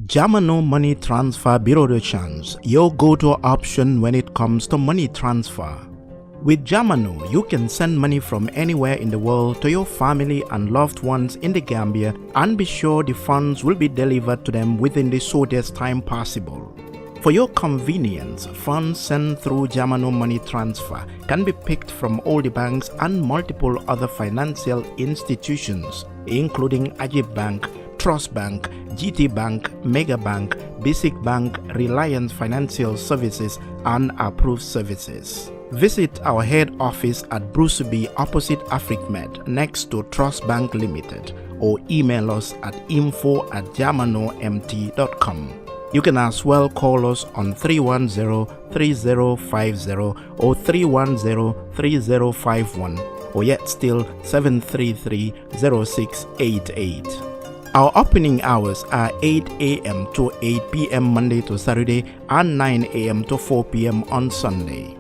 Jamano Money Transfer Bureau de Change, your go-to option when it comes to money transfer. With Jamano, you can send money from anywhere in the world to your family and loved ones in the Gambia and be sure the funds will be delivered to them within the shortest time possible. For your convenience, funds sent through Jamano Money Transfer can be picked from all the banks and multiple other financial institutions, including Ajib Bank, Trust Bank, GT Bank, Mega Bank, Basic Bank, Reliance Financial Services, and Approved Services. Visit our head office at Bruceby opposite AfricMed next to Trust Bank Limited or email us at info@jamanomt.com. You can as well call us on 310-3050 or 310-3051 or yet still 733-0688. Our opening hours are 8 a.m. to 8 p.m. Monday to Saturday and 9 a.m. to 4 p.m. on Sunday.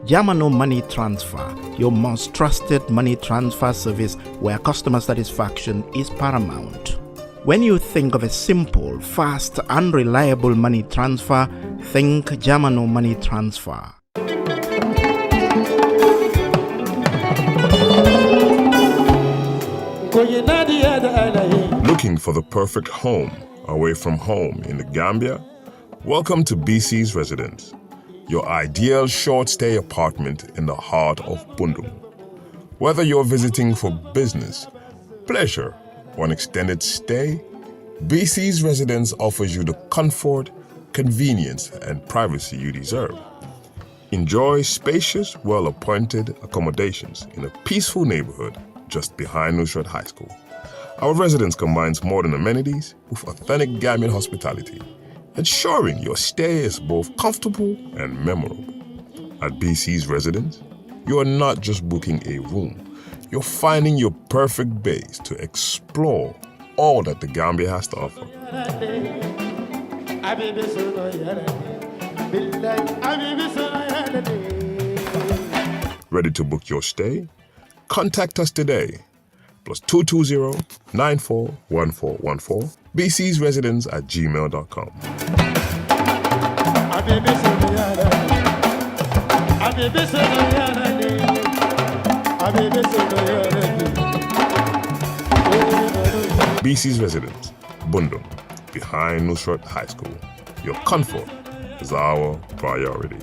Jamano Money Transfer, your most trusted money transfer service where customer satisfaction is paramount. When you think of a simple, fast, and reliable money transfer, think Jamano Money Transfer. Looking for the perfect home away from home in the Gambia? Welcome to BC's Residence, your ideal short-stay apartment in the heart of Bundum. Whether you're visiting for business, pleasure, or an extended stay, BC's Residence offers you the comfort, convenience, and privacy you deserve. Enjoy spacious, well-appointed accommodations in a peaceful neighborhood just behind Nusrat High School. Our residence combines modern amenities with authentic Gambian hospitality, ensuring your stay is both comfortable and memorable. At BC's Residence, you are not just booking a room, you're finding your perfect base to explore all that the Gambia has to offer. Ready to book your stay? Contact us today. +220-941414. BC's Residence at gmail.com. BC's Residence, Bundum, behind Nusrat High School. Your comfort is our priority.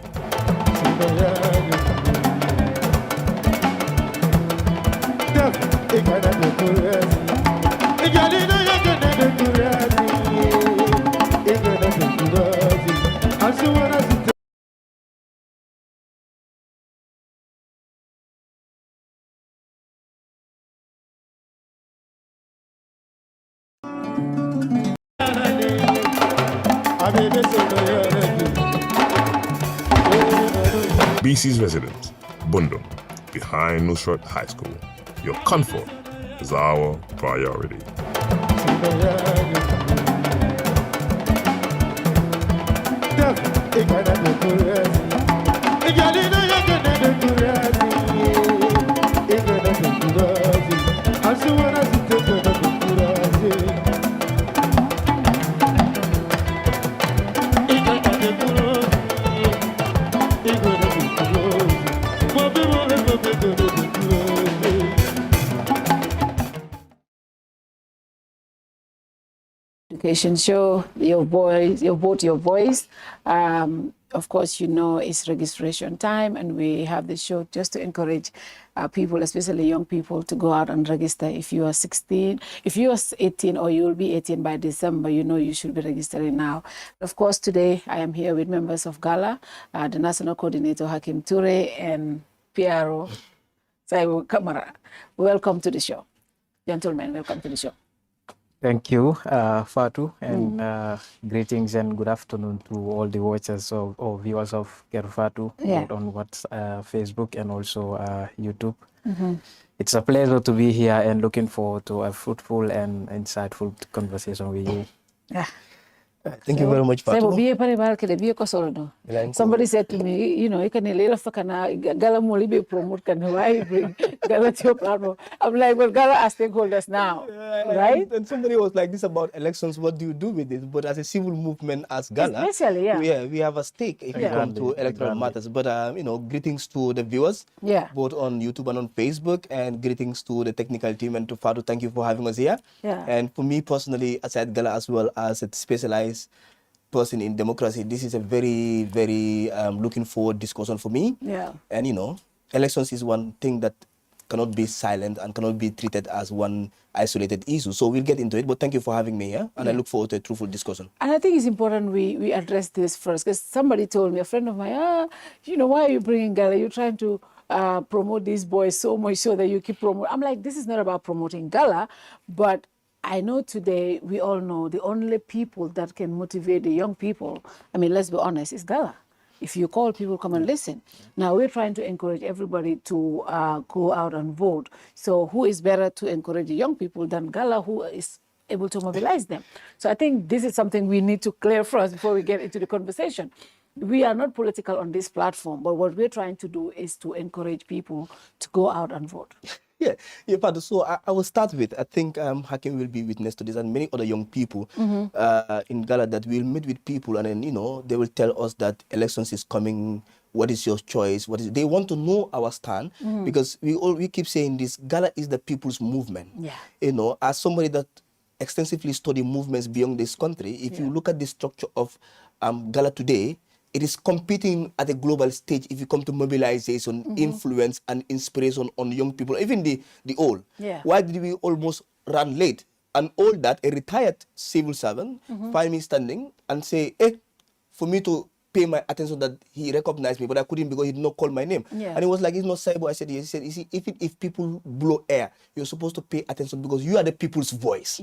BC's Residence, Bundum, behind Nusrat High School. Your comfort is our priority. Education show, your vote, your voice. Of course, you know it's registration time, and we have the show just to encourage people, especially young people, to go out and register. If you are 16, if you are 18, or you will be 18 by December, you know you should be registering now. Of course, today I am here with members of GALA, the National Coordinator Hakeem Touray and PRO Camara. Welcome to the show. Gentlemen, welcome to the show. Thank you, Fatu, and greetings and good afternoon to all the watchers or viewers of Fatu, both on Facebook and also YouTube. It's a pleasure to be here and looking forward to a fruitful and insightful conversation with you. Thank you very much, Fatou. Somebody said to me, you know, you can Gala Moli be promote, can why bring Gala to your platform? I'm like, well, Gala are stakeholders now, right? And somebody was like this about elections, what do you do with it? But as a civil movement, as GALA, Especially, we have a stake if you come to electoral matters. But, you know, greetings to the viewers, both on YouTube and on Facebook, and greetings to the technical team and to Fatou. Thank you for having us here. And for me personally, as at GALA, as well as a specialized person in democracy, this is a very, very looking forward discussion for me. And, you know, elections is one thing that cannot be silent and cannot be treated as one isolated issue. So we'll get into it, but thank you for having me here, and I look forward to a truthful discussion. And I think it's important we address this first, because somebody told me, a friend of mine, you know, why are you bringing GALA? You're trying to promote these boys so much so that you keep promoting. I'm like, this is not about promoting GALA, but I know today, we all know, the only people that can motivate the young people, I mean, let's be honest, is GALA. If you call people, come and listen. Now, we're trying to encourage everybody to go out and vote. So who is better to encourage the young people than GALA, who is able to mobilize them? So I think this is something we need to clear first before we get into the conversation. We are not political on this platform, but what we're trying to do is to encourage people to go out and vote. Fatou. So I will start with, I think Hakeem will be witness to this, and many other young people in GALA, that will meet with people, and then, you know, they will tell us that elections is coming. What is your choice? They want to know our stand, because we keep saying this, GALA is the people's movement. You know, as somebody that extensively study movements beyond this country, if you look at the structure of GALA today, it is competing at a global stage if you come to mobilization, influence, and inspiration on young people, even the old. Why did we almost run late? And all that, a retired civil servant find me standing and say, for me to pay my attention, that he recognized me, but I couldn't because he did not call my name. And it was like, it's not Saibo. I said, he said, you see, if people blow air, you're supposed to pay attention because you are the people's voice.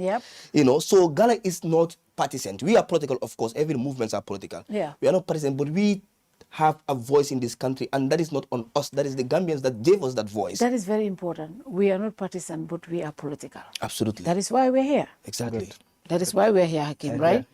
You know, so GALA is not partisan. We are political, of course. Every movements are political. We are not partisan, but we have a voice in this country, and that is not on us. That is the Gambians that gave us that voice. That is very important. We are not partisan, but we are political. Absolutely. That is why we're here. Exactly. That is why we're here, Hakeem, right?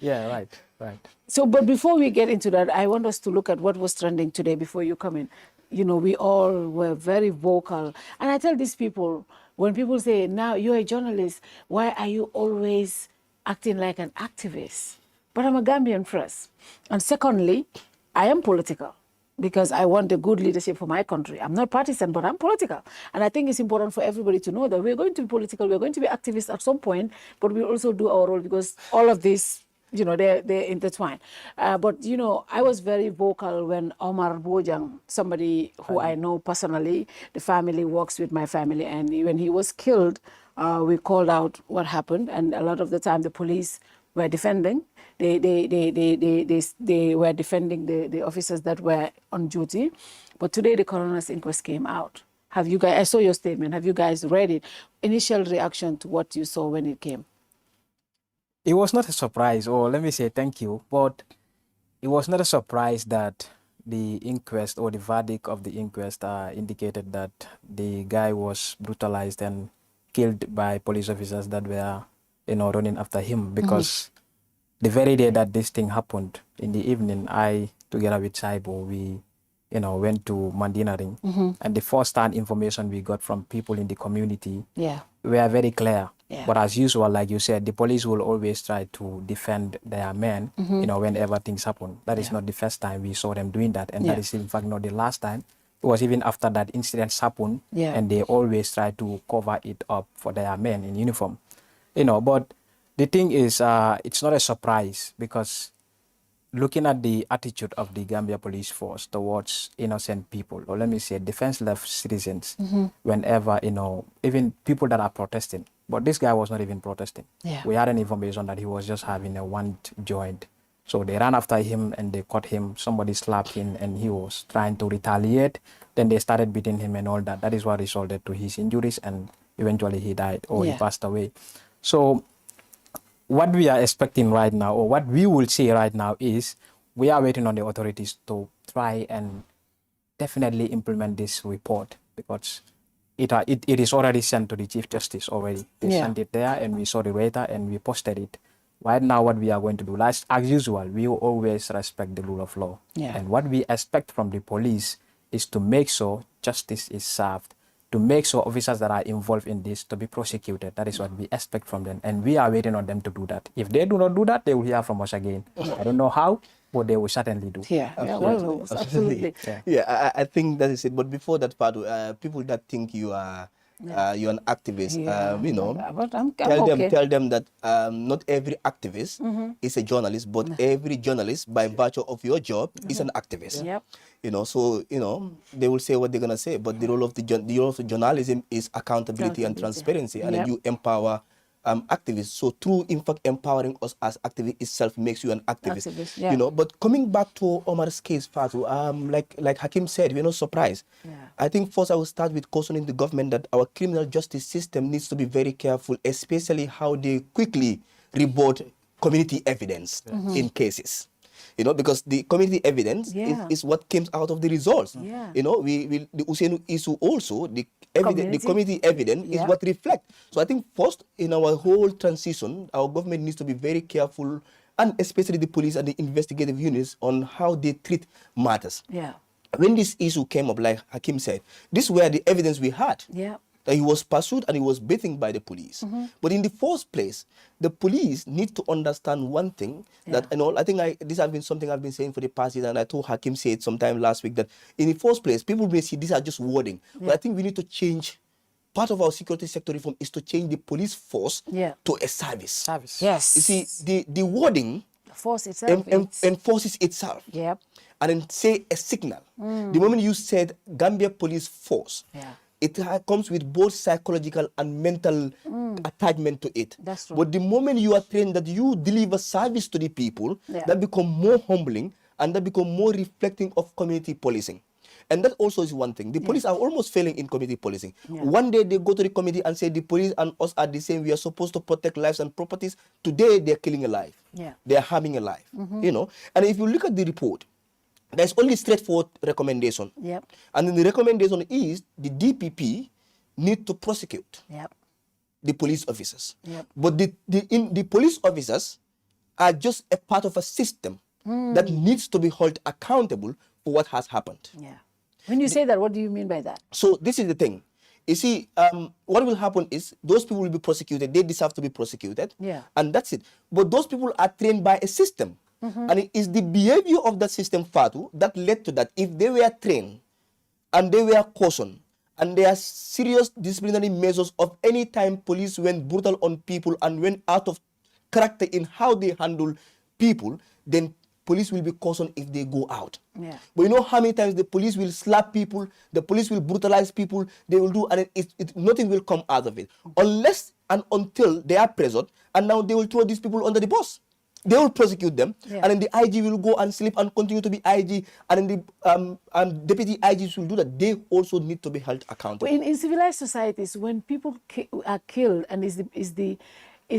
Right. So, but before we get into that, I want us to look at what was trending today before you come in. You know, we all were very vocal. And I tell these people, when people say, now you're a journalist, why are you always acting like an activist? But I'm a Gambian first. And secondly, I am political, because I want a good leadership for my country. I'm not partisan, but I'm political. And I think it's important for everybody to know that we're going to be political, we're going to be activists at some point, but we also do our role, because all of this, you know, they're intertwined. But, you know, I was very vocal when Omar Bujang, somebody who I know personally, the family works with my family, and when he was killed, we called out what happened, and a lot of the time the police were defending. They were defending the officers that were on duty. But today the coroner's inquest came out. Have you guys, I saw your statement, have you guys read it? Initial reaction to what you saw when it came? It was not a surprise, or let me say thank you, but it was not a surprise that the inquest or the verdict of the inquest indicated that the guy was brutalized and killed by police officers that were, you know, running after him, because the very day that this thing happened, in the evening, I, together with Saibo, we, you know, went to Mandinaring, and the first-hand information we got from people in the community were very clear. But as usual, like you said, the police will always try to defend their men, you know, whenever things happen. That is not the first time we saw them doing that, and that is in fact not the last time. It was even after that incidents happened, and they always try to cover it up for their men in uniform, you know. But the thing is, it's not a surprise, because looking at the attitude of the Gambia police force towards innocent people, or let me say defenseless citizens, whenever, you know, even people that are protesting. But this guy was not even protesting. We had an information that he was just having a one joint. So they ran after him and they caught him. Somebody slapped him and he was trying to retaliate. Then they started beating him and all that. That is what resulted to his injuries, and eventually he died, or he passed away. So what we are expecting right now, or what we will see right now, is we are waiting on the authorities to try and definitely implement this report, because it is already sent to the Chief Justice already. They sent it there, and we saw the data and we posted it. Right now, what we are going to do, as usual, we will always respect the rule of law. Yeah. And what we expect from the police is to make sure justice is served, to make sure officers that are involved in this to be prosecuted. That is what we expect from them. And we are waiting on them to do that. If they do not do that, they will hear from us again. I don't know how, but they will certainly do. Yeah, absolutely. I think that is it. But before that part, people that think you're an activist, But I'm tell them that not every activist is a journalist, but every journalist, by virtue of your job, is an activist. Yep. They will say what they're gonna say, but the role of the journalism is accountability and transparency, and then you empower activists. So through, in fact, empowering us as activists itself makes you an activist. But coming back to Omar's case, Fatu, like Hakeem said, we're not surprised. I think first I will start with cautioning the government that our criminal justice system needs to be very careful, especially how they quickly report community evidence in cases. Because the community evidence is what comes out of the results. The Usenu issue also, the community evidence is what reflects. So I think first, in our whole transition, our government needs to be very careful, and especially the police and the investigative units, on how they treat matters. When this issue came up, like Hakeem said, this were the evidence we had. That he was pursued and he was beaten by the police. But in the first place, the police need to understand one thing, that, I think this has been something I've been saying for the past year, and I told Hakeem said sometime last week, that in the first place, people may see these are just wording. But I think we need to change. Part of our security sector reform is to change the police force to a service. Yes. You see, the wording force itself enforces itself. Yep. And then say a signal. The moment you said Gambia Police Force, it comes with both psychological and mental attachment to it. That's true. But the moment you are trained that you deliver service to the people, that become more humbling and that become more reflecting of community policing. And that also is one thing. The police are almost failing in community policing. One day they go to the committee and say the police and us are the same. We are supposed to protect lives and properties. Today they're killing a life. They're harming a life. And if you look at the report, there's only straightforward recommendation. And then the recommendation is the DPP need to prosecute the police officers. But the police officers are just a part of a system that needs to be held accountable for what has happened. When you say that, what do you mean by that? So this is the thing. You see, what will happen is those people will be prosecuted. They deserve to be prosecuted. And that's it. But those people are trained by a system. And it is the behavior of that system, Fatu, that led to that. If they were trained and they were cautioned and there are serious disciplinary measures of any time police went brutal on people and went out of character in how they handle people, then police will be cautioned if they go out. But you know how many times the police will slap people, the police will brutalize people, they will do, and nothing will come out of it. Unless and until they are present, and now they will throw these people under the bus. They will prosecute them, and then the IG will go and sleep and continue to be IG, and then the deputy IGs will do that. They also need to be held accountable. In civilized societies, when people are killed and is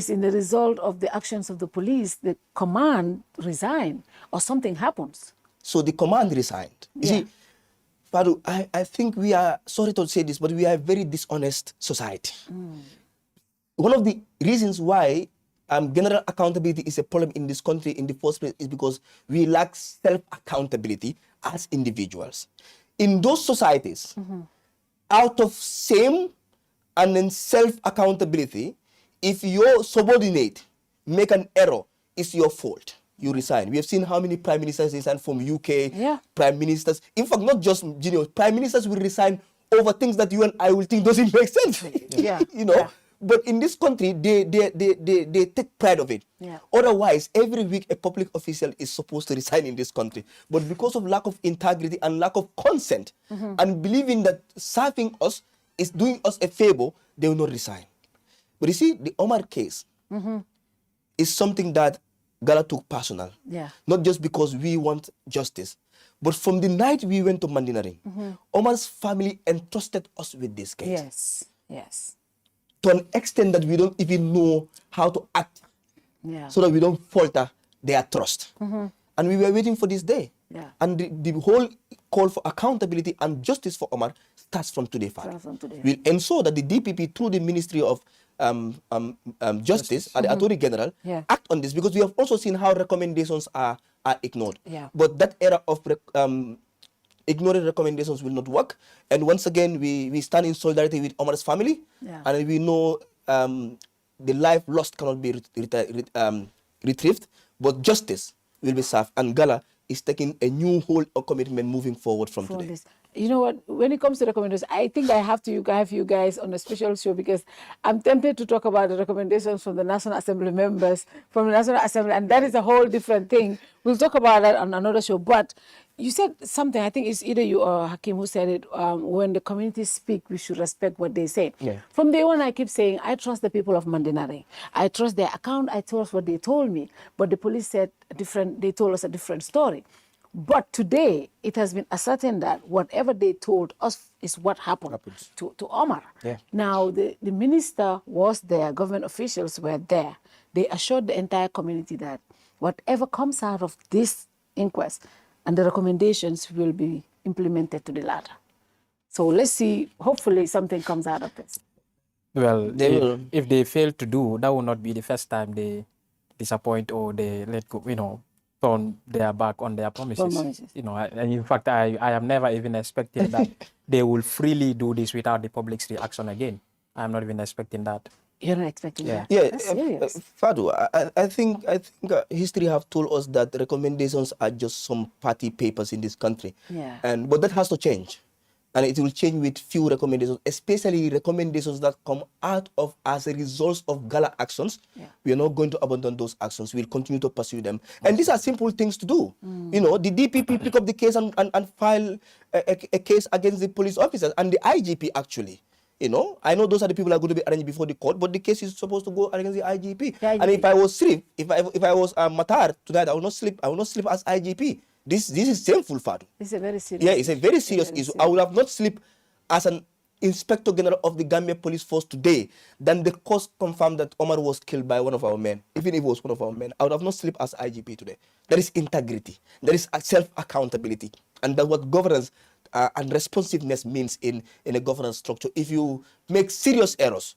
in the result of the actions of the police, the command resign or something happens. So the command resigned. You see, Fadu, I think we are, sorry to say this, but we are a very dishonest society. One of the reasons why general accountability is a problem in this country in the first place is because we lack self-accountability as individuals. In those societies, out of shame and then self-accountability, if your subordinate make an error, it's your fault. You resign. We have seen how many prime ministers resign from UK, prime ministers. In fact, not just prime ministers will resign over things that you and I will think doesn't make sense. But in this country, they take pride of it. Otherwise, every week a public official is supposed to resign in this country. But because of lack of integrity and lack of consent and believing that serving us is doing us a favor, they will not resign. But you see, the Omar case is something that GALA took personal. Not just because we want justice, but from the night we went to Mandinaring, Omar's family entrusted us with this case. Yes. To an extent that we don't even know how to act, so that we don't falter their trust. And we were waiting for this day. And the whole call for accountability and justice for Omar starts from today. We'll ensure that the DPP, through the Ministry of Justice and the Attorney General act on this, because we have also seen how recommendations are ignored. Yeah. But that era of ignoring recommendations will not work. And once again, we stand in solidarity with Omar's family, and we know the life lost cannot be retrieved, but justice will be served. And GALA is taking a new hold of commitment moving forward from today. This. You know what, when it comes to recommendations, I think I have to have you guys on a special show, because I'm tempted to talk about the recommendations from the National Assembly members, from the National Assembly, and that is a whole different thing. We'll talk about that on another show. But you said something, I think it's either you or Hakeem who said it, when the communities speak, we should respect what they say. Yeah. From day one, I keep saying, I trust the people of Mandinari. I trust their account, I trust what they told me. But the police said they told us a different story. But today, it has been ascertained that whatever they told us is what happened to Omar. Yeah. Now, the minister was there, government officials were there. They assured the entire community that whatever comes out of this inquest and the recommendations will be implemented to the latter. So let's see, hopefully something comes out of this. Well, if they fail to do, that will not be the first time they disappoint or they let go, turn their back on their promises. And in fact, I am never even expecting that they will freely do this without the public's reaction again. I'm not even expecting that. You're not expecting that? Yeah, That's serious. Fadu, I think history have told us that recommendations are just some party papers in this country. Yeah. But that has to change. And it will change with few recommendations, especially recommendations that come out of as a result of GALA actions. Yeah. We are not going to abandon those actions. We'll continue to pursue them. And these are simple things to do. The DPP pick up the case and file a case against the police officers and the IGP actually. I know those are the people that are going to be arraigned before the court, but the case is supposed to go against the IGP. And if I was Matar tonight, I will not sleep as IGP. This is shameful, Fadu. It's a very serious issue. Yeah, it's a very serious issue. I would have not slept as an Inspector General of the Gambia Police Force today than the court confirmed that Omar was killed by one of our men. Even if it was one of our men, I would have not slept as IGP today. There is integrity. There is self-accountability. And that's what governance and responsiveness means in a governance structure. If you make serious errors,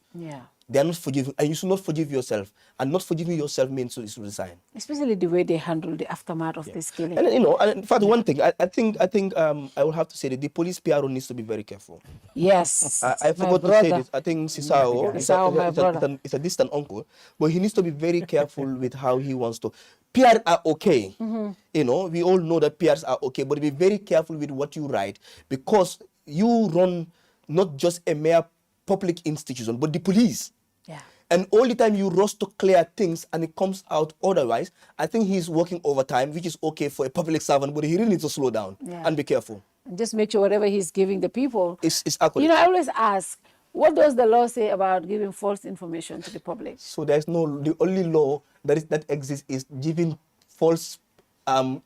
they are not forgiven, and you should not forgive yourself. And not forgiving yourself means to resign. Especially the way they handle the aftermath of this killing. And and for the one thing, I think I will have to say that the police PRO needs to be very careful. Yes. I forgot to say this. I think Sisao is a distant uncle, but he needs to be very careful with how he wants to. PRs are okay. We all know that PRs are okay, but be very careful with what you write, because you run not just a mere public institution, but the police. Yeah. And all the time you rush to clear things and it comes out otherwise. I think he's working overtime, which is okay for a public servant, but he really needs to slow down and be careful. And just make sure whatever he's giving the people is accurate. I always ask, what does the law say about giving false information to the public? So the only law that exists is giving false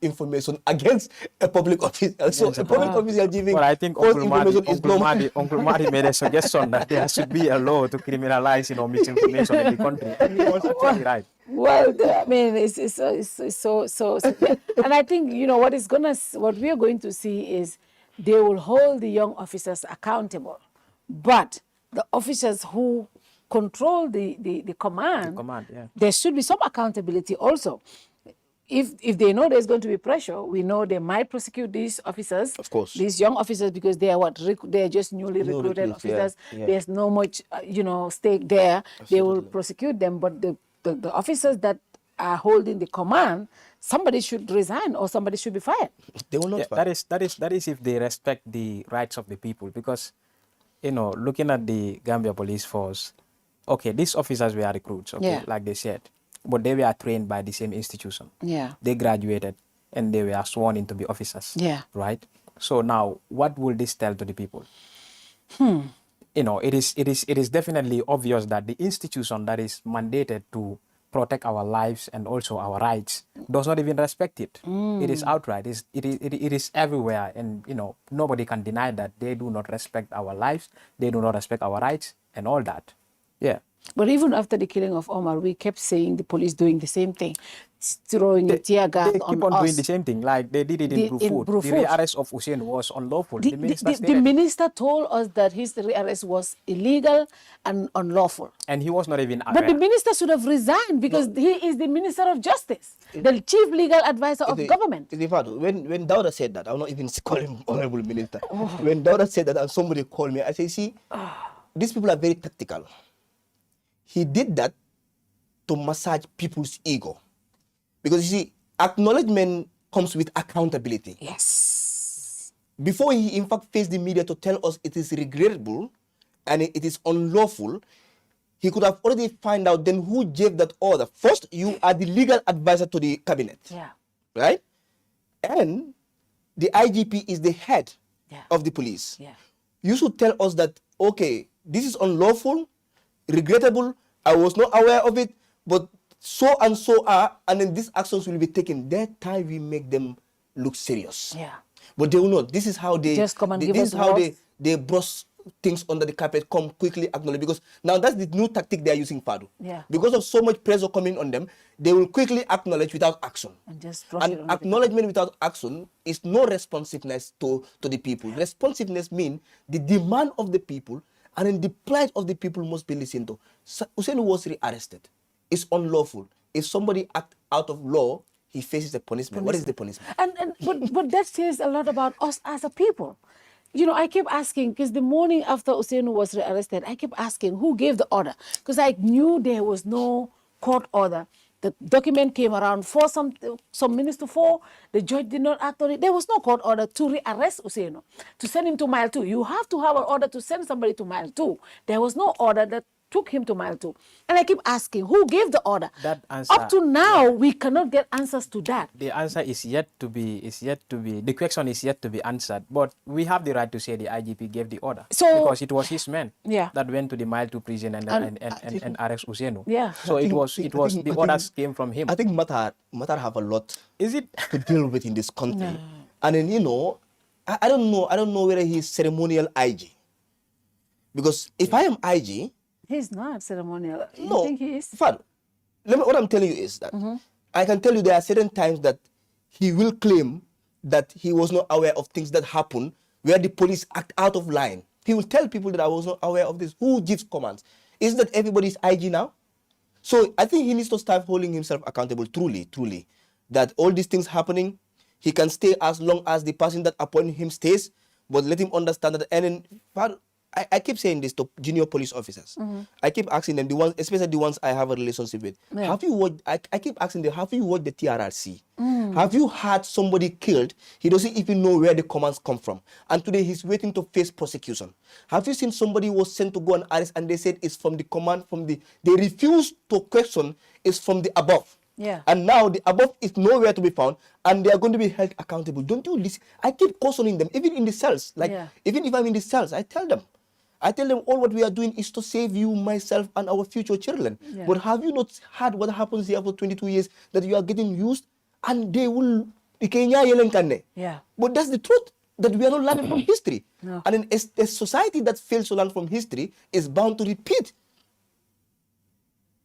information against a public official. So a public official giving I think false information is normal. Uncle Madi made a suggestion that there should be a law to criminalize misinformation in the country. And he was actually right. Well, I mean, it's so and I think what we are going to see is they will hold the young officers accountable, but the officers who control the command, there should be some accountability also. If they know there's going to be pressure, we know they might prosecute these officers, of course, these young officers, because they are they are just newly recruited officers. Yeah. There's no much stake there. Absolutely. They will prosecute them, but the officers that are holding the command, somebody should resign or somebody should be fired. They will not fire. That is if they respect the rights of the people, because looking at the Gambia Police Force, okay, these officers were recruits, like they said. But they were trained by the same institution. Yeah. They graduated and they were sworn in to be officers. Yeah. Right? So now, what will this tell to the people? It is definitely obvious that the institution that is mandated to protect our lives and also our rights does not even respect it. It is outright. It is everywhere, and nobody can deny that they do not respect our lives. They do not respect our rights and all that. Yeah. But even after the killing of Omar, we kept saying the police doing the same thing, throwing the tear gas They on keep on us. doing the same thing, like they did it in Brufut. The rearrest of Hussein was unlawful. The minister The stated it. minister told us that his rearrest was illegal and unlawful. And he was not even aware. But the minister should have resigned because he is the minister of justice, the chief legal advisor of government. When Dauda said that, I'll not even call him honorable minister. When Dauda said that and somebody called me, I say, see, these people are very tactical. He did that to massage people's ego. Because you see, acknowledgement comes with accountability. Yes. Before he in fact faced the media to tell us it is regrettable and it is unlawful, he could have already found out then who gave that order. First, you are the legal advisor to the cabinet. Yeah. Right? And the IGP is the head of the police. Yeah. You should tell us that, okay, this is unlawful, regrettable, I was not aware of it, but so and so are, and then these actions will be taken. That time we make them look serious. Yeah. But they will not. This is how they Just come and give this us is how words. they brush things under the carpet, come quickly acknowledge, because now that's the new tactic they are using, Fadu. Yeah. Because of so much pressure coming on them, they will quickly acknowledge without action. And just brush it And under the acknowledgement without action is no responsiveness to the people. Responsiveness means the demand of the people, and then the plight of the people must be listened to. Hussein was rearrested. It's unlawful. If somebody acts out of law, he faces a punishment. What is the punishment? But that says a lot about us as a people. You know, I kept asking, because the morning after Hussein was arrested, I kept asking who gave the order, because I knew there was no court order. The document came around some minutes to 4. The judge did not act on it. There was no court order to rearrest Hussein, to send him to mile 2. You have to have an order to send somebody to mile 2. There was no order that took him to mile 2. And I keep asking, who gave the order? That answer, up to now, we cannot get answers to that. The answer is yet to be, the question is yet to be answered. But we have the right to say the IGP gave the order. So, because it was his men that went to the mile 2 prison and arrest Hussein. Yeah. So the orders came from him. I think Matar have a lot Is it? to deal with in this country. No. And then, you know, I don't know whether he's ceremonial IG. Because if I am IG, he's not ceremonial. You no, think he is? Fad, what I'm telling you is that I can tell you there are certain times that he will claim that he was not aware of things that happen where the police act out of line. He will tell people that I was not aware of this. Who gives commands? Isn't that everybody's IG now? So I think he needs to start holding himself accountable truly, that all these things happening, he can stay as long as the person that appointed him stays, but let him understand that. And then, I keep saying this to junior police officers. I keep asking them, the ones, especially the ones I have a relationship with, have you watched, I keep asking them, have you watched the TRRC? Have you had somebody killed? He doesn't even know where the commands come from. And today he's waiting to face prosecution. Have you seen somebody who was sent to go and arrest and they said it's from the command, they refused to question, it's from the above. Yeah. And now the above is nowhere to be found, and they are going to be held accountable. Don't you listen? I keep cautioning them, even in the cells. Even if I'm in the cells, I tell them all what we are doing is to save you, myself, and our future children. Yeah. But have you not heard what happens here for 22 years, that you are getting used, and they will... Yeah. But that's the truth, that we are not learning from history. No. And then a society that fails to learn from history is bound to repeat.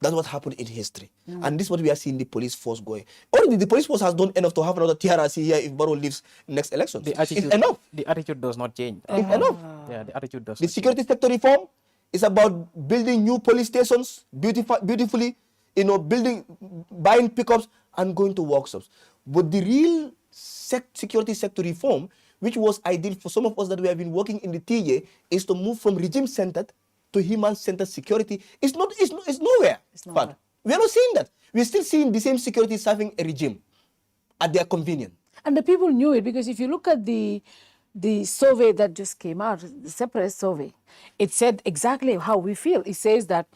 That's what happened in history. And this is what we are seeing the police force going. Already the police force has done enough to have another TRRC here if Barrow leaves next election. It's enough. The attitude does not change. It's enough. Yeah, the attitude does The not security sector reform is about building new police stations beautifully, buying pickups and going to workshops. But the real security sector reform, which was ideal for some of us that we have been working in the TA, is to move from regime-centered to human-centered security. It's nowhere. It's nowhere. We are not seeing that. We're still seeing the same security serving a regime at their convenience. And the people knew it, because if you look at the survey that just came out, the separate survey, it said exactly how we feel. It says that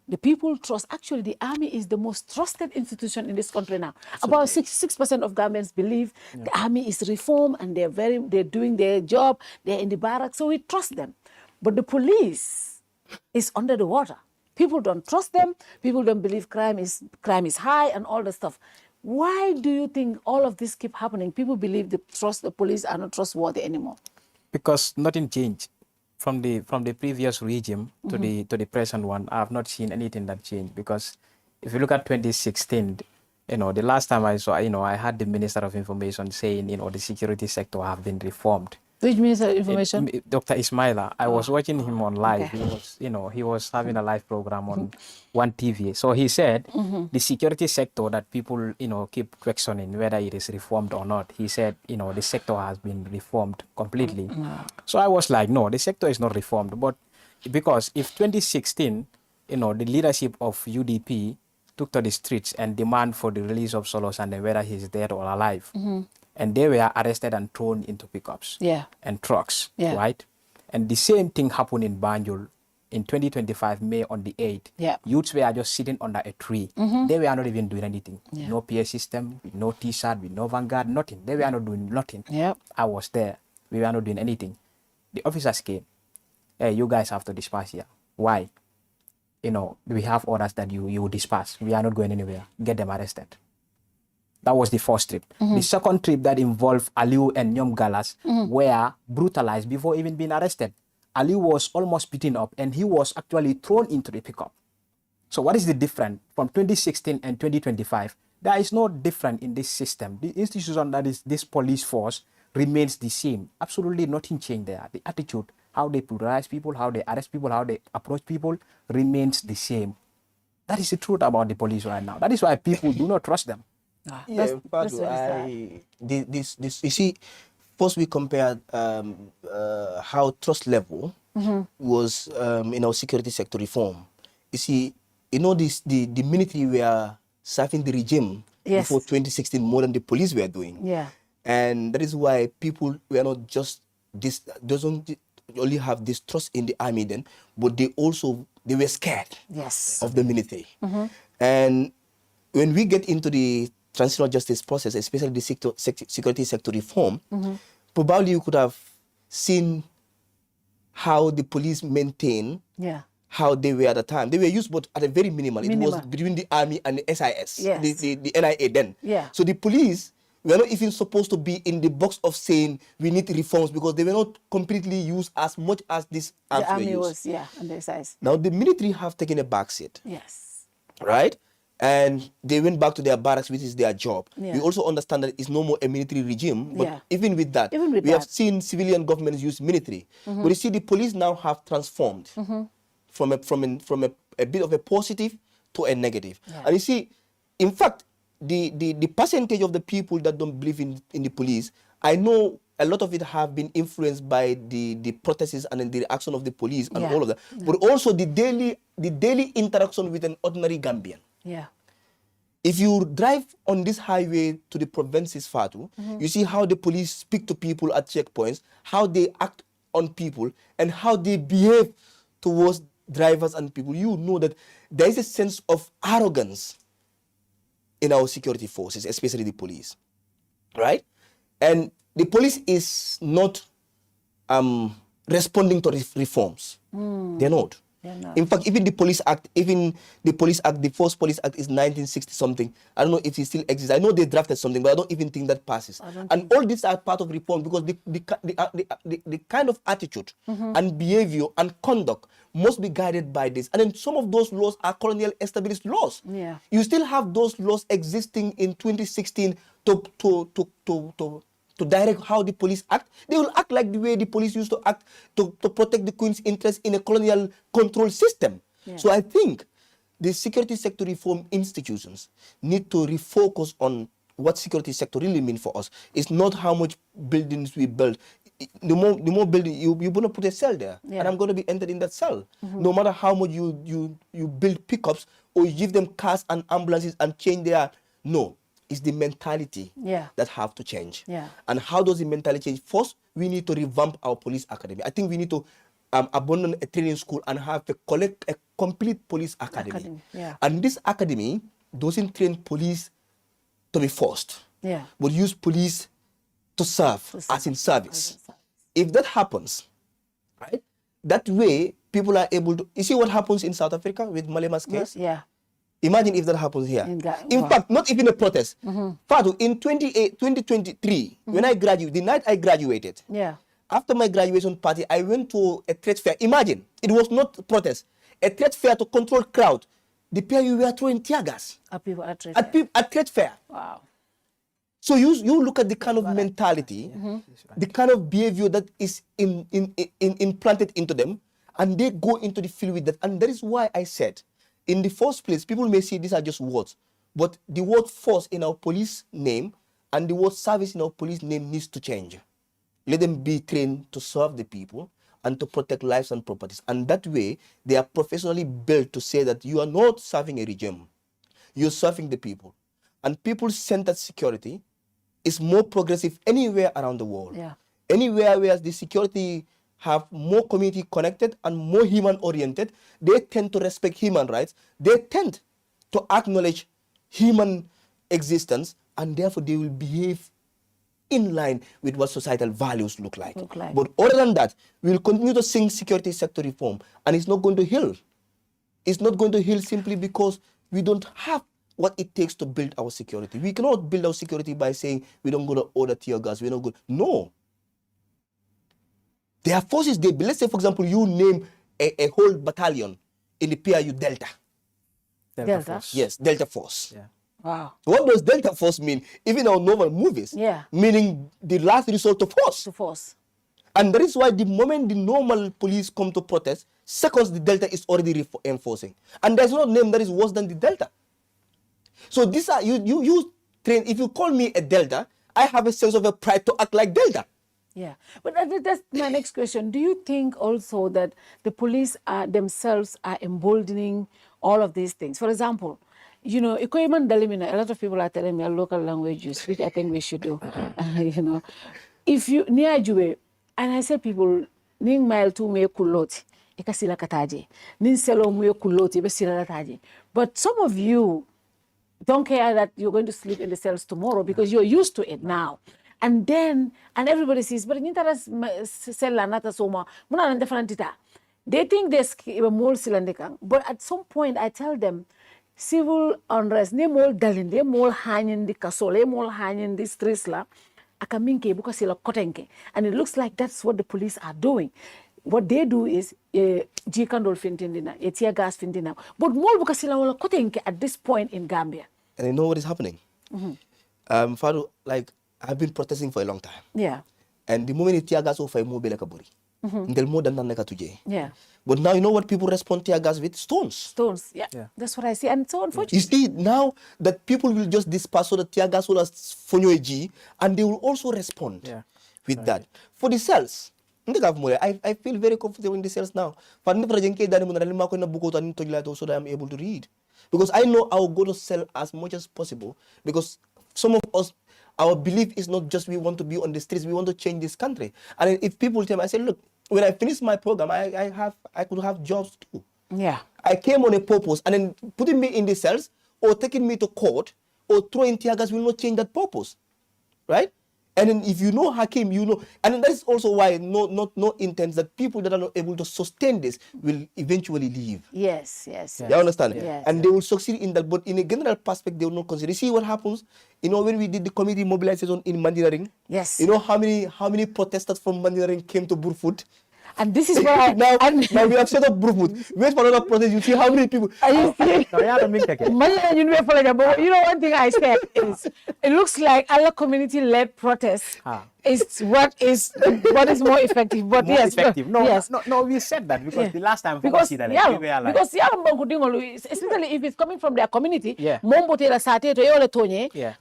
the people trust, actually the army is the most trusted institution in this country now. About 6% of Gambians believe the army is reformed and they're doing their job, they're in the barracks, so we trust them. But the police is under the water. People don't trust them. People don't believe crime is high and all the stuff. Why do you think all of this keep happening? People believe the police are not trustworthy anymore. Because nothing changed. from the previous regime to the present one, I have not seen anything that changed, because if you look at 2016, the last time I saw, I had the Minister of Information saying, the security sector have been reformed. Which Minister of Information? Dr. Ismaila. I was watching him on live. Okay. He was having a live program on one TV. So he said the security sector that people, keep questioning whether it is reformed or not. He said, the sector has been reformed completely. So I was like, no, the sector is not reformed. But because if 2016, the leadership of UDP took to the streets and demand for the release of Solos and whether he's dead or alive. And they were arrested and thrown into pickups and trucks, right? And the same thing happened in Banjul in 2025, May on the 8th. Youths were just sitting under a tree. They were not even doing anything. No PA system, with no T-shirt, with no Vanguard, nothing. They were not doing nothing. I was there. We were not doing anything. The officers came. Hey, you guys have to disperse here. Why? We have orders that you disperse. We are not going anywhere. Get them arrested. That was the first trip. The second trip that involved Aliu and Nyom Galas were brutalized before even being arrested. Aliu was almost beaten up and he was actually thrown into the pickup. So what is the difference from 2016 and 2025? There is no difference in this system. The institution that is this police force remains the same. Absolutely nothing changed there. The attitude, how they brutalize people, how they arrest people, how they approach people remains the same. That is the truth about the police right now. That is why people do not trust them. You see, first we compared how trust level was in our security sector reform. You see, the military were serving the regime before 2016 more than the police were doing. And that is why people were not just doesn't only have distrust in the army then, but they were scared of the military. And when we get into the transitional justice process, especially the security sector reform, probably you could have seen how the police maintain how they were at the time. They were used, but at a very minimal. It was between the army and the SIS, the NIA then. So the police were not even supposed to be in the box of saying we need reforms, because they were not completely used as much as this arms the army were used. was, and the SIS. Now the military have taken a back seat. Right? And they went back to their barracks, which is their job. We also understand that it's no more a military regime, but even with that, we have seen civilian governments use military. But you see, the police now have transformed from a bit of a positive to a negative. And you see, in fact, the percentage of the people that don't believe in the police, I know a lot of it have been influenced by the protests and the action of the police and all of that, but also the daily interaction with an ordinary Gambian. If you drive on this highway to the provinces, Fatu, you see how the police speak to people at checkpoints, how they act on people, and how they behave towards drivers and people. You know that there is a sense of arrogance in our security forces, especially the police, right? And the police is not responding to reforms. They're not. In fact, even the Police Act, the first Police Act is 1960 something. I don't know if it still exists. I know they drafted something, but I don't even think that passes. And all these are part of reform, because the kind of attitude and behavior and conduct must be guided by this. And then some of those laws are colonial established laws. You still have those laws existing in 2016 to direct how the police act. They will act like the way the police used to act to protect the Queen's interest in a colonial control system. So I think the security sector reform institutions need to refocus on what security sector really means for us. It's not how much buildings we build. The more building, you're going to put a cell there, and I'm going to be entered in that cell. No matter how much you build pickups or you give them cars and ambulances and change their... No. It's the mentality that have to change. And how does the mentality change? First, we need to revamp our police academy. I think we need to abandon a training school and have a complete police academy. And this academy doesn't train police to be forced, but use police to serve, as in service. If that happens, right, that way people are able to... You see what happens in South Africa with Malema's case? Imagine if that happens here. In fact, not even a protest. Fatu, in 2023, when I graduated, the night I graduated, after my graduation party, I went to a trade fair. Imagine, it was not protest. A trade fair to control crowd. The pair you were throwing tear gas. At people at trade fair. At trade fair. Wow. So you look at the kind of mentality, the kind of behavior that is implanted into them, and they go into the field with that. And that is why I said, in the first place, people may say these are just words, but the word force in our police name and the word service in our police name needs to change. Let them be trained to serve the people and to protect lives and properties. And that way, they are professionally built to say that you are not serving a regime. You're serving the people. And people-centered security is more progressive anywhere around the world. Yeah. Anywhere where the security have more community connected and more human oriented, they tend to respect human rights. They tend to acknowledge human existence, and therefore they will behave in line with what societal values look like. But other than that, we will continue to sing security sector reform, and it's not going to heal. It's not going to heal simply because we don't have what it takes to build our security. We cannot build our security by saying we don't go to order tear gas, we're not good. No. There are forces, let's say, for example, you name a whole battalion in the PRU Delta. Delta? Force. Yes, Delta Force. Yeah. Wow. What does Delta Force mean? Even our normal movies. Yeah. Meaning the last resort to force. To force. And that is why the moment the normal police come to protest, seconds the Delta is already enforcing. And there's no name that is worse than the Delta. So these are, you train, if you call me a Delta, I have a sense of a pride to act like Delta. Yeah, but that's my next question. Do you think also that the police themselves are emboldening all of these things? For example, you know, a lot of people are telling me a local language use, which I think we should do. You know, if you near Juwe, and I say people, ning mile to me kuloti, ikasila kataje, nin selo me kuloti, besila kataje. But some of you don't care that you're going to sleep in the cells tomorrow because you're used to it now. And then, and everybody says, but they think there's more silandekang. But at some point, I tell them, civil unrest, they more dalin, they more hanging the castle, they more hanging the streets la, akaminke buka sila kotenke. And it looks like that's what the police are doing. What they do is G-candle fintindina, tear gas fintindina. But more buka sila wala kotenke at this point in Gambia. And you know what is happening? Fadu, like, I've been protesting for a long time. Yeah. And the moment tear gas over more belakaburi. Until more than today. Yeah. But now you know what people respond tear gas with? Stones. Stones, yeah. That's what I see. And so unfortunately. You see, now that people will just disperse so the tear gas will fonyoji, and they will also respond with that. For the cells, I feel very comfortable in the cells now. So that I'm able to read. Because I know I'll go to cell as much as possible. Because some of us, our belief is not just we want to be on the streets, we want to change this country. And if people tell me, I say, look, when I finish my program, I could have jobs too. Yeah. I came on a purpose, and then putting me in the cells or taking me to court or throwing tear gas will not change that purpose. Right? And then if you know Hakeem, you know, and that is also why no intent that people that are not able to sustain this will eventually leave. Yes. You understand? Yes. And they will succeed in that, but in a general perspective, they will not consider. You see what happens? You know, when we did the community mobilization in Mandinaring, yes. You know how many protesters from Mandinaring came to Burfoot? And this is what now we have set up Burfoot. Wait for another protest, you see how many people. You know, one thing I said is, it looks like other community-led protests is what is more effective. But more yes, effective. No, We said that because the last time because especially if it's coming from their community, Yeah.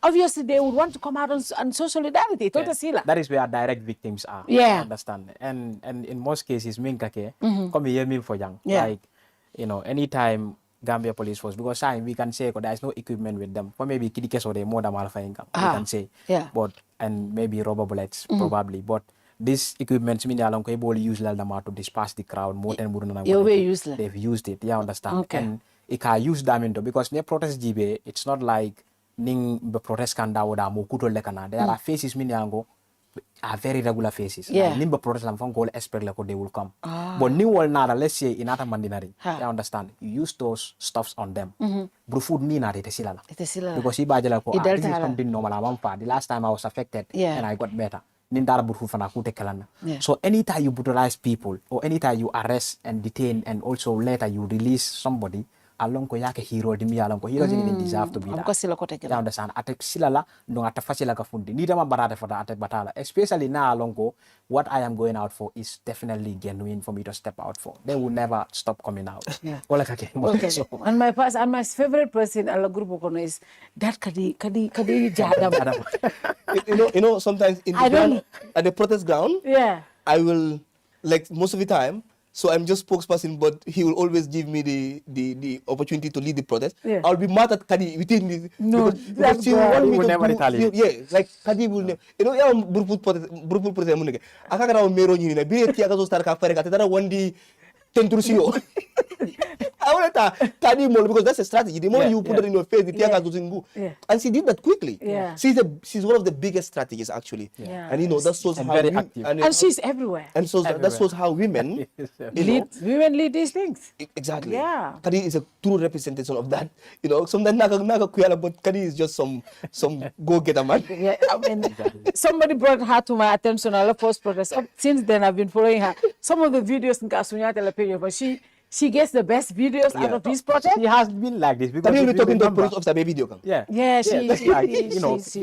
obviously they would want to come out on social solidarity. That is where direct victims are. Yeah. I understand. And in most cases, come here, like, you know, anytime Gambia Police Force, because we can say there is no equipment with them. Or maybe Kidikes or more than Alpha income, we can say. Yeah. But and maybe rubber bullets, probably. But this equipment mean they able use to disperse the crowd more than they've used it. Yeah, understand. Okay. And it can use them into because near protest GB, it's not like ning the protest can da mokuto lekana. There are faces are very regular faces. Yeah. Nimba protest from goal expect like they will come. But new world nada, let's say in other mandinari. You understand? You use those stuffs on them. Food ni na silala. Because this is something normal. The last time I was affected and I got better. nindara burfu fana kute kalana. So anytime you brutalize people or anytime you arrest and detain and also later you release somebody, along ko yake hero di mi along ko hero didn't deserve to be that. You understand? Ate silala no ate fasila ka fundi. Ni dama barate for ate batala. Especially now along ko, what I am going out for is definitely genuine for me to step out for. They will never stop coming out. Yeah. Okay. So, and my favorite person in the group is that kadi jadam. you know, sometimes in the ground, at the protest ground, I will, like most of the time, so I'm just spokesperson, but he will always give me the opportunity to lead the protest. I'll be mad at Kadi within this. No, because she will never retaliate. Yeah, like Kadi will never. You know, yeah, Burput protest. Akakara mero nyini na bile tiaga zo star ka fare ka tedara wandi tentrusio. I want to Kadi more because that's a strategy. The more you put it in your face, the tiaga goes in. And she did that quickly. She's one of the biggest strategies actually. And you know that shows how very active. And she's everywhere. And so that shows how women women lead these things. Exactly. Yeah. Kadi is a true representation of that. You know, sometimes naga kuyala, but Kadi is just some go-getter man. Yeah, I mean, somebody brought her to my attention. I love post protest. Since then, I've been following her. Some of the videos in Kasunya Telepedia, but she gets the best videos out of these protests. She has been like this because you'll be talking to police officer video.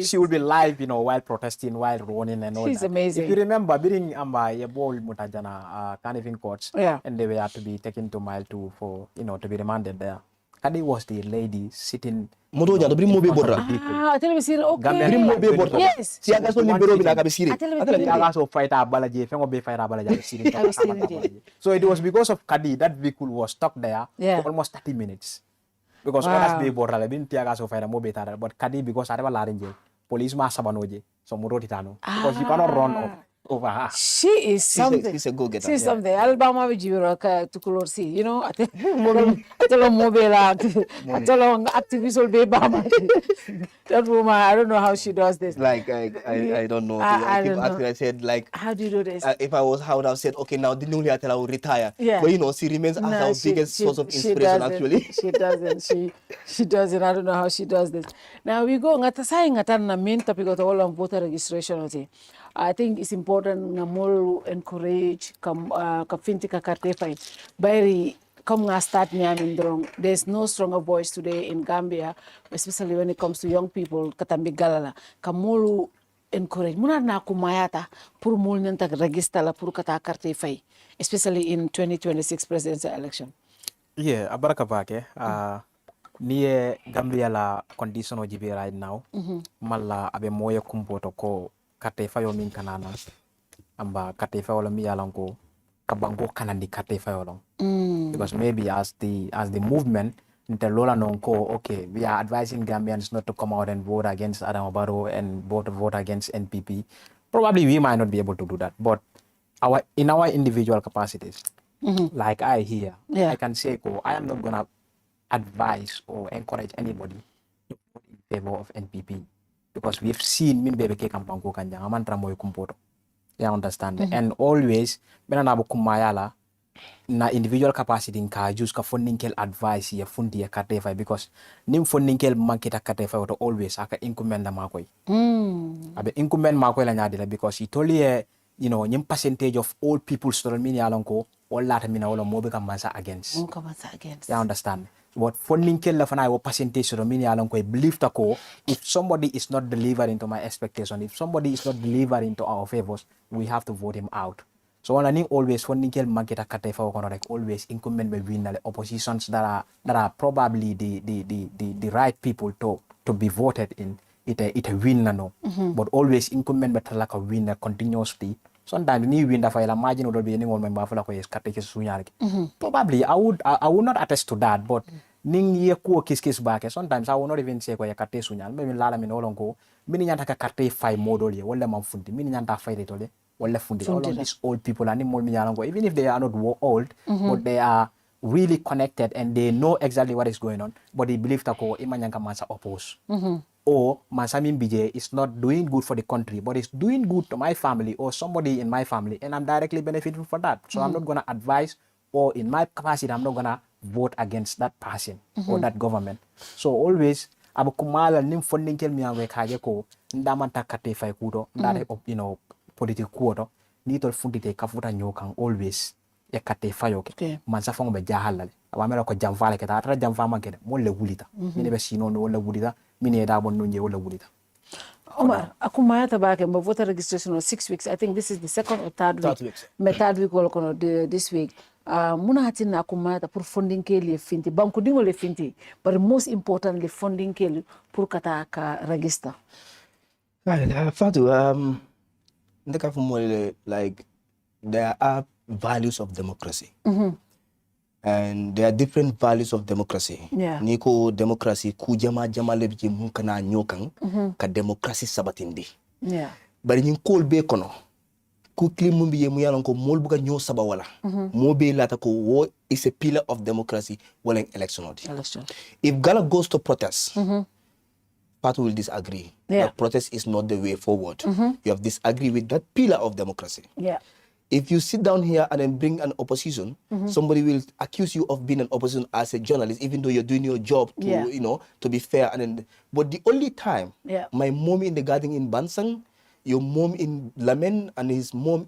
She will be live, you know, while protesting, while running and all. She's that. amazing. If you remember, during a ball mutajana carniving courts, and they were to be taken to mile 2 for, you know, to be remanded there. Kadi was the lady sitting. Modoja to bring mobe borra. Tell me, okay. Bring mobe borra. Yes. Si aga so libero bila kabisiri. Aga so fight abalaje, fengo be fight abalaje sitting. So it was because of Kadi that vehicle was stuck there for almost 30 minutes. Because others be borra le bin tiaga so fight mobe tara, but Kadi because areba larinje, police ma sabanoje, so muroti tano. Because you cannot run over her. She is something. She's a go-getter. She's something. Alabama vijiro to color see. You know, atelo mobile, atelo activist will be Bama. That woman, I don't know how she does this. Like I don't know. I said like, how do you do this? If I was, I would have said, okay, now the newly I will retire. Yeah. But you know, she remains as our biggest source of inspiration. Actually, she doesn't. She doesn't. I don't know how she does this. Now we go. Ngata saying ngata na main topic of all on voter registration. I think it's important na more encourage finti kakate fine. Bari come nga start nyamin drong. There's no stronger voice today in Gambia, especially when it comes to young people. Katambi galala. Kamulu encourage. Muna na kumayata pur mul nanta register la pur kata karte fine, especially in 2026 presidential election. Yeah, abaraka bake. Niye Gambia la condition ojibe right now. Mala abe moya kumpoto ko katefa yo min kanana amba katefa wala mi yalanko kabango kanandi katefa yo because maybe as the movement the lola nonko okay we are advising Gambians not to come out and vote against Adam Barrow and vote against NPP. Probably we might not be able to do that, but in our individual capacities, like I here, I can say I am not gonna advise or encourage anybody to vote in favor of NPP. Because we've seen min bebe ke kampango kanya amantra moy kumpoto. You understand? And always benana kumayala na individual capacity nka use ka fundinkel advice ya fundi ya katefa because nim fundinkel mankita katefa auto always aka incumbent makoy. Abe incumbent makoy la nyadila because it only you know nyim percentage of all people story mini alonko all lata mina wala mobe kamansa against. You understand? What funding kill la fana wo percentage so mini along ko believe tako if somebody is not delivering to my expectation, if somebody is not delivering to our favors, we have to vote him out. So when I think always funding kill market katefa ko like always incumbent be win the oppositions that are probably the right people to be voted in it a win no. But always incumbent better like a winner continuously. Sometimes ni win da fa la margin will be anyone member for like is kateke sunyarki. Probably I would not attest to that, but ning ye ko kiss back. Sometimes I will not even say ko ya kate sunyal. Maybe lala min olongo mini nyanta ka kate fai modol ye wala man fundi mini nyanta fai retole wala fundi all of these old people and mol minyalango even if they are not old but they are really connected and they know exactly what is going on, but they believe tako imanyanka mansa oppose. Or Mansamin BJ is not doing good for the country, but it's doing good to my family or somebody in my family, and I'm directly benefiting from that. So I'm not going to advise, or in my capacity, I'm not going to vote against that person or that government. So always, abu kumala nim funding kel miya we kaje ko ndaman takate fay kudo ndare you know politique kuoto ni tol fundite kafuta nyokan always e katte fayoke man sa fongo be jahalale awamela ko jamfale ke tatra jamfama ke mo le wulita mine be sino no wala wulita mine da bon no nje wala wulita. Omar, akumaya tabake my voter registration was 6 weeks. I think this is the second or third week. My third week will this week. Muna hatina akumaya ta pour funding keli finti. Banku dingo le finti, but most importantly funding keli pour kata ka register. Fatu, like there are values of democracy. And there are different values of democracy. Niko democracy ku jama lebji mukana nyokan ka democracy sabatindi. Bari nyin kol be kono ku klimu biye mu yalan ko mol buga nyo sabawala. Mo be lata ko wo is a pillar of democracy wala election. If GALA goes to protest, party will disagree. But protest is not the way forward. You have disagree with that pillar of democracy. If you sit down here and then bring an opposition, somebody will accuse you of being an opposition as a journalist, even though you're doing your job to, to be fair. And then, but the only time my mom in the garden in Bansang, your mom in Lamen, and his mom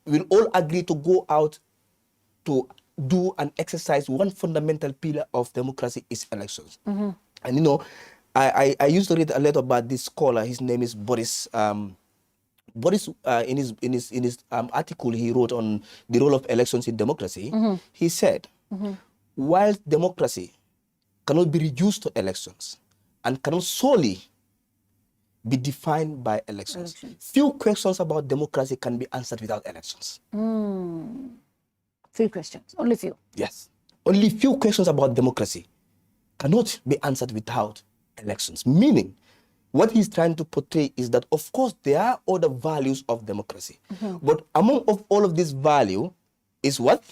will all agree to go out to do and exercise one fundamental pillar of democracy is elections. And I used to read a lot about this scholar. His name is Boris. Boris, in his article he wrote on the role of elections in democracy, he said, while democracy cannot be reduced to elections and cannot solely be defined by elections, few questions about democracy can be answered without elections. Few questions, only few. Yes, only few questions about democracy cannot be answered without elections, meaning what he's trying to portray is that, of course, there are other values of democracy. But among all of this value is what?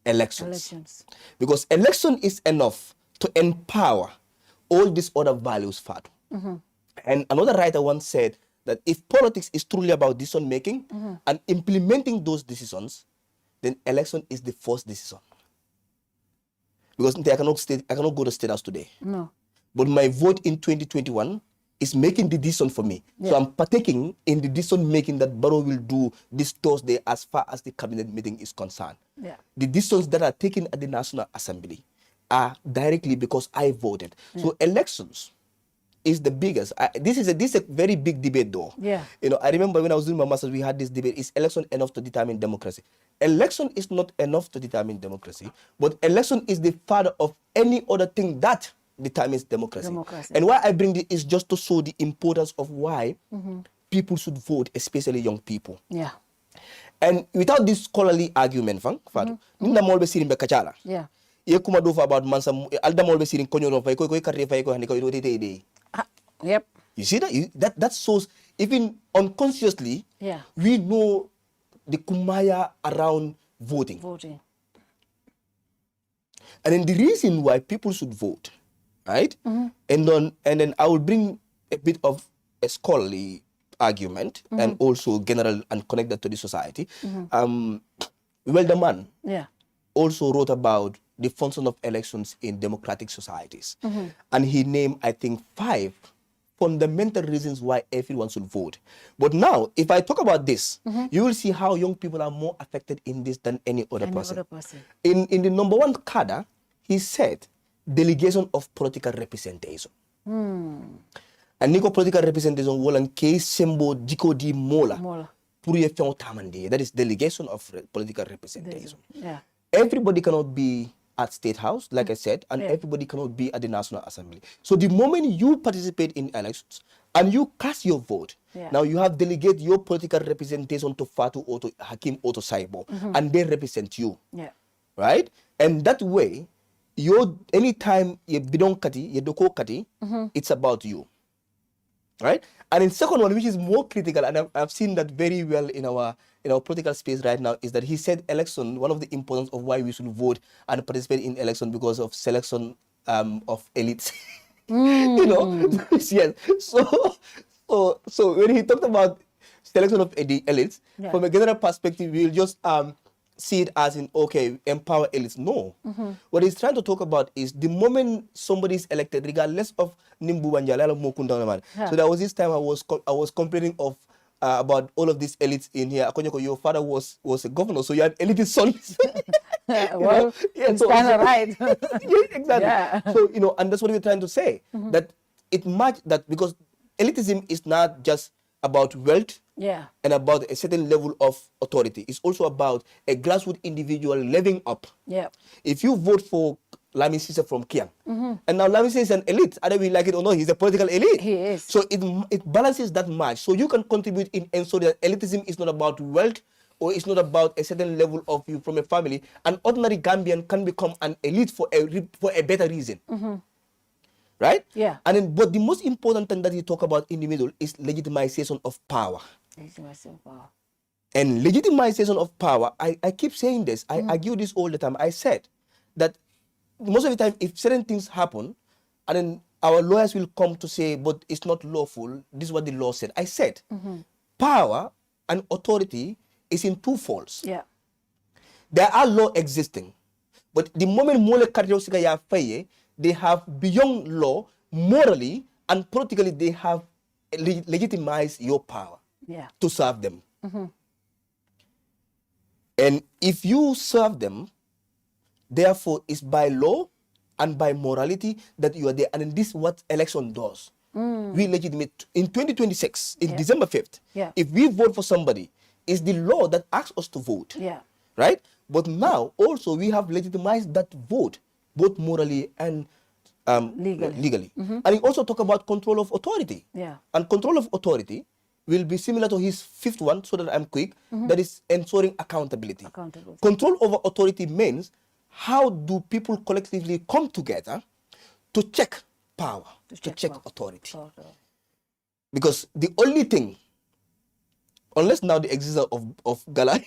Elections. Because election is enough to empower all these other values, Fadu. And another writer once said that if politics is truly about decision-making and implementing those decisions, then election is the first decision. Because I cannot go to State House today. No. But my vote in 2021 is making the decision for me. So I'm partaking in the decision making that Barrow will do this Thursday as far as the cabinet meeting is concerned. The decisions that are taken at the National Assembly are directly because I voted. So elections is the biggest. This is a very big debate though. I remember when I was doing my master's, we had this debate. Is election enough to determine democracy? Election is not enough to determine democracy, but election is the father of any other thing that determines democracy. And why I bring this is just to show the importance of why people should vote, especially young people. And without this scholarly argument, Ninda molbe sirin be kachala. Ye kuma do about mansa alda molbe sirin konyo no fay ko karre fay ko hande ko ide. You see that that shows even unconsciously we know the kumaya around voting. And then the reason why people should vote, right? And then I will bring a bit of a scholarly argument and also general and connect that to the society. The man also wrote about the function of elections in democratic societies. And he named, I think, 5 fundamental reasons why everyone should vote. But now, if I talk about this, you will see how young people are more affected in this than any other person. In the number 1 cadre, he said, delegation of political representation. And Nico political representation wolan ke sembo diko di mola pour ye fion tamande. That is delegation of political representation. Everybody cannot be at State House, like I said, and everybody cannot be at the National Assembly. So the moment you participate in elections and you cast your vote, now you have delegate your political representation to Fatu or to Hakeem or to Saibo, and they represent you. Right? And that way, anytime you bidon kati, you doko kati, it's about you. Right? And in second one, which is more critical, and I've seen that very well in our political space right now, is that he said election, one of the importance of why we should vote and participate in election because of selection of elites. Yes. So when he talked about selection of the elites, from a general perspective, we'll just see it as in, okay, empower elites. No. What he's trying to talk about is the moment somebody is elected, regardless of Nimbu Wanjala Mokunda. So there was this time I was complaining of about all of these elites in here. Akonyoko, your father was a governor, so you're an elitist son. Well, it's kind of right. Yeah, exactly. Yeah. So, and that's what we're trying to say, that it match that, because elitism is not just about wealth and about a certain level of authority. It's also about a grassroots individual living up. Yeah. If you vote for Lami Sisa from Kiang, and now Lami Sisa is an elite, either we like it or not, he's a political elite. He is. So it balances that match. So you can contribute in ensuring that elitism is not about wealth, or it's not about a certain level of you from a family. An ordinary Gambian can become an elite for a better reason. Right? Yeah. And then, but the most important thing that you talk about in the middle is legitimization of power. Legitimization of power. And legitimization of power, I keep saying this, I argue this all the time. I said that most of the time, if certain things happen, and then our lawyers will come to say, but it's not lawful, this is what the law said. I said, power and authority is in two folds. Yeah. There are law existing, but the moment mole characteristic ya faye, they have beyond law, morally and politically, they have legitimized your power to serve them. And if you serve them, therefore, it's by law and by morality that you are there. And this is what election does. We legitimate. In 2026, in December 5th, if we vote for somebody, it's the law that asks us to vote. Right? But now, also, we have legitimized that vote, both morally and legally. And he also talk about control of authority. And control of authority will be similar to his fifth one, so that I'm quick, that is ensuring accountability. Control over authority means how do people collectively come together to check power, to check authority. Because the only thing, unless now the existence of GALA,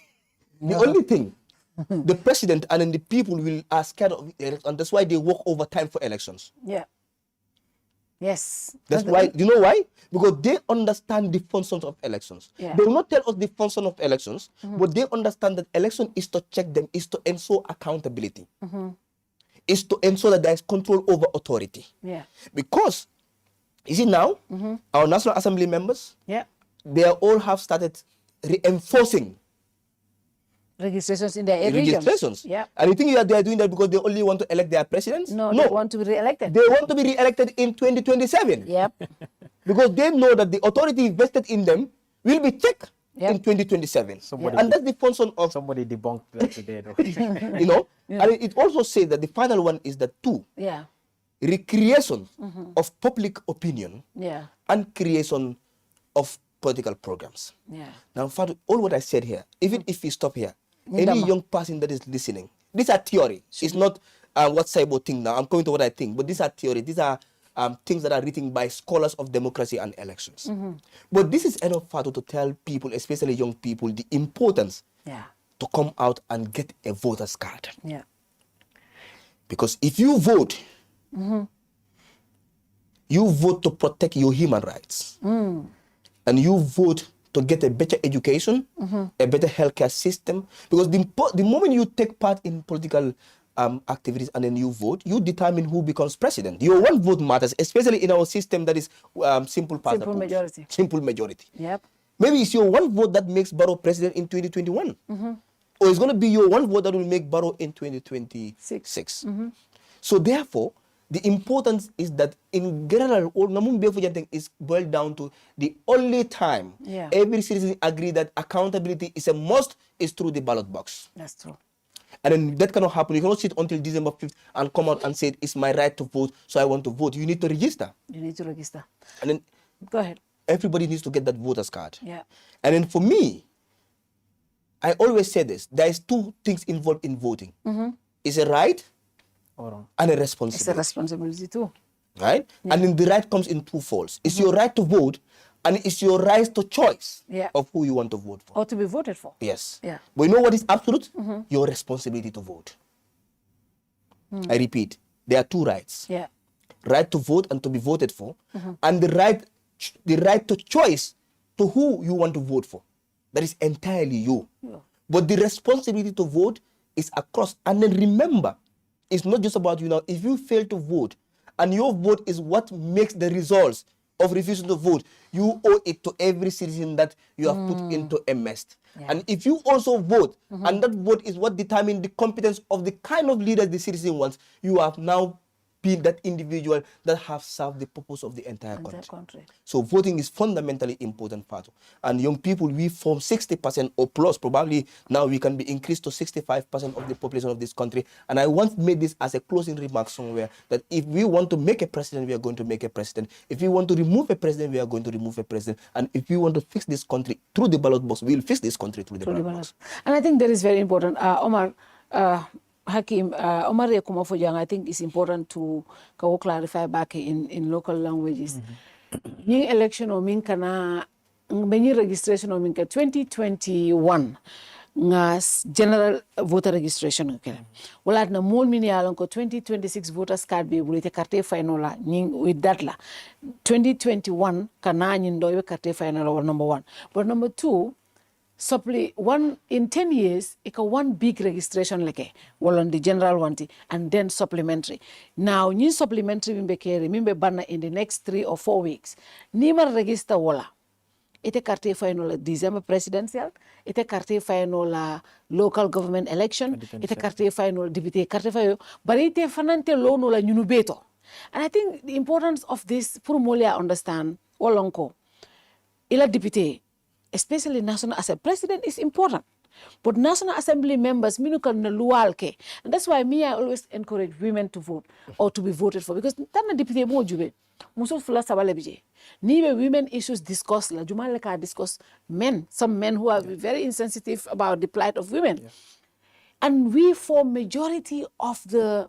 the only thing, the president and then the people are scared of it, and that's why they work overtime for elections. Yes. That's why. Do you know why? Because they understand the functions of elections. They will not tell us the function of elections, but they understand that election is to check them, is to ensure accountability, is to ensure that there is control over authority. Because, you see now, our National Assembly members, they all have started reinforcing registrations in their regions. And you think they are doing that because they only want to elect their presidents? No, they want to be re-elected. They want to be re-elected in 2027. Because they know that the authority vested in them will be checked in 2027. And that's the function of... Somebody debunked that today, though. And it also says that the final one is that two. Recreation of public opinion and creation of political programs. Now, Fadu, all what I said here, even if we stop here, any young person that is listening, these are theory. It's not what Saibo think now. I'm coming to what I think, but these are theory. These are things that are written by scholars of democracy and elections. But this is enough, Fadu, to tell people, especially young people, the importance to come out and get a voter's card. Because if you vote, you vote to protect your human rights. And you vote to get a better education, a better healthcare system. Because the moment you take part in political activities and then you vote, you determine who becomes president. Your one vote matters, especially in our system that is simple majority. Simple majority. Maybe it's your one vote that makes Barrow president in 2021. Or it's going to be your one vote that will make Barrow in 2026. So therefore, the importance is that in general, all is boiled down to the only time every citizen agree that accountability is a must is through the ballot box. That's true. And then that cannot happen. You cannot sit until December 5th and come out and say, it's my right to vote, so I want to vote. You need to register. You need to register. And then go ahead. Everybody needs to get that voter's card. And then for me, I always say this, there is two things involved in voting. It's a right and a responsibility. It's a responsibility too. Right? And then the right comes in two folds. It's your right to vote, and it's your right to choice of who you want to vote for. Or to be voted for. Yes. But you know what is absolute? Your responsibility to vote. I repeat, there are two rights. Right to vote and to be voted for, and the right to choice to who you want to vote for. That is entirely you. But the responsibility to vote is across. And then remember, it's not just about you now. If you fail to vote, and your vote is what makes the results of refusing to vote, you owe it to every citizen that you have put into a mess. And if you also vote, and that vote is what determines the competence of the kind of leader the citizen wants, you have now been that individual that have served the purpose of the entire country. So voting is fundamentally important, Fatu. And young people, we form 60% or plus. Probably now we can be increased to 65% of the population of this country. And I once made this as a closing remark somewhere, that if we want to make a president, we are going to make a president. If we want to remove a president, we are going to remove a president. And if we want to fix this country through the ballot box, we will fix this country through the ballot box. And I think that is very important. Omar, Hakeem, Omar Bujang, I think it's important to clarify back in local languages. Yung election o min kana many registration o min ka 2021 nga general voter registration okay. Wala na mol mini alon ko 2026 voters card be bulite carte final la with that la 2021 kana nyin do carte final number 1. But number 2, in 10 years, it one big registration like on the general one, and then supplementary. Now, new supplementary remember banner in the next 3 or 4 weeks. Nima register wala. Ite carte final December presidential, ite carte final local government election, ite carte final deputy carte final, but ite fanante lono la nyunubeto. And I think the importance of this Purmolia understand Olonko. Ila deputy, especially National Assembly. President is important. But National Assembly members, and that's why I always encourage women to vote or to be voted for. Because women issues discuss, discuss men, some men who are very insensitive about the plight of women. Yeah. And we form majority of the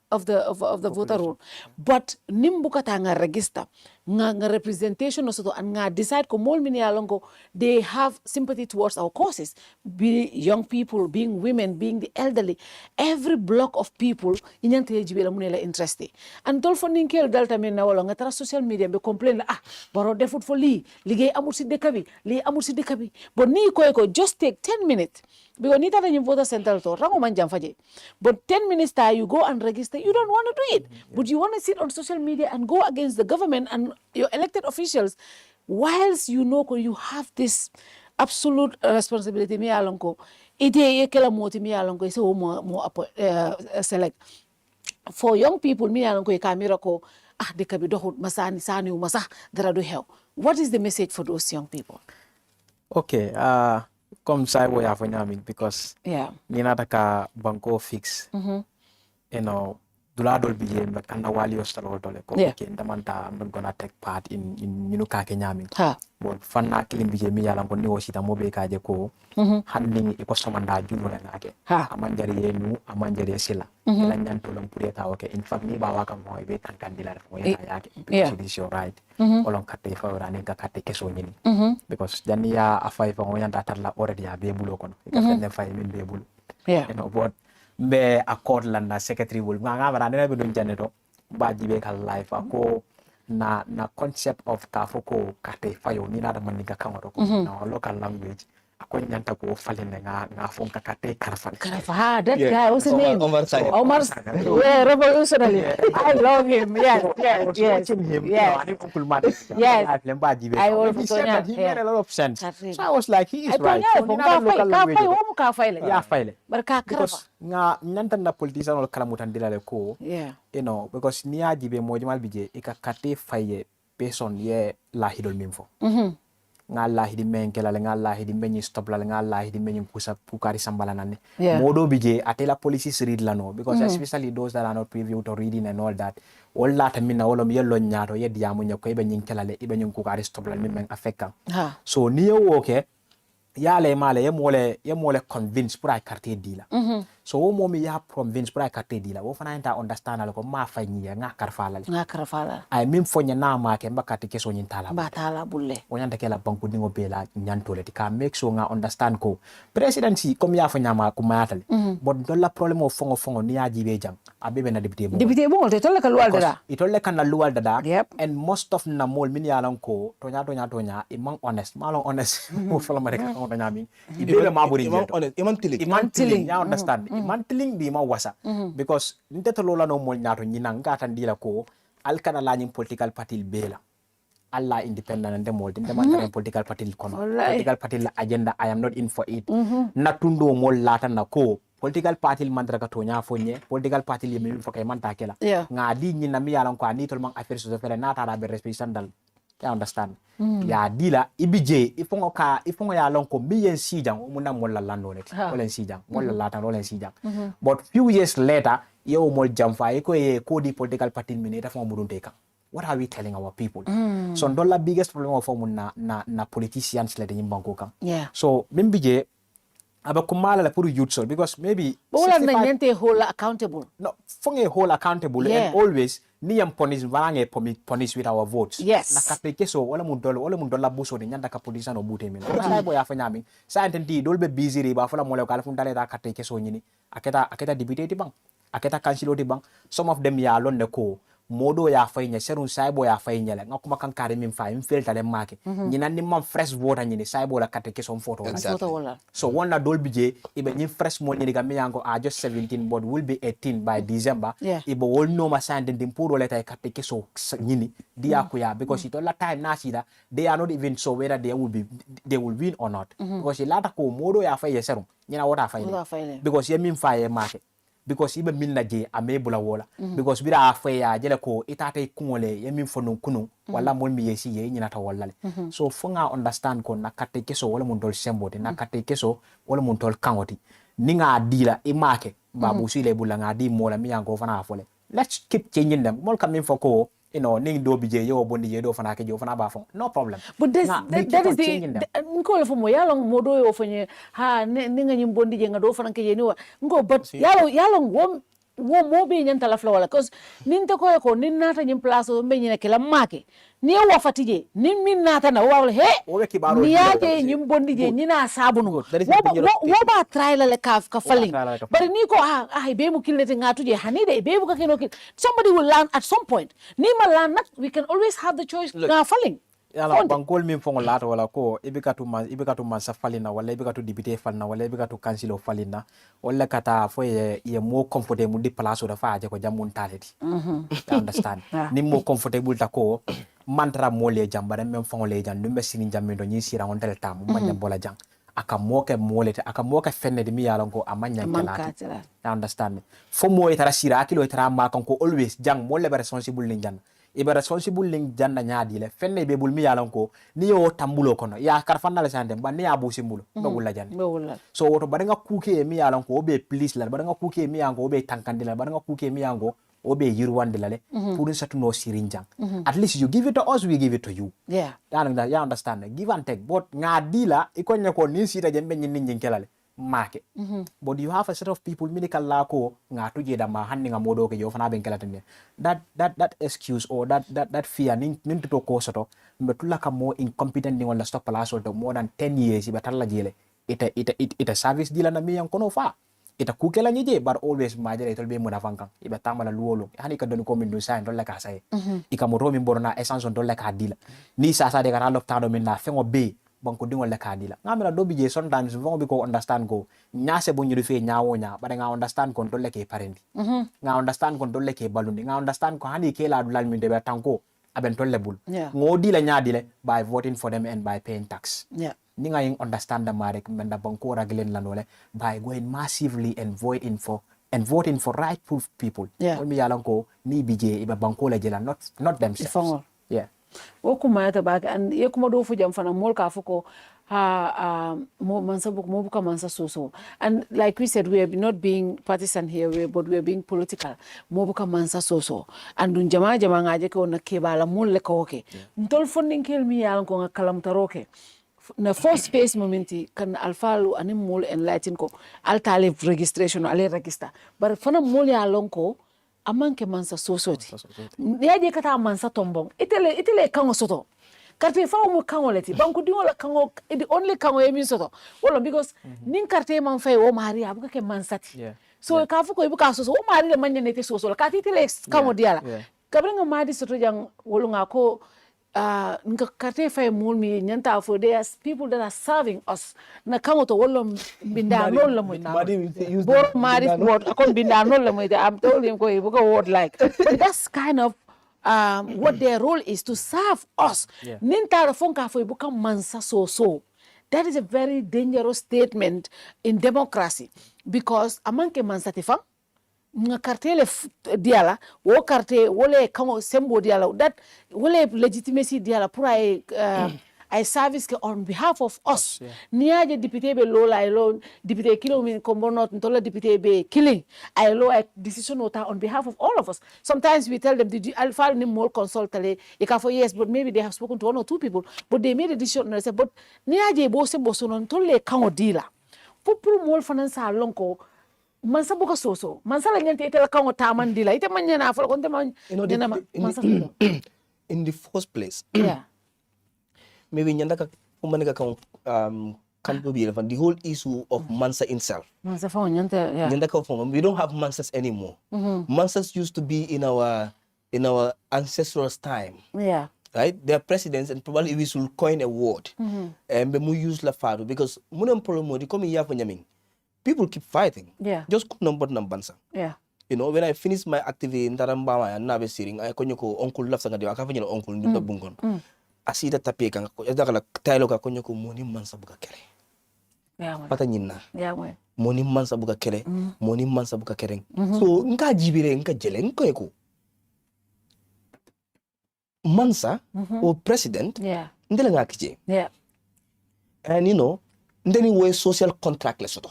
voter roll. But nimbukata nga register, nga representation also, and nga decide ko mol mini alongo, they have sympathy towards our causes. Be young people, being women, being the elderly, every block of people inyante jibela munela interested. And dolfo ninkel delta men na wala nga tara social media be complain baro defut for li ligay amul si dekabi. But ni ko just take 10 minutes. Because nita na yung voter center to rango man jam faje. But 10 minutes you go and register, you don't want to do it. But you want to sit on social media and go against the government and your elected officials, whilst you know you have this absolute responsibility. Me alonko, ite ye kela moti me alonko ise mo select. For young people, me alonko ye Camara ko de kabi dohut masani sani umasa darado hell. What is the message for those young people? Okay, come side way of because nina taka banko fix. You know, duladol biye but kana wali ostalo dole ko ndamanta I'm not gonna take part in ka kenyami. But fanna kilim biye mi yala ko ni osita mobe kaje ko handling e ko somanda juno la ngake. Amanjari yenu amanjari sila. Ila nyanto long pureta okay. In fact ni bawa ka mo ibe tankandila mo yake because it is your right. Olong kate fa urani ka kate keso nyini. Because jani ya afai fa ngoyan datala already ya be bulo kono. Ka fenne fa min be bulo. You know but be accord landa secretary will nga bara be don janeto ba jibe kal life ako na concept of kafoko kate fayo ni na da manika kamaro ko na local language ako nyanta ko falene nga fonka kate karfa that guy what's his name Omar revolutionary. I love him. Yes. I also he made a lot of sense. So I was like, he is right. Because nga nyanta na politician ol kalamutan dilale ko you know because niya jibe mojumal bije ika kate faye person ye la hidol mimfo nga la hidi menkelale nga la hidi menyi stop la nga la hidi menyi kusa pukari sambala nane modo bije atela policies read la no because especially those that are not privy to reading and all that all that minna wolo mi yello nyaato ye diamu nyako ibe nyinkelale ibe nyun kukari stop la men affecta so niyo okay yale male ye mole convince pour ay carte dila so wo momi ya convince pour ay carte dila wo fana enta understand ala ko ma fanyi nga karfala ay mim fonya na ma ke mbakati keso nyin tala ba tala bulle wonyanda ke la banku dingo bela nyantole ti ka make sure nga understand ko presidency comme ya fanya ma ko mayatale but dolla problème o fongo ni ya jibe jang abebe na député bon te tolle ka luwal dada itolle kan na luwal dada and most of na mol min yalan ko tonya imang honest malon honest mo fala ma rek nyami ibele maburi iman tiling ya understand iman tiling di ma wasa because nte to lola no mol nyato nyina ngata ndila ko alkana la nyim political party bela Allah independent and demol dem political party kono political party agenda I am not in for it natundo mol lata na ko political party mandra ka tonya fonye political party le mi fo kay man takela ngadi ni na mi yalan ko ani tol man affaire so fere na ta be respect dal you understand ya dila ibije ifongo ya lon ko biyen sijang umuna molla lando net olen sijang molla lata olen sijang but few years later yo mol jamfa ko e ko di political party minita fo mudun teka. What are we telling our people? So the biggest problem of na politicians let in Bangkok. Yeah. So mimbije abakumala la puru youth so because maybe but we hold accountable. No, funge hold accountable and always niyam punish with our votes. Yes. Na kapeke so wala mundola buso ni nyanda ka politician obute min. Sa boy afanya min. Sa ententi dolbe busy riba fala mole kala fundale da kateke so nyini. Aketa debate bang. Aketa council bang. Some of them ya lon ko modo ya faynya serun saibo ya faynya la ngakuma kan kare min fa im filter le make nyina ni man fresh voter nyini saibo la kateke son photo exactly. So one na dol bije ibe ni fresh mo nyini gammi yango are just 17 but will be 18 by December ibe all no ma sande dim puro leta kateke so nyini dia kuya because it all time na sida they are not even so whether they will win or not because lata ko modo ya fayya serun nyina wota fayne because ye min faye make because ibe minna je amebula wola because bira afaya jele ko itate kungole ye min fonun kunu wala mol mi yesi ye nyina ta wallale so fonga understand ko na kate keso wala mun dol sembote na kate keso wala mun tol kangoti ninga dila imake babu sile bula ngadi mola mi yango fana afole let's keep changing them mol kamin foko ning do bije yo bondi je do fana ke jo fana ba fon no problem but that is the nko fo mo yalong modo yo fonye ha ninga nyim bondi je nga do fana ke je ni wa nko but yalong wo mo be nyanta la flawala cause ninte ko nin nata nyim place o be nyina ke la make ni wa fatije nin min nata na wa he ni yaje nyim bondi je nyina sabunu wo ba trial le ka falling but ni ko be mu kilnete ngatu je hanide be bu ka keno somebody will learn at some point ni ma learn not we can always have the choice na falling yala bangol min fongo lato wala ko ibikatu man safalina wala ibikatu dibite falna wala ibikatu kansilo falina wala kata fo ye mo comfortable di place da faaje ko jamun taleti understand ni mo comfortable ta ko mantra mo le jambare men fongo le jan dumbe sini jamindo ni sira on tel tam manya bola jang aka moke fenne de mi yalon ko amanya kelati understand fo mo itara sira akilo itara ma kan ko always jang mo le responsible ni jan ibe responsible link janna nyaadi le fenne be bul mi yalan ko ni yo tambulo kono ya karfanna le sande ba ni ya busi mbulo be wulla jande so woto badanga kuke mi yalan ko be please la badanga kuke mi yango be tankandi la badanga kuke mi yango o be yirwande la le pour satu no sirinjang at least you give it to us we give it to you yeah you understand give and take but ngadi la ikonya ko ni sita jembe nyinni nyinkela make but you have a set of people medical la ko ngatu je da ma hanni nga modo ke yo fana ben kala tane that excuse or that fear nin to ko soto mbetula ka mo incompetent ni wala stop place or more than 10 years ibe talla jele ita service dila na mi yan kono fa ita kukela nyeje but always majere to be mo da fankan ibe tamala luolo hani ka don ko min do sa don la ka say ikamoto min borona essence don la ka dila ni sa de ka lop tado min na fengo be banko dingol le kadila ngamela do bije sometimes vont biko understand go nyase bo nyudu fe nyaawo nya bade nga understand kon dolle ke parendi nga understand kon dolle ke balundi nga understand ko hani ke la dulal min de be tanko aben tolle bul ngodi la nyaadi le by voting for them and by paying tax ni nga understand the marek menda banko raglen la nole by going massively and voting for rightful people mi yalan ko ni bije ibe banko la jela not themselves wokuma yata baga and ye kuma do fujam fana mol ka fuko mo mansa buka mansa so and like we said we are not being partisan here but we are being political mo buka mansa so and dun jama ngaje ko na ke bala mol le ko ke ndol funding kel mi yalan ko ngalam taroke na first space momenti kan alfalu anim mol enlighten ko altale registration ale register but fana mol ya lonko amanke mansa sosoti yaje kata mansa tombong itele kango soto karte fa mo kango leti banku dingo la kango the only kango yemi soto wala because nin karte man fay o mari abuka ke mansati so ka fu ko ibuka soso o mari le manya nete soso ka titele kango diala kabrenga madi soto jang wolunga ko nka karte fay mulmi nyanta for there people that are serving us na kango to wolom binda non la moy mari word akon binda non la moy I'm telling him ko ibuka word like that's kind of what their role is to serve us. Nintara fonka fo ibuka mansa so. That is a very dangerous statement in democracy because amanke mansa tifam nga cartel diala wo carte wole kamo sembo diala that wole legitimacy diala pour ay service on behalf of us niaje député be lola ay lo député kilo min ko bonot ntola député be killing ay lo ay decision ota on behalf of all of us. Sometimes we tell them did you alpha ni more consultale you can for yes but maybe they have spoken to one or two people but they made a decision and say but niaje bo sembo so non tolle kamo dila pour mol finance lonko mansa buka soso mansa la nyante ite la kango taman dila ite manyana afol konte man mansa in the first place yeah maybe nyanda ka kumanika kan be the whole issue of mansa itself mansa fa nyante yeah nyanda ka we don't have mansas anymore. Mansas used to be in our ancestors time, yeah, right? They are presidents and probably we should coin a word and we use la fado because munem problem di komi ya nyaming. People keep fighting. Yeah. Just number nambansa. Yeah. You know, when I finish my activity in Tarambama and Nabe Siring, I konyoko uncle love sanga diwa kafanya uncle nduta bungon. Asida tapeka yadakala tailoka konyoko moni mansa buka kere. Yeah. Pata nyina. Yeah, we. Moni mansa buka kere. Moni mansa buka kere. So nka jibire nka jele nka eko. Mansa or president. Yeah. Ndele nga kije. Yeah. And you know, ndeni we social contract le soto.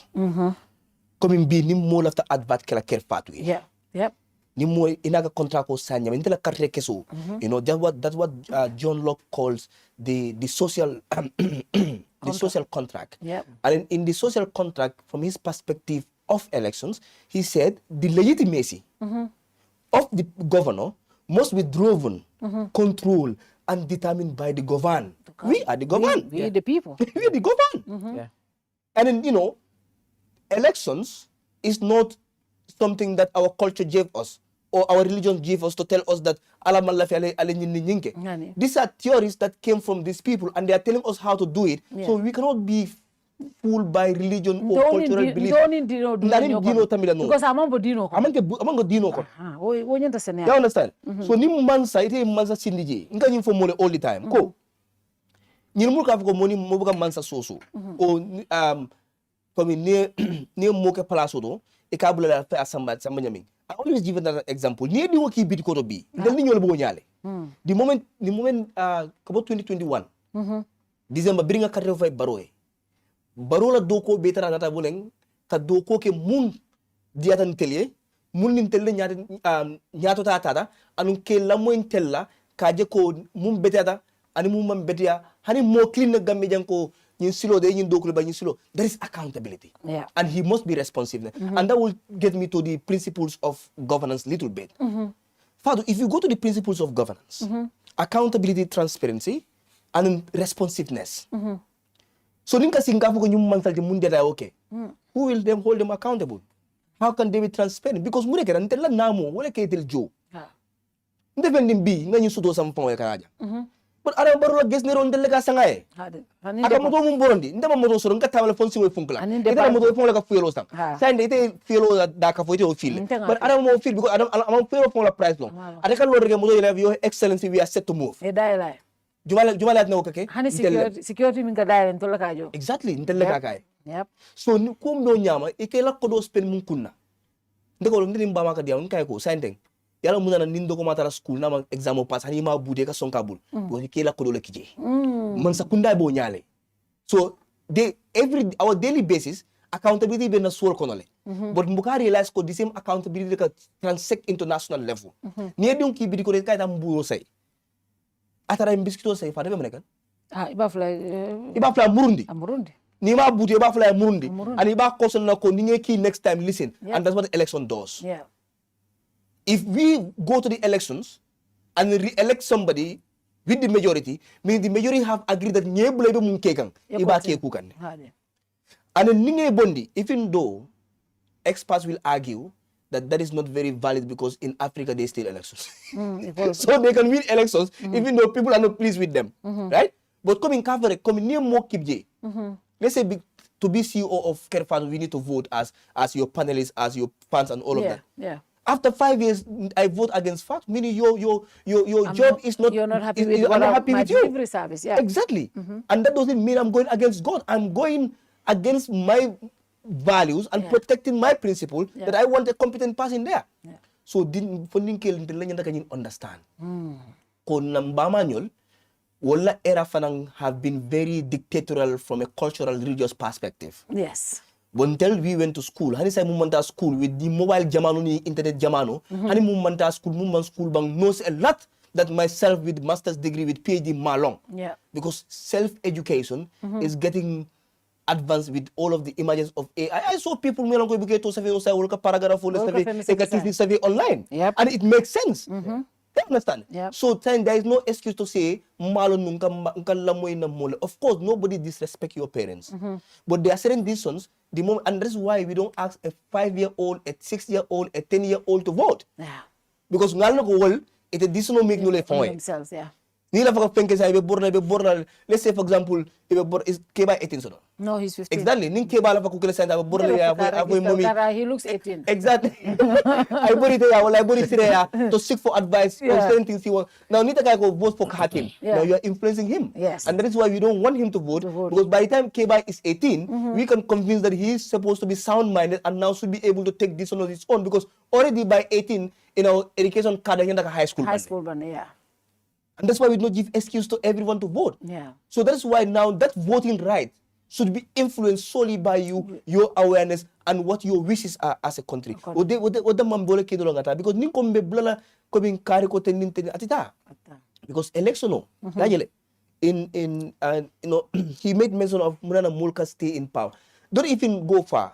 Comme bi ni mo lafta advat kala ker fatu. Yeah. Yep. Ni mo inaga contract ko sanya ndela karre keso. You know that's what John Locke calls the social the social contract. Yep. And in the social contract from his perspective of elections, he said the legitimacy of the governor must be driven, controlled and determined by the governed. We are the governed. We the people. We are the governed. Yeah. And then, you know, elections is not something that our culture gave us or our religion gave us to tell us that these are theories that came from these people and they are telling us how to do it. Yeah. So we cannot be fooled by religion or cultural belief. Because amambo dino ko. Amango dino ko. Wo nyanta sene. You understand? So ni mansa ite mansa sindije. Nka nyim for mole all the time. Ko. Nyilmul ka ko moni mo buka mansa soso. O comme ne mo ke place do e ka bula fa asamba nyaming. I always give another example. Ni di woki bit ko to bi. Ndel ni nyol bo nyale. The moment about 2021. December bringa ka rev baroe. Barola doko betara nata buleng ka doko ke mun diata ntelie mun nintelle nyato tata anun ke lamo intella ka je ko mun betata ani mun man betia hani mo clean na gambe janko nyin silo de nyin dokule ba nyin silo. There is accountability. Yeah. And he must be responsive. And that will get me to the principles of governance little bit. Father, if you go to the principles of governance, accountability, transparency, and responsiveness. So ninka singafu ko nyum mansal munde da okay. Who will them hold them accountable? How can they be transparent? Because mure kera ntella namo wala ke tel jo. Ndefending bi nga nyu sudo sam fon ya karaja. But ara barola gesnero ndelle ka sangaye. Aka moto mum borondi ndema moto soro nga tawala fon siwe funkla. Ida moto fon la ka fuelo sang. Sande ite fuelo da ka foite o fil. But ara mo fil because am fuelo fon la price long. Ada kan lo rege moto yela your excellency we are set to move. E dai Jumala at no kake. Hani security min ka dai en tola kajo. Exactly, ndelle ka kai. Yep. So ko ndo nyama ikela ko do spend mun kunna. Ndeko ndini mbama ka dia nkai ko sande. Yala muna na nindo ko matara school na exam pass hani ma bude ka son kabul. Bo ikela ko do le kije. Man sakunda bo nyale. So our daily basis accountability be na soul konole. But mbuka realize ko the same accountability ka transect international level. Ni edun ki bi ko re kai tam buyo say. Atara imbiskito say fa debe menekan. Iba fly Murundi. Ni ma buti iba fly Murundi. And iba caution na ko ni ki next time listen. And that's what the election does. Yeah. If we go to the elections and re-elect somebody with the majority, meaning the majority have agreed that nye bulebe mun kekang iba ke kukan. And then ninge bondi, even though experts will argue that is not very valid because in Africa they still elections. So they can win elections even though people are not pleased with them, right? But coming cover, coming near more kibje. Let's say to be CEO of Kerfan, we need to vote as your panelists, as your fans and all of that. Yeah. After 5 years, I vote against fact, meaning your job is not. You're not happy is, with I'm not happy my with you. delivery service. Yeah. Exactly. And that doesn't mean I'm going against God. I'm going against my values and protecting my principle that I want a competent person there. Yeah. So funding kill can understand. Ko nambamanyol wala era fanang have been very dictatorial from a cultural religious perspective. Yes. Until we went to school, hani say mumanta school with the mobile Jamano ni internet Jamano, hani mumanta school bang knows a lot that myself with master's degree with PhD malong. Yeah. Because self-education is getting advanced with all of the emergence of AI. I saw people survey online. Yep. And it makes sense. You understand? Yep. So then there is no excuse to say malo nunca lamoy na mole. Of course, nobody disrespect your parents. But there are certain decisions, the moment, and that's why we don't ask a 5-year-old, a 6-year-old, a 10-year-old to vote. Yeah. Because ngal ko wol it a decision make no le fon. Themselves, yeah. Ni la fa penke sa be borna. Let's say for example, is Keba 18 so. No, he's 15. Exactly. Ning Keba la fa kukele sa da borna ya avoy mommy. He looks 18. Exactly. I bori te ya wala I bori sire ya to seek for advice on certain things he wants. Now nita guy go vote for Hakeem. Yeah. Now you are influencing him. Yes. And that is why we don't want him to vote. Because by the time Keba is 18, we can convince that he is supposed to be sound-minded and now should be able to take this on his own. Because already by 18, in our education card, like a high school. High school one, yeah. And that's why we don't give excuse to everyone to vote. Yeah. So that's why now that voting right should be influenced solely by you, your awareness, and what your wishes are as a country. Because election, he made mention of Munana Mulka stay in power. Don't even go far.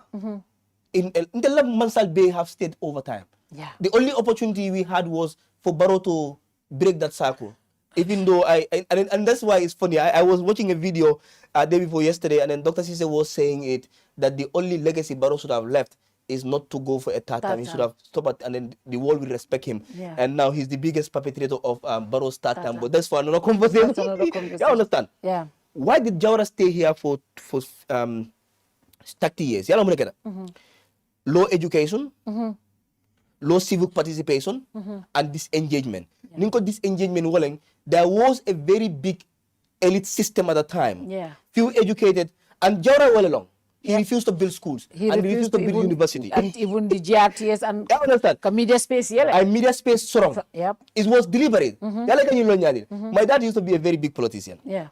In the Mansal Bay have stayed over time. Yeah. The only opportunity we had was for Barrow to break that cycle. Even though and that's why it's funny. I was watching a video day before yesterday, and then Dr. Cisse was saying it that the only legacy Barrow should have left is not to go for a third time. He should have stopped it, and then the world will respect him. Yeah. And now he's the biggest perpetrator of Barrow's third time. But that's for another conversation. That's another conversation. You understand? Yeah. Why did Jawara stay here for 30 years? Low education, low civic participation, and disengagement. Ninko disengagement, there was a very big elite system at the time. Yeah. Few educated, and Jawara well along. He refused to build schools, and refused to build university. And even the GRTS and you understand? media space, yeah. And media space strong. Yep. It was deliberate. My dad used to be a very big politician. Yeah.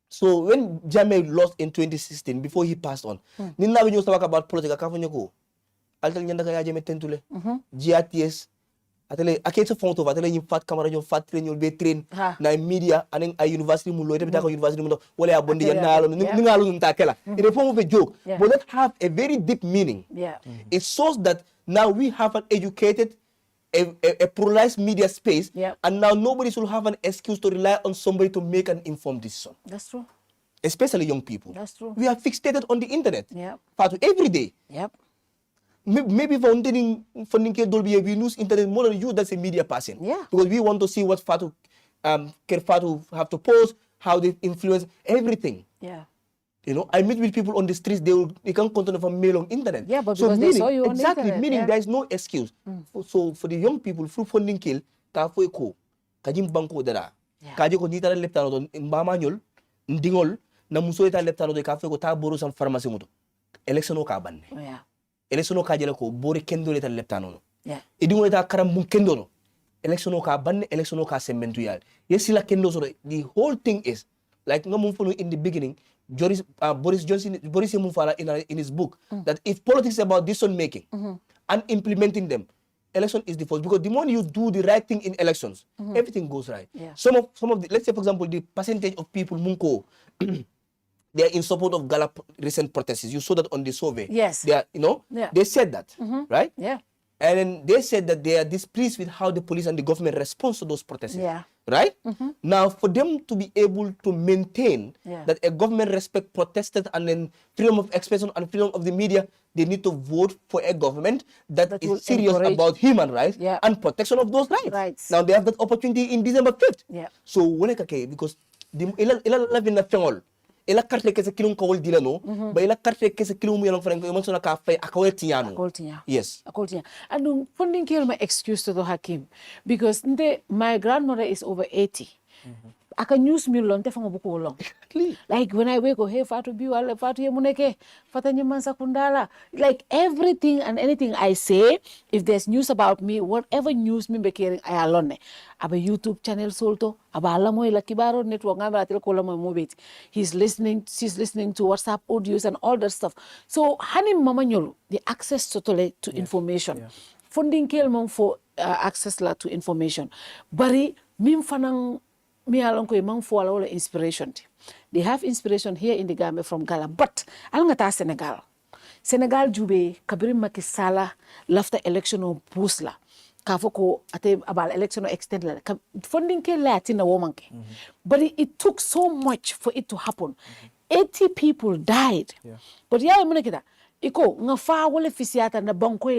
So when Jammeh lost in 2016, before he passed on, Nina when you talk about politics, Altal nyanda kaya Jammeh tentule. GRTS atele aketo fonto atele yim fat Camara yo fat train yo be train na media anen ay university mu lo tebita ko university mu wala abondi yanalo ngalo ntakela it form of a joke, but that have a very deep meaning. Yeah. It shows that now we have an educated a pluralized media space, and now nobody should have an excuse to rely on somebody to make an informed decision. That's true. Especially young people. That's true. We are fixated on the internet. Yeah. Every day. Yep. Maybe for Dolby, we use internet more than you that's a media person. Yeah. Because we want to see what Fatu have to post, how they influence everything. Yeah. You know, I meet with people on the streets, they can continue from mail on internet. Yeah, but so because meaning, they saw you on exactly, internet. meaning there is no excuse. So for the young people, through funding kill, ka foi ko, kajim banko dara. Kaje ko nitara leptano don mbamanyol, ndingol, na muso ita leptano do ka foi ko ta boru sam pharmacie muto. Election o ka banne. Oh, yeah. Election o ka jele ko bori kendo leta leptano no. Yeah. Idingo leta karam mun kendo no. Election o ka banne, election o ka sementu yal. Yes sila kendo so the whole thing is like ngamun follow in the beginning. Boris Mufala in his book that if politics is about decision making and implementing them, election is the first, because the moment you do the right thing in elections, everything goes right. Yeah. Some of the, let's say for example, the percentage of people Munko they are in support of GALA recent protests. You saw that on the survey. Yes. They are, they said that, right? Yeah. And then they said that they are displeased with how the police and the government responds to those protests. Yeah. Right? Now, for them to be able to maintain that a government respect protested and then freedom of expression and freedom of the media, they need to vote for a government that is serious about human rights and protection of those rights. Now, they have that opportunity in December 5th. Yeah. So, because the ela carte kese kilum kawol dila no ba ela carte kese kilum yalon franco man sona ka fay akawel tiano yes akol tinya and funding care my excuse to the Hakeem because my grandmother is over 80 aka news mi lon te fanga buko long like when I wake up hey fatu bi wala fatu yemuneke fata nyaman sakundala like everything and anything I say if there's news about me whatever news me be caring I alone aba YouTube channel solto aba alamo ila kibaro network ngamba atil ko lamo mobit she's listening to WhatsApp audios and all that stuff so hani mama nyolo the access totally to information funding kel mom for access la to information bari mim fanang me along ko mang fo wala inspiration they have inspiration here in the Gambia from GALA but al ngata Senegal jube kabiri Macky Sall lafta election o pusla ka foko ate abal election o extend la funding ke latina woman ke but it took so much for it to happen 80 people died but ya mun kita iko nga fa wala fisiata na banko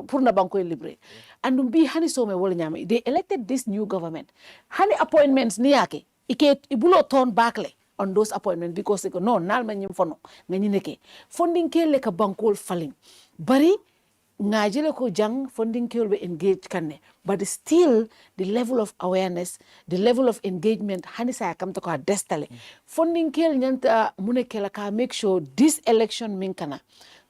pour na banko libre andum bi hani so me wala nyama they elected this new government hani appointments ni yake ike ibulo turn back le on those appointments because iko no nal man nyim fono nga nyineke funding ke le ka banko falling bari ngajele ko jang funding ke be engaged kanne but still the level of awareness the level of engagement hani sa kam to ko destale funding ke nyanta muneke la ka make sure this election min kana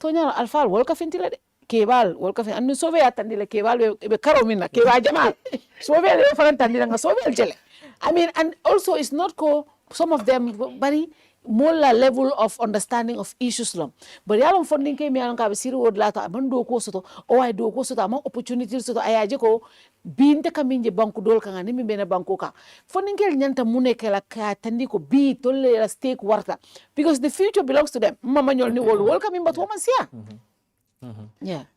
to nyala alfal wol ka fintila de kebal wol ka fin annu sobe atandile kebal be karo minna keba jamal sobe le faran tandila nga sobe jele I mean and also it's not ko some of them bari mola level of understanding of issues long but yalon funding ke mi alon ka be siri wod lata man do ko soto o ay do ko soto amon opportunity soto ayaje ko binte kaminje banku dol kan ni mi bena banku ka funding ke nyanta muneke la ka tandi ko bi tolle la stake warta because the future belongs to them mama nyol ni wol kamin but woman sia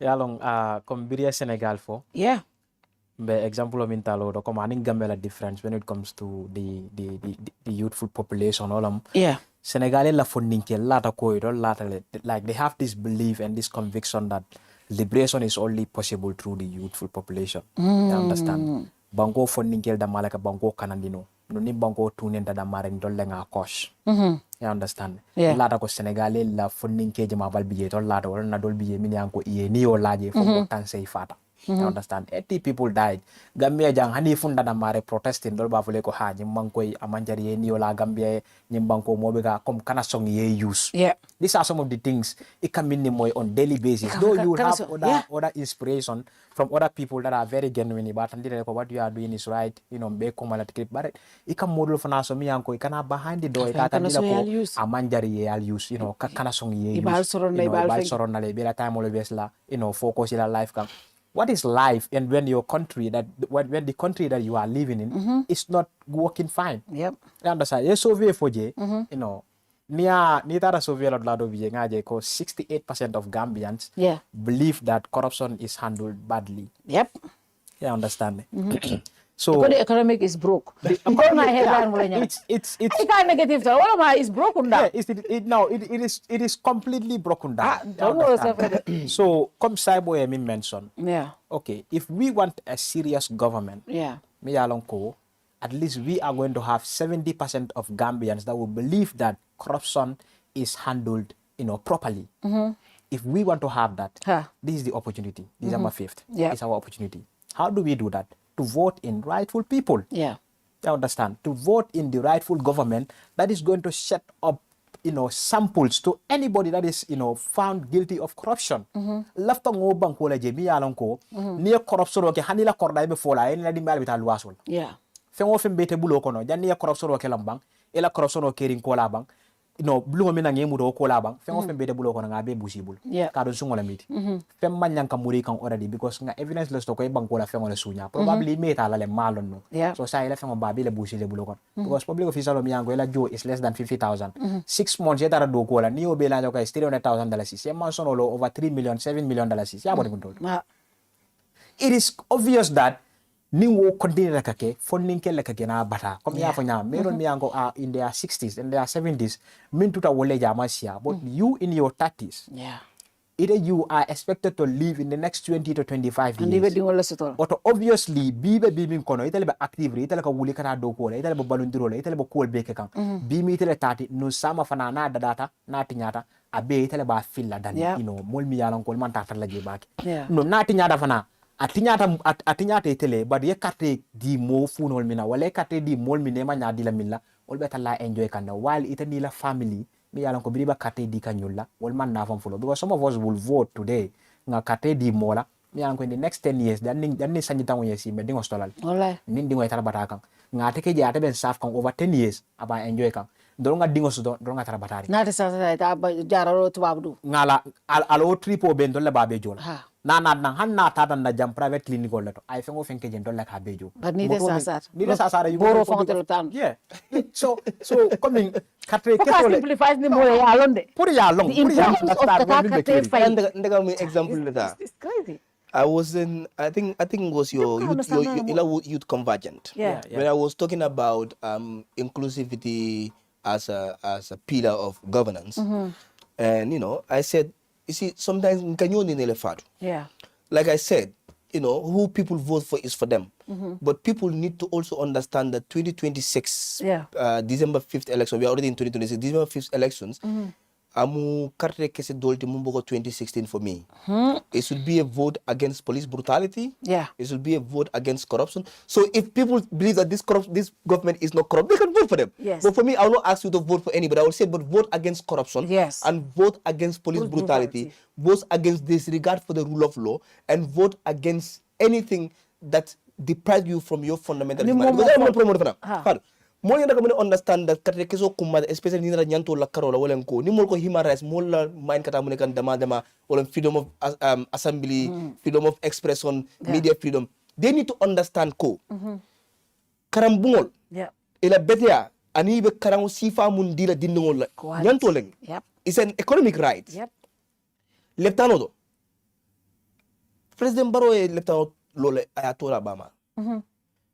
yalon comme biria Senegal fo be example of intalo do comme aning Gambia la difference when it comes to the youthful population olam Senegalese la funding ke lata ko lata like they have this belief and this conviction that liberation is only possible through the youthful population you understand bango funding ke da malaka bango kanandino no ni bango tunenta da mare dolle nga kosh you understand lata ko Senegalese la funding ke jama bal biye to lata wala na dol biye min yanko iye ni o laje fo tan say fata you understand 80 people died Gambia jang hani funda da mare protesting dol ba fule ko ha nyim mankoy amanjari ye ni wala Gambia nyim banko mobe ga comme kana song ye use these are some of the things it can mean moy on daily basis though you have other inspiration from other people that are very genuine but andire ko what you are doing is right you know be ko malat clip but it can model for naso mi yanko kana behind the door ka tandila ko amanjari ye al use you know kana song ye use ibal soron na le be la time all besla you know focus ila life kam what is life and when your country that when the country that you are living in is not working fine you understand yes so you know ni tara Soviet lado biye ngaje ko 68% of Gambians believe that corruption is handled badly you understand so the economic is broke it's negative so what is broken down it is completely broken down so come Saibo Emi mentioned okay if we want a serious government me alonko at least we are going to have 70% of Gambians that will believe that corruption is handled properly if we want to have that this is the opportunity this is our fifth it's our opportunity how do we do that to vote in rightful people. You understand? To vote in the rightful government that is going to set up, samples to anybody that is, found guilty of corruption. Lafta ngo banko la jemi alonko ni corruption ke hanila korda be fola en la di mal bital wasol. Fengo fembete bulo kono janni corruption ke lambang ela corruption ke rin ko la bang. Bluo mina ngemu do ko la bang fengo fembete bulo kono ngabe busibul. Ka do sungola miti. Fem manyan kamuri kan already because nga evidence list ko e banko la fengo la sunya probably meta la le malon no so sa ila fengo babi le busile bulo kono because public official mi yango ela jo is less than 50,000 6 months yeta do ko la ni o be la jo ka $300,000 ya man sono lo over 3 million 7 million dollars ya bodi mun it is obvious that ni wo continue la kake funding ke la kake na bata comme ya fanya meron mi yango in their 60s and their 70s min tuta wole jama sia but you in your 30s either you are expected to live in the next 20 to 25 and years. even But obviously, bibi kono itale ba active, itale ka wuli kata do ko, itale ba balundiro, itale ba cool beke kan. Bimi itale tati no sama fana na data na tinyata abe itale ba filla dan you know mol mi yalan ko man tata la je baki. No na tinyata fana atinyata itale but ye kate di mo funol mina wala kate di mol mi nema nya di la milla ol beta la enjoy kan while itani la family mi yalan ko biriba kate di kanyulla wal man na fam fulo because some of us will vote today nga kate di mola mi yalan ko in the next 10 years dan ni sanjita ngo yesi me dingo stolal wallahi nin dingo tara bataka nga teke je ate ben saf kan over 10 years aba enjoy kan do nga dingo so do nga tara batari na ta ta jararo tubabdu ngala alo tripo ben do le babe jola na han na ta dan na jam private clinic or leto ay fengo fenke jen do le ka bejo but ni de sasar you boro fonte tan yeah so coming katre ke simplifies ni mo ya londe put ya long put ya understand Ndega me example leta. It's crazy. I was in, I think it was your youth convergent. Yeah. When I was talking about inclusivity as a pillar of governance, and you know, I said, you see, sometimes yeah, like I said, you know, who people vote for is for them. But people need to also understand that 2026, December 5th election, we are already in 2026, December 5th elections. Amu carte kese dolti mumbogo 2016 for me. It should be a vote against police brutality. Yeah. It should be a vote against corruption. So if people believe that this government is not corrupt, they can vote for them. Yes. But for me, I will not ask you to vote for anybody. I will say, but vote against corruption. Yes. And vote against police brutality. Vote against disregard for the rule of law. And vote against anything that deprives you from your fundamental human. Because I don't promote for mo yanda ko understand that kate keso kuma especially ni na nyanto la karola wala ko ni mo ko human rights mo la mind kata mo kan dama wala freedom of assembly, freedom of expression, media freedom. They need to understand ko karambungol ila betia ani be karango sifa mun dila dindongol la nyanto leng. It's an economic right. Leptano do President Barrow e leptano lole ayatola bama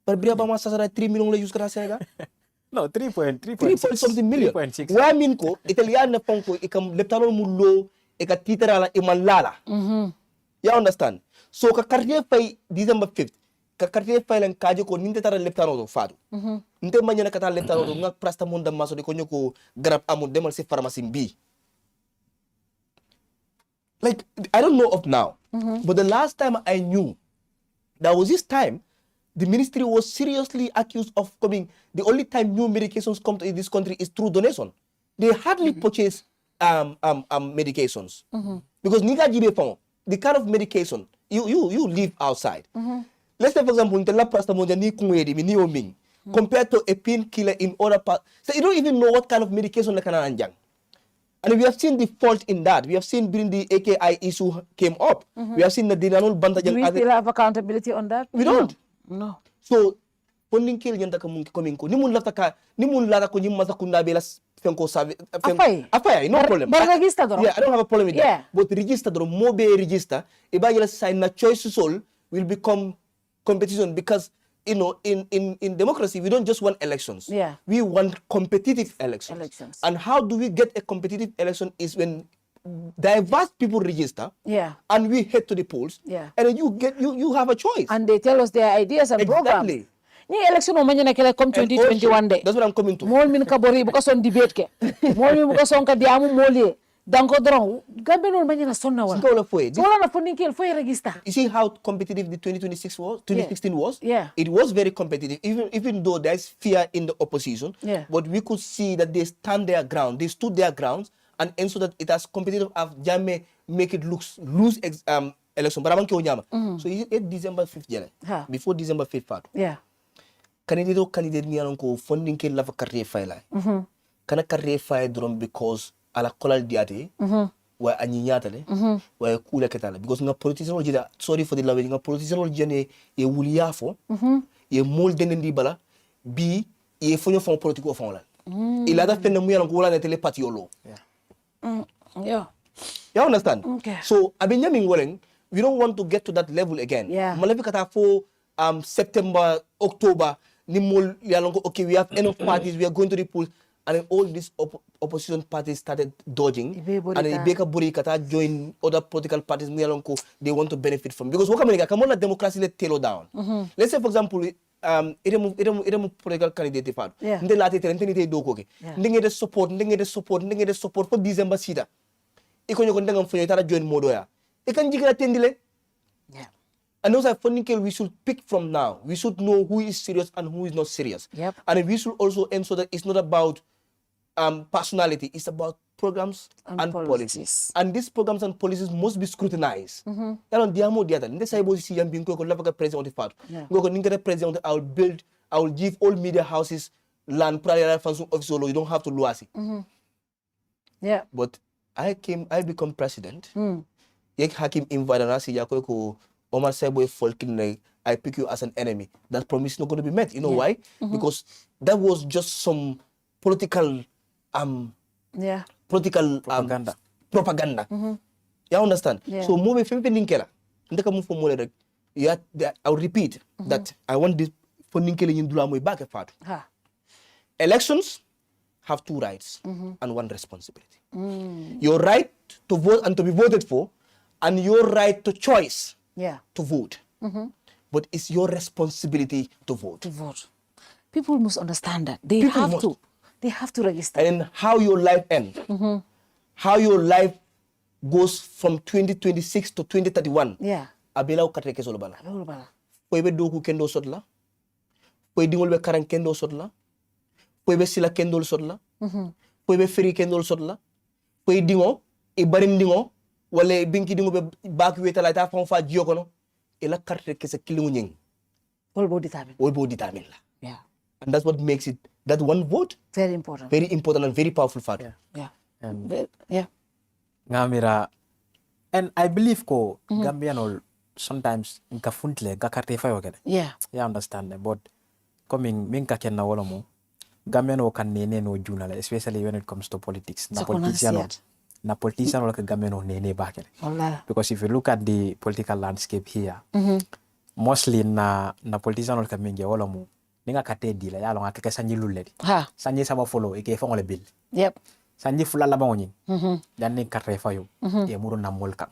but bria bama sasara 3 million le use kara Senegal. No, 3.6 something million. 3.6. Wa min ko Italian na fonko ikam leptano mulo e ka titara la imalala. You understand? So ka quartier fay December 5th. Ka quartier fay lan kaje ko ninte tara leptano do fadu. Ninte manya na kata leptano do ngak prasta monda maso de ko nyoko garab amul demal ci pharmacie bi. Like I don't know of now. But the last time I knew there was this time the ministry was seriously accused of coming. The only time new medications come to this country is through donation. They hardly purchase medications because the kind of medication you live outside. Let's say for example, compared to a painkiller in other parts, so you don't even know what kind of medication and we have seen the fault in that. We have seen during the AKI issue came up. We have seen the Dinanul Bantajang. Do we still have accountability on that? We don't. No. So, funding kill yanta ka mun coming ko. Ni mun lata ko ni masa kunda belas fenko sabe. Afay, no problem. But register though. Yeah, I don't have a problem with that. But register though, mo be register. Iba yela sign na choice soul will become competition because you know in democracy we don't just want elections. We want competitive elections. And how do we get a competitive election is when diverse people register and we head to the polls and then you have a choice and they tell us their ideas and programs. Ni election o manya na kila come 2021 day. That's what I'm coming to. Mol min ka bori buka son debate ke. Mol min buka son ka diamu molie. Danko dron. Gambe no manya na son na wala. Wala na funding kill foi register. You see how competitive the 2016 was? Yeah. It was very competitive even though there's fear in the opposition. But we could see that they stand their ground. They stood their grounds and ensure that it has competitive of Jame make it lose election. But so it's December 5th jale. Before December 5th. Candidate ni ko funding ke lava career file. Kana career file drum because ala kolal diate wa anyinyata le wa kula ketala because nga politician jida sorry for the language nga politician jene e wuliafo e molde ndi bala bi e fonyo fon politico fon la. Il a da fenna mu yalan ko wala na telepathy yolo. Yeah. You understand? Okay. So, we don't want to get to that level again. Malavikata for September, October, okay, we have enough parties, we are going to the polls. and then all these opposition parties started dodging, and then Ibeka Buri Kata joined other political parties they want to benefit from. Because what come on, democracy let tailor down. Let's say, for example, iremu political candidate fa nde lati tere nte do ko ke ndenge de support for December sida iko nyoko ndanga mfonyo tara join modo ya ikan jikira tendile. And those are funding we should pick from now. We should know who is serious and who is not serious. And we should also ensure that it's not about personality, it's about programs and policies. And these programs and policies must be scrutinized. I will give all media houses land prior function office, you don't have to luasi. But I become president. Hakeem invited us Omar Seboy Folkin, I pick you as an enemy. That promise is not going to be met. You know why? Because that was just some political propaganda. You understand? So move if ninkela. Ndeka move for more. I'll repeat that I want this for ninkela in Dula back a part. Elections have two rights and one responsibility. Your right to vote and to be voted for, and your right to choice. To vote. But it's your responsibility to vote. People must understand that. They have to register. And how your life ends. How your life goes from 2026 to 2031. Abela ukatre keso bala. Poibe doku kendo sotla. Poibe be karan kendo sotla. Poibe sila kendo sotla. Poibe feri kendo sotla. Poibe dingo ibarim dingo. Wale binki dingo be back weta la ta fon fa jiyo kono ela carte kese kilimu nyeng all body determine la. And that's what makes it that one vote very important and very powerful factor. Ngamira, and I believe ko Gambian sometimes nka funtle ga carte fa yogede. You understand that, but coming minka ken na wala mo Gambian kan nene no junala, especially when it comes to politics. Na politician wala Gambian nene bakele. Because if you look at the political landscape here, mostly na politician wala mingi wala mo ninga kate dila ya longa keke sanji luledi. Sanji sama follow eke fongole bill. Sanji fula la bango dan ni kate fayo e muru na molka.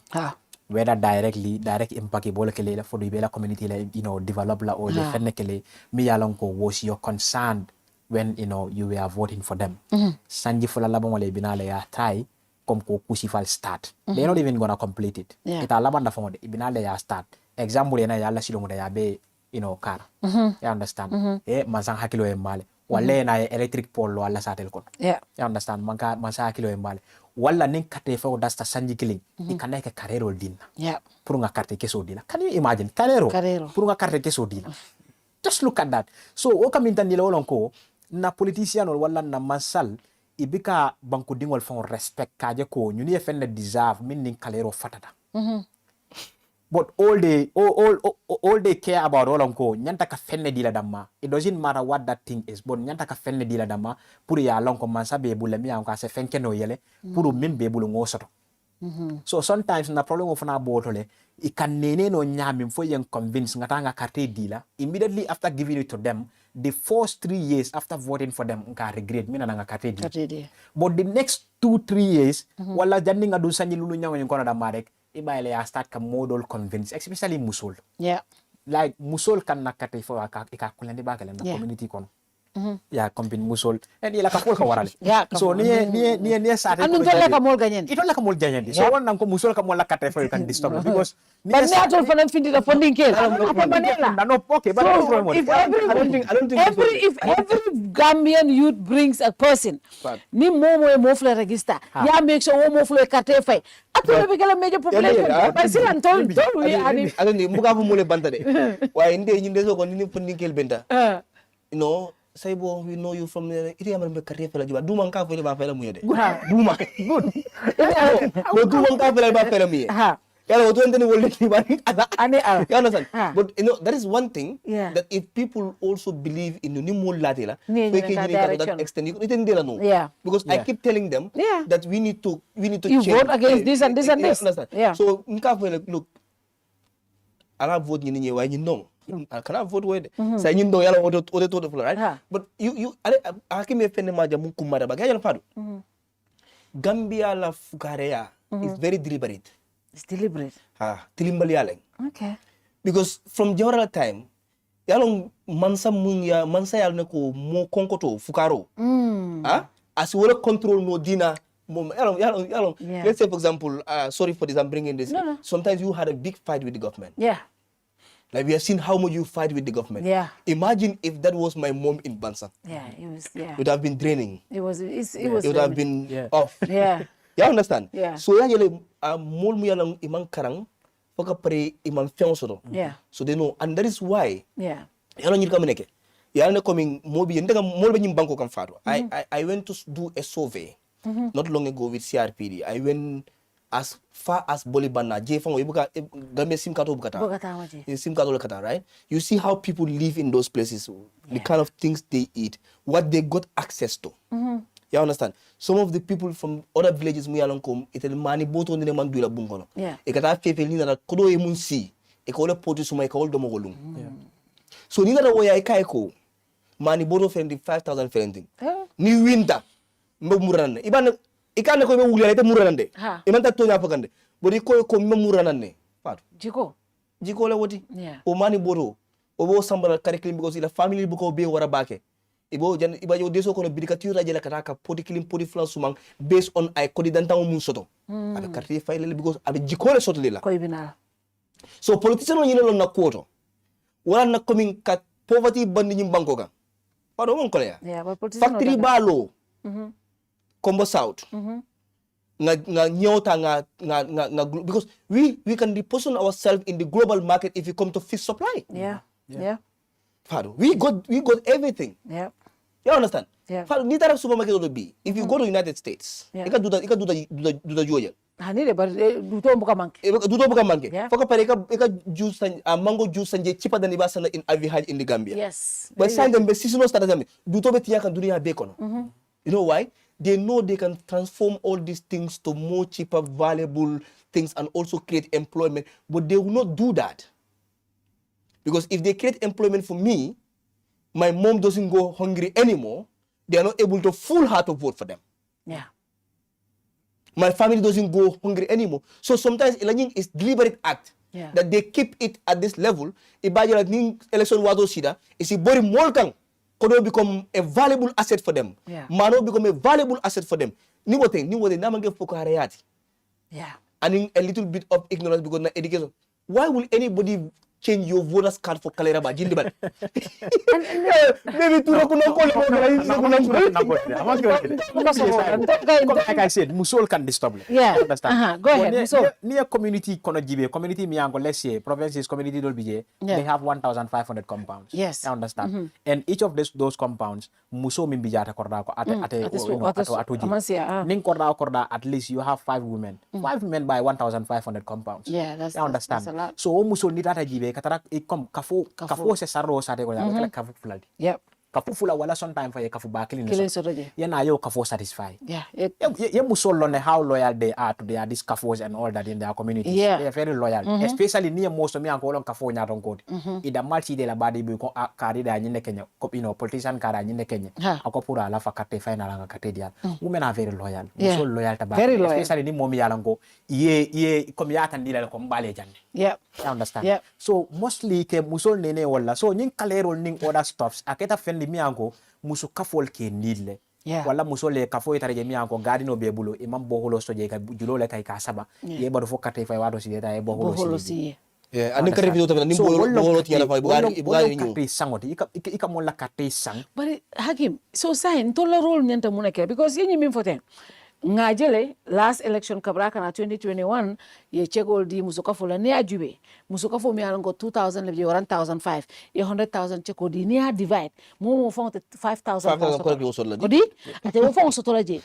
Whether direct impact bole kele la for the bela community la develop la or the fenne kele mi ya lonko was your concern when you were voting for them. Sanji fula la bango le binale ya tai kom ko kusifal start. They're not even gonna complete it. Ita labanda fonde ibinale ya start. Example yana ya la silongo da ya be car. You understand? Masang hakilo e male. Wale na electric pole wala satel kon. You understand? Masa hakilo e male. Wala ning kate fa dasta sanji killing. Ikana ke karero din. Puru nga karte keso dina. Can you imagine? Karero. Puru nga karte keso dina. Just look at that. So o kamintan nila olonko na politician wala na masal ibika banku dingol fon respect kaje ko nyuni fenne deserve meaning kalero fatata. But all they care about olonko nyanta ka fenne dila damma. It doesn't matter what that thing is, but nyanta ka fenne dila damma puri ya lonko mansa be bula mi anka se fenke no yele puru min be bulu ngosoto. So sometimes na problem of na botole ikanene no nyami fo yen convince ngata karte dila immediately after giving it to them. The first 3 years after voting for them, nka regret mina nga katedi. But the next 2-3 years, wala jandi nga dun sanyi lulu nyango yung kona da marek, iba ile ya start ka model convince, especially Musul. Like Musul kan nakate fo ikakulandi ba kala na community kono. Kompin Musul. And ila kapol ka warali. So niye sa atin. Anong tala ka mol ganyan? Ito la ka mol ganyan. So one nang ko Musul ka mol la kate fo you can disturb because but ni atol fa nang findi da funding kel. No, okay, but if every Gambian youth brings a person, ni momo e mofle register, ya make sure mo mofle kate fay. Atol be kala major population. But still told we ani muga fu mole banta de. Wa inde nyinde so ko ni funding kel benta. Saibo, we know you from the area of the career for the Duman Cafe about Fellamia. Duma. Good. No, Duman Cafe about Fellamia. But that is one thing that if people also believe in the new latila, that extent you didn't know. Because I keep telling them that we need to you change. Vote against this and this and this. So look, I vote you know. I cannot vote with say you know yalla auto right but you Hakeem fenne ma jamu kumara ba gayal fadu Gambia la fukarea is very deliberate. It's deliberate. Tilimbali yaleng. Okay. Because from general time yalong mansa yal ne ko mo konkoto fukaro as well control no dina yalong let's say for example sorry for this I'm bringing this sometimes you had a big fight with the government like we have seen how much you fight with the government imagine if that was my mom in Bansa it would have been draining it would have been off you understand so yale mol mu yalang imang karang foka pare imam fiansoto so they know and that is why yalo nyir kamuneke yalo ne coming mobi ndega molbe nyim banko kam fato I went to do a survey not long ago with CRPD I went as far as Bolibana Jefango ibuka Gambia simkato bukata simkato kata right you see how people live in those places the kind of things they eat what they got access to you understand some of the people from other villages mu yalon kom itel mani boto ne man dula bungono e kata fefe ni na kodo e mun si e ko le poti suma e ko do mo golum so ni na wo ya kai ko mani boto fendi 5000 fendi ni winter mbe muranne ibane ikane ko be wulere te muranande imanta to nya fakande bodi ko me muranane fatu jiko le woti o mani boto o bo sambara curriculum because ila family bu ko be wara bake ibo jan ibajo deso kono bidikatura jela kataka podi kilim podi flansumang based on ay kodi dantango mun soto abe carte file because abe jikole soto lila koy binal so politician no nyino na koto wala na coming kat poverty bandi nyim banko ga pado mon kole factory balo combo south nga nyota nga because we can reposition ourselves in the global market if we come to fish supply Fado we got everything you understand Fado ni tara supermarket do be if you go to United States you can do the Georgia hanire bar duto buka manke foka pare ka juice mango juice sanje cheaper than ibasana in avihaj in the Gambia but sand them be seasonal starters duto be tiya kan dunia be kono you know why they know they can transform all these things to more cheaper valuable things and also create employment but they will not do that because if they create employment for me my mom doesn't go hungry anymore they are not able to full heart to vote for them my family doesn't go hungry anymore so sometimes it's deliberate act that they keep it at this level ibaje like ning election wato sida isi bori molkang kodo become a valuable asset for them mano become a valuable asset for them ni wote namange foko hayati and a little bit of ignorance because na education why will anybody change your voters card for Kalera ba jindi ba maybe turo kuno ko like I said musol can be stopped understand go ahead musol near community kono jibe community mi ango let's say provinces community dol bije they have 1500 compounds I understand and each of those compounds muso min bijata korda ko atu ning korda at least you have 5 women by 1500 compounds that's understand that's so muso ni data jibe katara kom kafo se sarro sate ko kala kafu fuladi kafu fula wala sometime for kafu bakili yana yo kafu satisfy ye muso lone how loyal they are to their these kafos and all that in their communities they are very loyal especially near most of me anko lon kafo nya don kodi ida malti de la badi bi ko kari da nyine Kenya ko politician kara nyine Kenya akopura ala fakate final nga kate dia women are very loyal muso loyal ta especially ni momi yalango ye comme yata ndila ko mbale janne I understand so mostly ke muso nene wala so nyin kalero ning other stuffs aketa fendi mi anko muso kafol ke nidle wala muso le kafo itareje mi anko gadi no bebulo imam boholo soje ka julo le kay ka saba ye bado fokate fay wado si deta e boholo si and ka review tamit ni boholo tiara fay bugari ñu kate sangoti ika mo la kate sang but Hakeem so sign to la role nyanta muneke because yenyi min foten ngajele last election kabraka na 2021 ye chegol di musokafo la ne ajube musokafo mi alango 2000 le 1005 ye 100,000 cheko di ne a divide mo fonte 5000 kodi ate wo fon sotolaje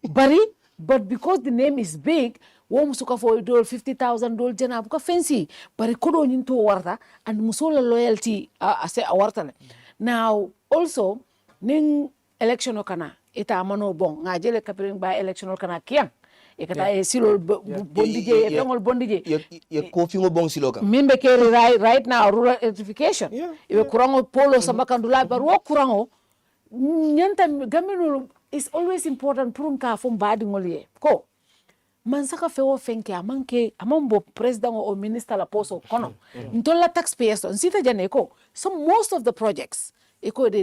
bari but because the name is big wo musokafo dol 50,000 dol jana buka fancy bari kodo nyinto warta and musola loyalty ase awarta now also ning election okana ita amano bon ngajele kapiring ba election kana kiang ikata e silo bondije e dongol bondije ye kofi ngo bong silo kam mimbe keri right now rural electrification ibe kurango polo sama kandula bar wo kurango nyanta gamino is always important pour nka fo mbadi ngolie ko man saka fewo fenke amanke amambo president o minister la poso kono ntola taxpayers on sita jane ko so most of the projects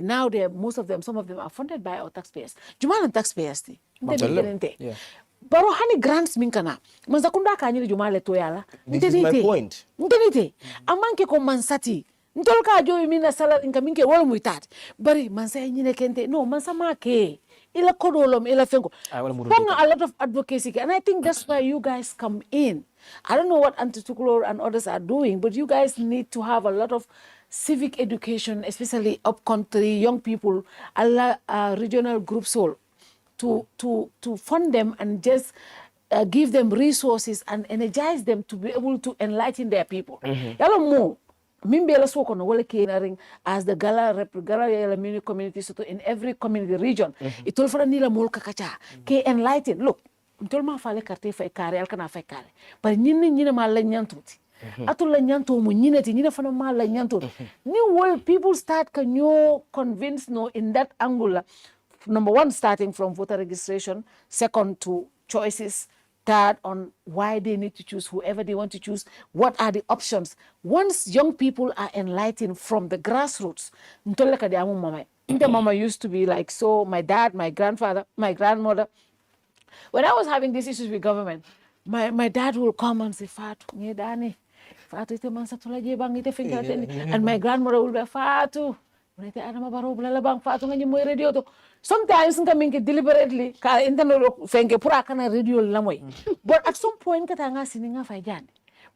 now most of them some of them are funded by our taxpayers Jamano taxpayers ti baro hani grants minkana manza kunda ka nyiri Jumale to yala this is my point ntenite amanke ko mansati ntolka jo mina sala inka minke wala muitat bari mansa nyine kente no mansa make ila kodolom ila fengo a lot of advocacy and I think that's why you guys come in. I don't know what Antitukulor and others are doing, but you guys need to have a lot of civic education, especially up country young people, regional groups all to fund them and just give them resources and energize them to be able to enlighten their people. Yalo mo Mimbela Swoko no wale as the GALA community so in every community region. It all for nila mulka kacha ke enlighten. Look, ntol ma fale karte fay kare alkana fay kare. But nyine ma la nyantuti. Atul la nyanto mu nyine ti nyine fana ma la nyanto. Ni will people start can you convince no in that angle. Number one, starting from voter registration. Second, to choices. Third, on why they need to choose whoever they want to choose. What are the options? Once young people are enlightened from the grassroots, the mama used to be like, so my dad, my grandfather, my grandmother. When I was having these issues with government, my dad will come and say, Fatu, and my grandmother will be, Fatu. Sometimes deliberately radio lamoy. But at some point katanga sininga faijan.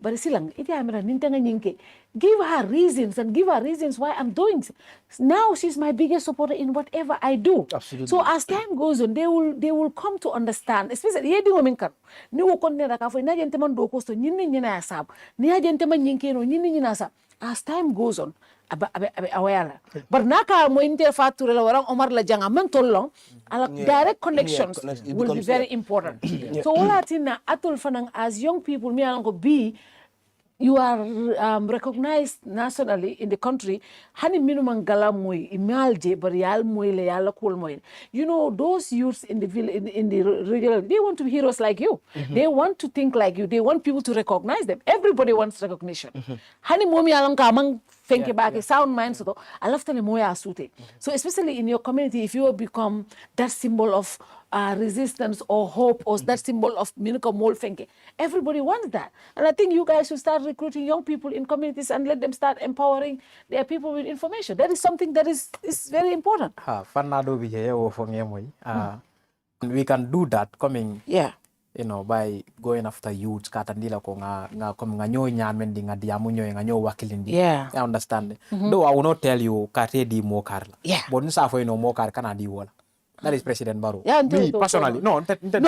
But silang iti amira nintanga nyinke. Give her reasons why I'm doing so. Now she's my biggest supporter in whatever I do. Absolutely. So as time goes on, they will come to understand. Especially yedi womenkan. Ni wokonne raka fo na gente man do kosto nyinni nyina asab. Ni gente man nyinke no nyinni nyina asab. As time goes on, aware. But naka mo interfature la warang Omar la janga man tolong direct connections will be very important. So wala tina atul fanang as young people mi alang ko be you are recognized nationally in the country. Hani minimum gala moy imalje barial moy le yala cool moy. You know those youths in the village in the regional, they want to be heroes like you. They want to think like you. They want people to recognize them. Everybody wants recognition. Hani momi alang kamang fenke back sound mind so I love telling moya asute. So especially in your community, if you become that symbol of resistance or hope or that symbol of Minuka Mol Fenke. Everybody wants that. And I think you guys should start recruiting young people in communities and let them start empowering their people with information. That is something that is very important. We can do that coming, yeah, you know, by going after youths katandila ko nga kom nga nyoy nyamendi nga diamu nyoy nga nyoy wakilindi. Yeah. I understand. Though I will not tell you kate di mo karla. Yeah. But nsa fo no mo kar kana di wala. That is President Barrow. Yeah, me personally, no, personally,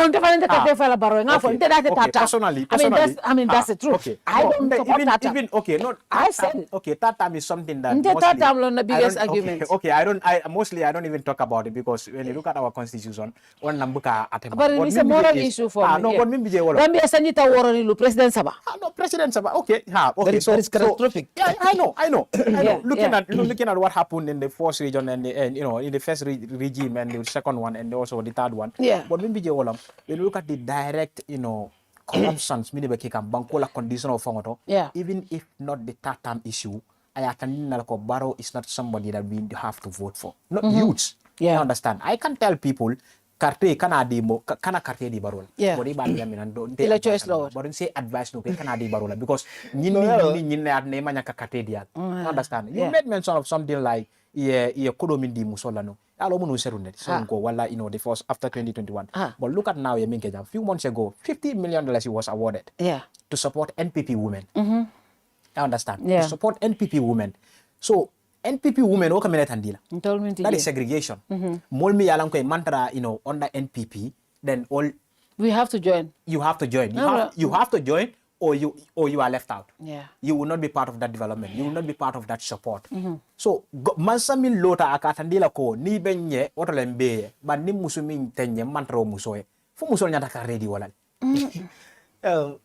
I mean that's the truth. Okay. I don't support that. Even okay, no, I said okay, that time is something that the biggest argument. Okay, I don't even talk about it because when you look at our constitution, one nambuka atem. But it's a moral issue for me. No, but me bije wala. Gambia sanjita waronilu President Saba. No, President Saba. Okay, okay. That is catastrophic. Yeah, I know. Looking at what happened in the first region and you know in the first regime and the second one and also the third one. Yeah. But when we look at the direct, you know, corruptions, condition of fongoto. Yeah. Even if not the third term issue, Barrow is not somebody that we have to vote for. Not youths. Yeah. You understand? I can tell people kana di Barrow. Yeah. Ila choice law. But say advice no kana di Barrow because you understand? You made mention of something like Kodomindi Musolano. You know, the first after 2021. But look at now, a few months ago, $50 million he was awarded to support NPP women. I understand. Yeah. To support NPP women. So NPP women, that is segregation. Molmi yalanko mantra, you know, under NPP, then all we have to join. You have to join. You have to join. Or you are left out. Yeah. You will not be part of that development. You will not be part of that support. So mansamin lota akatandila ko ni benye otolembe but ni musumin tenye mantro musoe. Fu musol nyata ka ready wala. You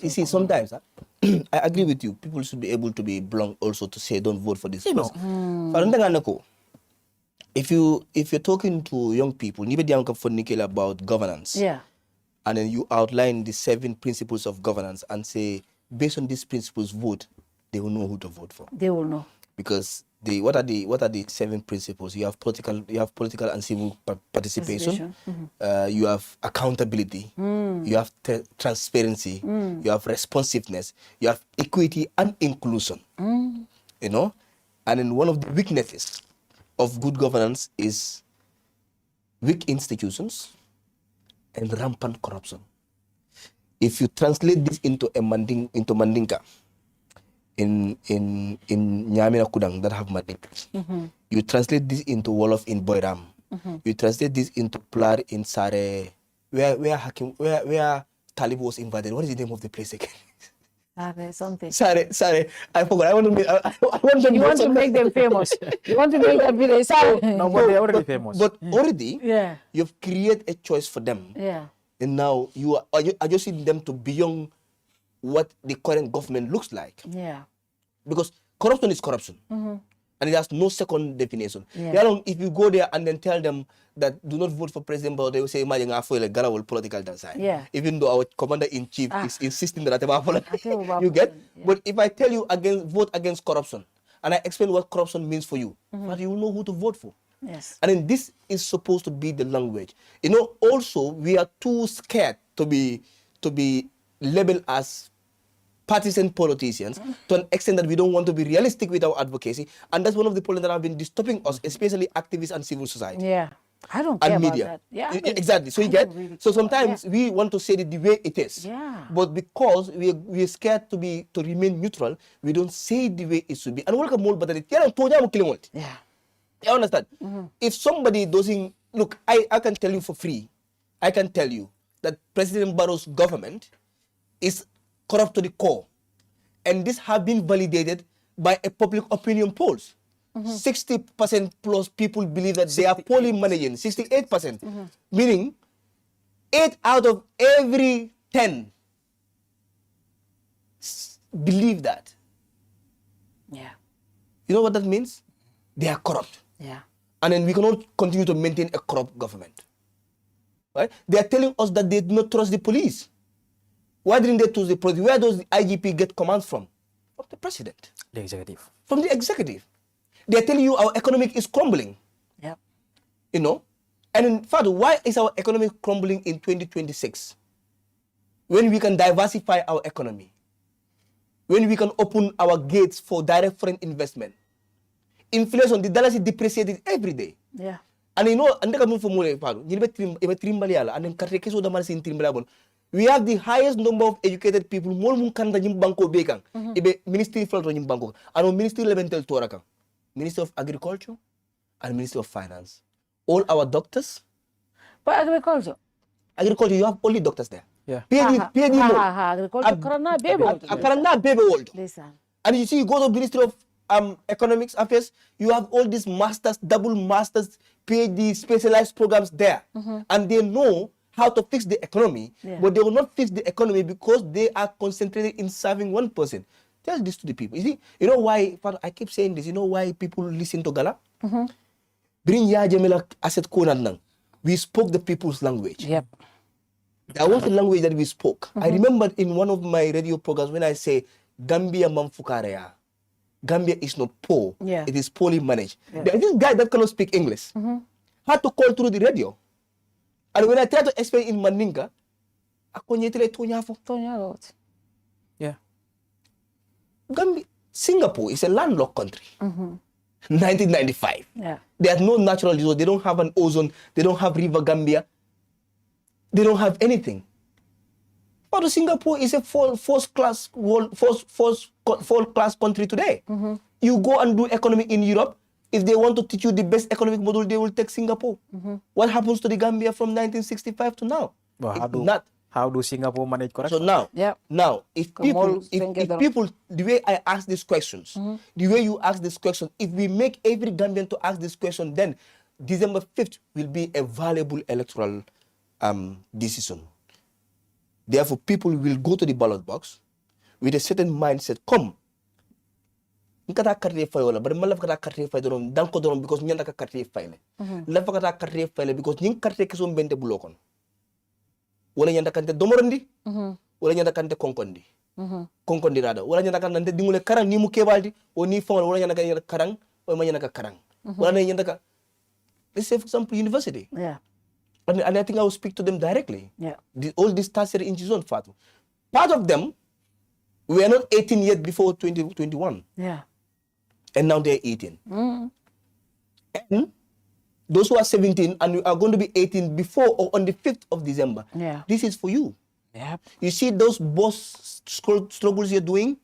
see, sometimes I agree with you. People should be able to be blunt also to say don't vote for this person. If you're talking to young people, about governance, and then you outline the 7 principles of governance and say, based on these principles, vote, they will know who to vote for. They will know. Because what are the 7 principles? You have political and civil participation. You have accountability. You have transparency. You have responsiveness. You have equity and inclusion. You know, and then one of the weaknesses of good governance is weak institutions and rampant corruption. If you translate this into Mandinka, in Nyamina Kudang that have Mandinka, you translate this into Wolof in Boiram, you translate this into Plar in Sare, where Talib was invaded. What is the name of the place again? Something. Sorry, I forgot. I want to make them famous. You want to make that village. No, but they're already famous. But already, you've created a choice for them. Yeah. And now you are just seeing them to beyond what the current government looks like. Yeah. Because corruption is corruption. And it has no second definition. Yeah. If you go there and then tell them that do not vote for president, but they will say, GALA will political dance. Yeah. Even though our commander-in-chief is insisting that you get. But if I tell you vote against corruption, and I explain what corruption means for you, but you will know who to vote for. Yes. And then this is supposed to be the language. You know, also we are too scared to be labeled as partisan politicians to an extent that we don't want to be realistic with our advocacy, and that's one of the problems that have been stopping us, especially activists and civil society. Yeah, I don't care and media. about that. Yeah, exactly. So you get. Really so sometimes we want to say it the way it is. Yeah. But because we're scared to remain neutral, we don't say it the way it should be. And welcome more, but yeah. You understand? If somebody doesn't look, I can tell you for free. I can tell you that President Barrow's government is corrupt to the core, and this have been validated by a public opinion polls. 60% plus people believe that they are poorly managing. 68%, meaning 8 out of every 10 believe that. Yeah. You know what that means? They are corrupt. Yeah. And then we cannot continue to maintain a corrupt government. Right? They are telling us that they do not trust the police. Why didn't they trust the police? Where does the IGP get commands from? From the president. The executive. From the executive. They are telling you our economic is crumbling. Yep. You know? And in fact, why is our economy crumbling in 2026? When we can diversify our economy. When we can open our gates for direct foreign investment. Inflation, the dollar is depreciated every day. Yeah. And you know, and we have the highest number of educated people. Ministry Ministry of Agriculture and Ministry of Finance. All our doctors. But agriculture, you have only doctors there. Yeah. agriculture, Karana baby world. Listen. And you see, you go to Ministry of Economics Affairs, you have all these masters, double masters, PhD, specialized programs there. And they know how to fix the economy, but they will not fix the economy because they are concentrated in serving one person. Tell this to the people. You see, you know why, I keep saying this, you know why people listen to GALA? Bring ya Jamila Asset Konan. We spoke the people's language. Yep. That was the language that we spoke. I remember in one of my radio programs when I say, Gambia Mamfukarea. Gambia is not poor. Yeah. It is poorly managed. There is this guy that cannot speak English. Had to call through the radio. And when I try to explain in Mandinka, Yeah. Gambia, Singapore is a landlocked country. 1995. Yeah. They have no natural resources. They don't have an ozone. They don't have River Gambia. They don't have anything. But Singapore is a first class country today. You go and do economy in Europe. If they want to teach you the best economic model, they will take Singapore. What happens to the Gambia from 1965 to now? Well, how do Singapore manage corruption? So now, if people, the way I ask these questions, the way you ask this question, if we make every Gambian to ask this question, then December 5th will be a valuable electoral decision. Therefore, people will go to the ballot box with a certain mindset. Come, nkata carte file wala, but malaf kata carte file doron danko doron because nyanda ka carte file. Lafa kata carte file because nyin carte keso mbente bulokon. Wala nyanda kante domorondi, wala nyanda kante konkondi. Konkondi rada. Wala nyanda kante dingule karang ni mukebaldi, o ni fong wala nyanda kante karang, o nyanda ka karang. Wala nyanda ka. Let's say for example university. Yeah. And I think I will speak to them directly. Yeah. All these tertiary institutions, Fatu. Part of them were not 18 yet before 2021. Yeah. And now they're 18. And those who are 17 and are going to be 18 before or on the 5th of December. Yeah. This is for you. Yep. You see those boss struggles you're doing?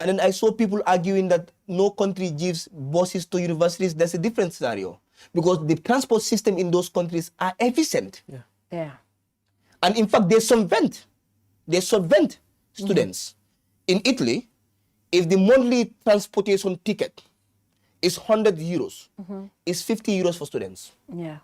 And then I saw people arguing that no country gives buses to universities. That's a different scenario. Because the transport system in those countries are efficient. Yeah. Yeah. And in fact, they subvent students. In Italy, if the monthly transportation ticket is 100 euros, it's 50 euros for students. Yeah.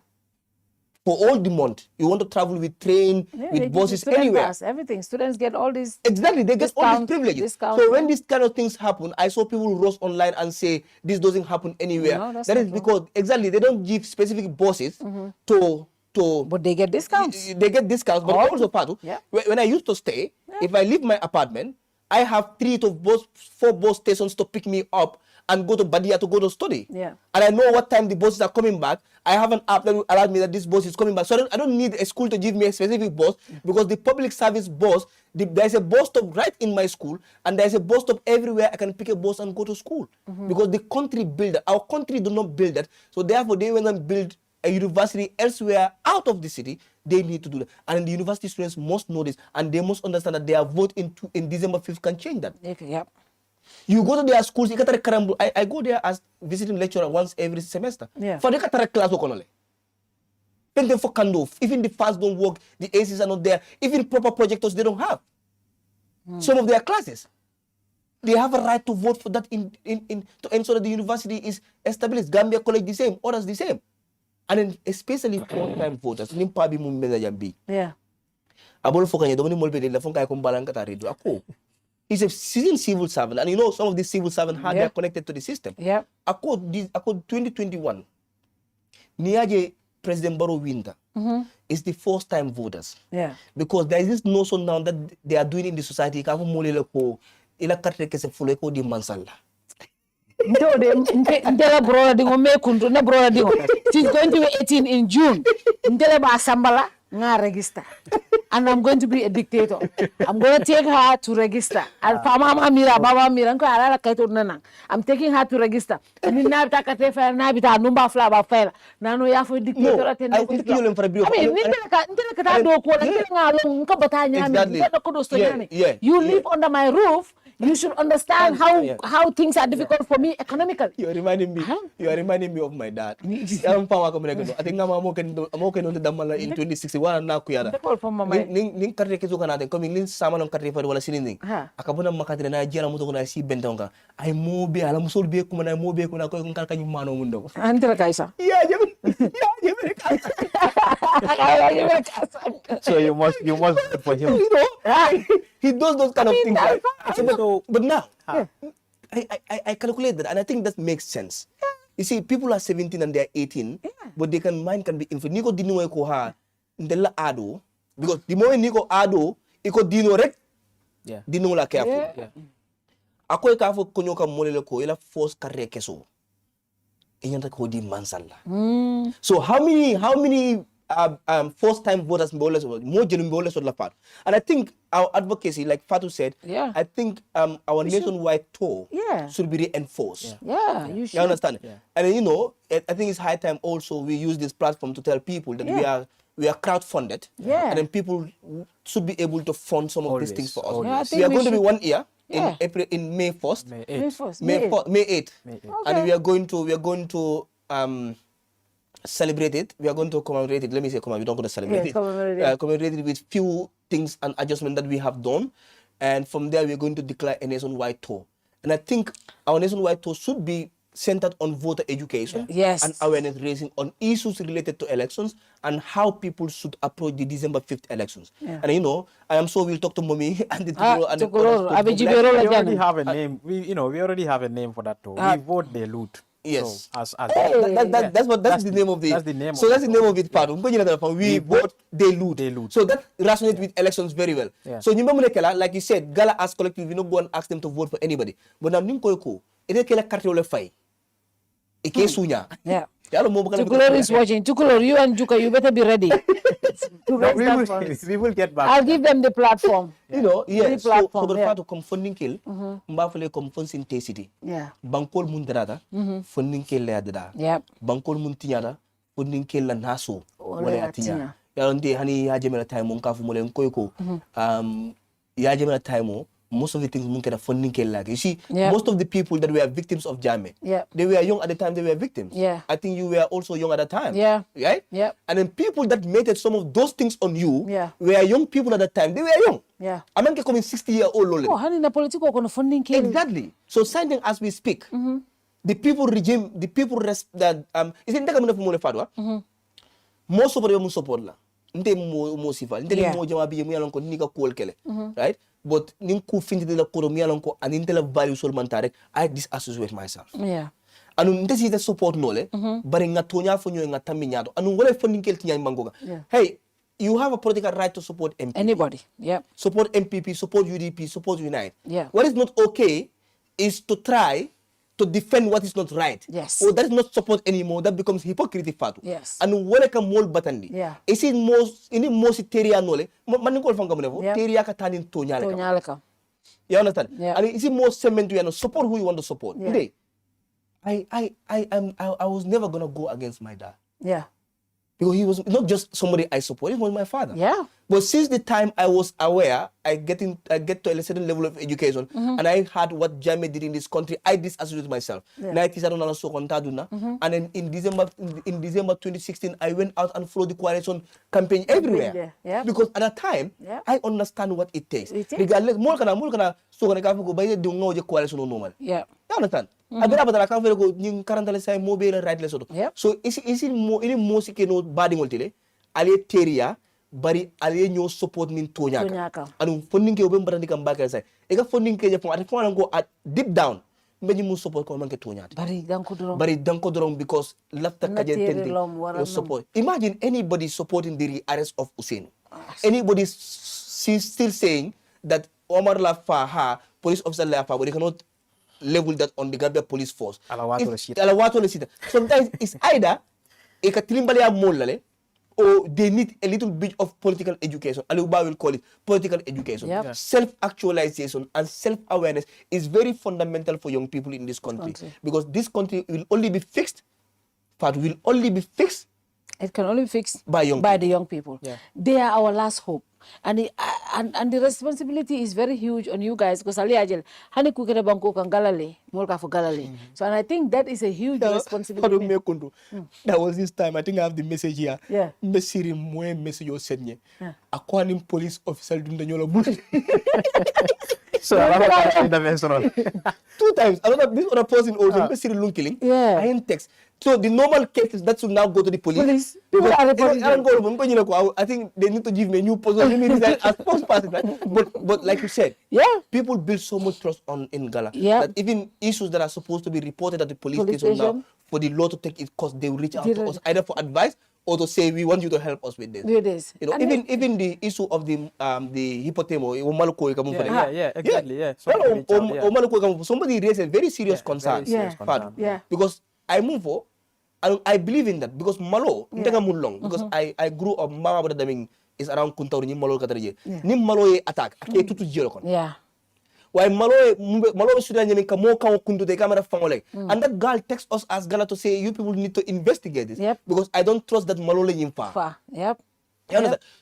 For all the month, you want to travel with train, with buses, anywhere. Pass, everything. Students get all these. Exactly, they get all these discount, privileges. So when these kind of things happen, I saw people rush online and say this doesn't happen anywhere. No, that's that not is true. because exactly they don't give specific buses to. But they get discounts. They get discounts, but also Patu. Yeah. When I used to stay, if I leave my apartment, I have 4 bus stations to pick me up and go to Badia to go to study. Yeah. And I know what time the buses are coming back. I have an app that will allow me that this bus is coming back. So I don't need a school to give me a specific bus because the public service bus, there's a bus stop right in my school and there's a bus stop everywhere I can pick a bus and go to school. Because the country built that. Our country do not build that. So therefore, they went and build a university elsewhere out of the city. They need to do that. And the university students must know this and they must understand that their vote in December 5th can change that. Yep. You go to their schools, I go there as visiting lecturer once every semester. Yeah. For the class, even the fans don't work, the ACs are not there, even proper projectors they don't have. Some of their classes. They have a right to vote for that to ensure that the university is established. Gambia College the same, others the same. And then especially first-time voters, Yeah. He's a seasoned civil servant, and you know some of these civil servants they are connected to the system. Yeah. Ako 2021, Niaje President Barrow Winter is the first-time voters. Yeah. Because there is this notion now that they are doing in the society. She's going to be 18 in June. Register. And I'm going to be a dictator. I'm going to take her to register. I'm taking her to register. You live under my roof. You should understand how things are difficult for me economically. You are reminding me. You are reminding me of my dad. I think I'm in 2061 na kuyara. Ning karre kezo kanate komi ning sama non karre fa wala sinin. Akabona makatire na jera muto ko na si bentonga. Ay mo be ala musol be ko na mo be ko na ko kal kanyu mano mundo. Antara kaisa. Yeah, So you must vote for him. You know, he does those kind of things. Right? But now, I calculate that, and I think that makes sense. You see, people are 17 and they are 18, but their mind can be influenced. Niko dino ko ha ndela ado because the moment niko ado, iko dino rek. Yeah. Dino la careful. Ako careful konyo ka molele ko ila force karre keso. So how many first-time voters more genuine la part? And I think our advocacy, like Fatu said, I think our nationwide tour should be reinforced. Yeah, you should. You understand? Yeah. And you know, I think it's high time also we use this platform to tell people that we are crowd-funded, and then people should be able to fund some of these things for us. We are going to be 1 year. In April, in May 1st, May 8th, and we are going to celebrate it. We are going to commemorate it. Let me say commemorate. We don't go to celebrate it. Commemorate it with few things and adjustments that we have done, and from there we are going to declare a nationwide tour. And I think our nationwide tour should be centered on voter education Yes. and awareness raising on issues related to elections and how people should approach the December 5th elections. And you know, I am sure we'll talk to Mommy and the Tukulor, We already have a name. We already have a name for that too. We vote they loot. Yes, so, as that's the name of the. That's the name. So that's the name of it. Part. We vote, they loot. They loot. So that resonates with elections very well. Yeah. So like you said, Gala as collective, we don't go and ask them to vote for anybody. But now Ninko, it is carte ole fai. Ike sunya. Yeah. Tukulor is watching. Tukulor, you and Juka, you better be ready. We will get back. I'll give them the platform. You know, yeah. So the yeah. fact of funding kill, mbafale confidence intensity. Yeah. Bankol mundarada, funding kill la dada. Yeah. Bankol muntinyada, funding kill la naso. Wala atinya. Yalonde hani yajemela time monkafu mole nkoyko. Yajemela time most of the things mun funding kill like. You see, most of the people that were victims of Jame, they were young at the time they were victims. Yeah. I think you were also young at the time. Yeah. Right? Yeah. And then people that made some of those things on you were young people at the time. They were young. Yeah. I mean, coming 60-year-old. Oh, honey, na politiko kono funding kill. Exactly. So signing as we speak, the people regime, the people that isn't that coming from Fadwa? Most of them support la. Nte mo sifa. Nte mo jama bi mu yalon ko nika kool kele. Right? But ninku finti de la koromi yalon ko and inte la value sol mantarek, I disassociate myself. Yeah. Anu nte si the support nole, bari nga tonya fo nyo nga tammi nyaado. Anu wala funding kel tinya mangoga. Hey, you have a political right to support MPP. Anybody. Yeah. Support MPP, support UDP, support Unite. Yeah. What is not okay is to try to defend what is not right. Yes. Or that is not support anymore. That becomes hypocrisy fatu. Yes. And wala ka mol batandi. Yeah. Is it most teria nole? Man ko fanga mo teria ka tanin tonya ka. You understand? Yeah. And is it more cement to support who you want to support? Yeah. Today, I was never gonna go against my dad. Yeah. Because he was not just somebody I support, he was my father. Yeah. But since the time I was aware, I get to a certain level of education, and I heard what Jame did in this country, I disassociated myself. And then in December 2016, I went out and followed the coalition campaign everywhere. Yeah. Because at that time, I understand what it takes. Regardless, more kana so kana ka ko baye do ngoje coalition no normal. Yeah. You understand? Abera badala ka fere ko ning 40 say mobile right leso. So is it more sike no badi ngoltile ali teria bari ali nyo support min tonyaka. Anu funding ke obem barandi kam bakal say. Ega funding ke jefon at fon go at deep down mbenyi mu support ko manke tonyata. Bari danko dorom because lafta kaje tenti support. Imagine anybody supporting the arrest of Hussein. Anybody still saying that Omar Lafa police officer Lafa, but they cannot level that on the Gambia police force. Sometimes it's either or they need a little bit of political education. Aluba will call it political education. Yep. Self-actualization and self-awareness is very fundamental for young people in this country. Because this country will only be fixed, it can only be fixed by the young people. Yeah. They are our last hope. And the responsibility is very huge on you guys because Ali Ajel, Hani Kukere Banko kan Galale, Molka for Galale. So and I think that is a huge responsibility. That was this time. I think I have the message here. Yeah. Message you sent me. Aquanim police officer Dundanyola. So interventional. 2 times. This other person also message killing. Yeah. I in text. So the normal case is that should now go to the police. I think they need to give me a new position. Let me resign as spokesperson. Right? But like you said, people build so much trust in GALA that even issues that are supposed to be reported at the police station now, for the law to take its course, they will reach out to us either for advice or to say we want you to help us with this. You know, even the issue of the hypotemo, somebody raised a very serious concern. Because I move for. I believe in that because Malo, because I grew up, Mama Badaming is around Kuntaur, ni Malo Kataraje. Ni Malo attack, ake tutu jero. Yeah. Why Malo Sudan Kamo Kuntu the Camara family. And that girl texts us as GALA to say you people need to investigate this. Because I don't trust that Malo in far. Yep.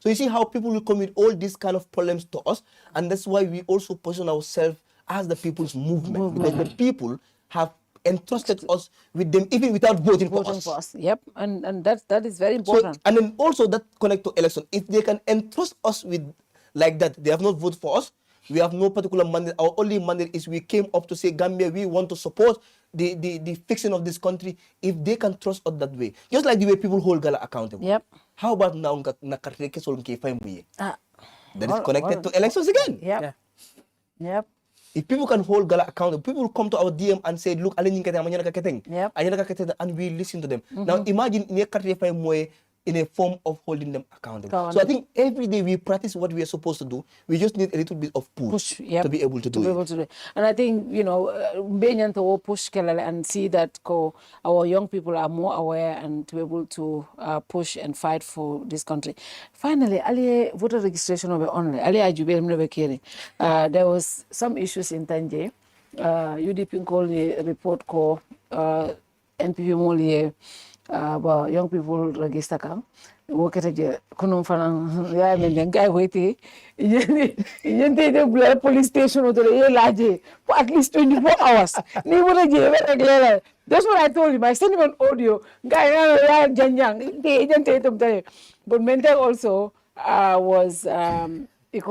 So you see how people will come with all these kind of problems to us, and that's why we also position ourselves as the people's movement. Because the people have entrusted us with them even without voting for us. Yep, and that is very important. So, and then also that connect to election. If they can entrust us with like that, they have not voted for us, We have no particular mandate. Our only mandate is we came up to say, Gambia, we want to support the fixing of this country. If they can trust us that way, just like the way people hold GALA accountable. Yep. How about now? That is connected to elections again. Yep. Yep. If people can hold GALA accountable, people will come to our DM and say, look, Yep. and we listen to them. Now imagine in a form of holding them accountable. So I think every day we practice what we are supposed to do. We just need a little bit of push to be able to do it. And I think, you know, being able to push and see that our young people are more aware and to be able to push and fight for this country. Finally, Ali voter registration over online. Ali there was some issues in Tanje. UDP called a report called NPP Molier. Young people register kam work at a kunum fan ya men guy waiting the police station or the for at least 24 hours. That's what I told him. I sent him an audio. Guy but Mental also was he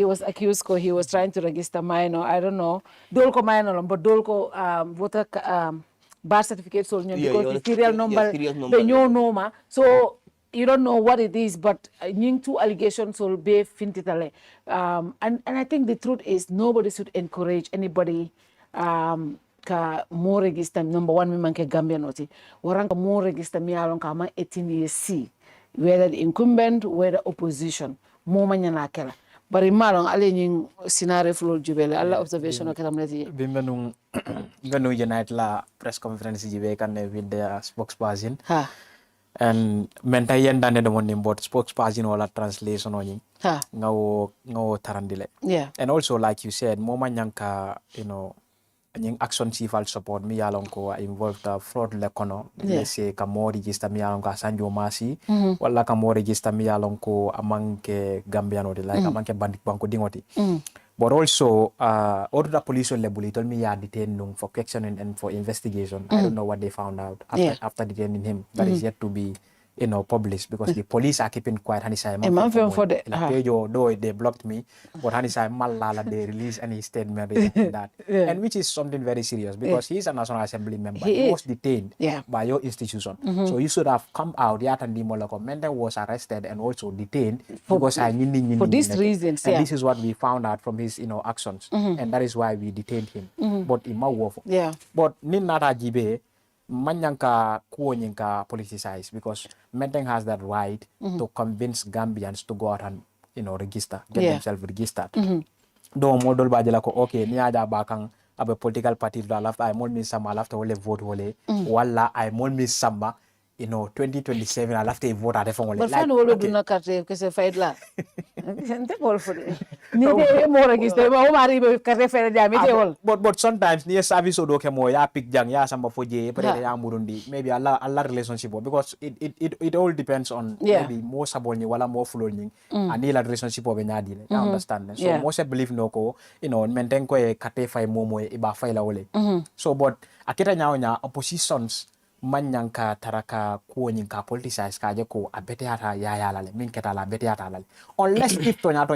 was accused because he was trying to register minor. I don't know. Dolko minor, but Dolko voter birth certificate because the serial number, the new norma. So you don't know what it is, but two allegations will be fintitale. And I think the truth is nobody should encourage anybody more register. Number one, we manke Gambia noti. Waranga more register me along kama 18 years C. Whether the incumbent, whether opposition, more manyana kela. But in Malong, alle nying scenario flow jubele, alla observation of katamleti. Bimenu Unite la press conference jibe kan with the spokesperson. And menta yenda ne demon nimbo spokesperson wala translation oni. Ngawo tarandile. Yeah. And also like you said, moma nyanka, you know, yung action civil support mi yalong ko involved fraud lekono. Let's say ka mo register mi yalong ka Sanjo Masi, wala ka mo register mi yalong ko among ke Gambiano de like among ke bandik banko dingoti. But also all the police level told me detained him for questioning and for investigation. I don't know what they found out after detaining him. That is yet to be published because the police are keeping quiet. For the they blocked me, but Malala they release any statement regarding that, and which is something very serious because he is a National Assembly member. He was detained by your institution, so you should have come out. Mende was arrested and also detained because for these reasons. And this is what we found out from his actions, and that is why we detained him. But but Ninata Jibe. Manyanka kuonyinka politicized because Menteng has that right to convince Gambians to go out and register, get themselves registered. Do model bajela ko okay ni aja bakang abe political party da left I mol mi sama lafta wole vote wole wala I mol mi sama 2027 I lafta vote ade fon wole. But fan wole do na carte que se fait là. Gente bol for ni de mo register ma o mari be carte faire dia mi de wol. But sometimes ni service odo ke mo ya pick jang ya samba foje pare ya murundi maybe Allah relationship because it all depends on maybe more sabol ni wala more flow ni ani la relationship obe nyadi le. You understand? So most believe no ko Menteng ko e carte fay momo e ba fay la wole. So but akita nya oppositions manyanka taraka kuonyinka politicize kaje ko abete ata ya lale min keta la bete ata lale unless if tonya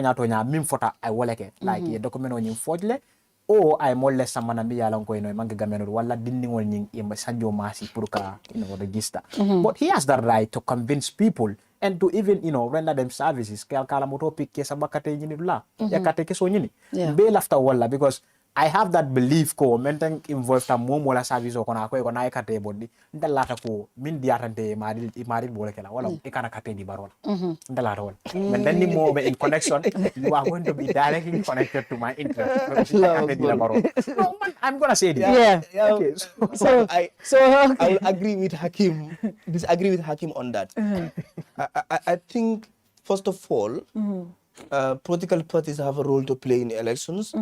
min fota I woleke like ye document on fodle o I more less samana mi yalon ko mangi gameno wala dindingol ning e Sanjo Masi pour ka register but he has the right to convince people and to even render them services kala moto pick ke sabakate nyini la ya kate ke so nyini be lafta wala because I have that belief ko Menteng involved mo mola service ko na ko na ekate bodi ndalata ko min diatante mari bole kala wala e kana kate di barola ndalata wala men then ni mo be in connection you are going to be directly connected to my interest no, I'm gonna say this okay so I will agree with Hakeem disagree with Hakeem on that. I think first of all political parties have a role to play in elections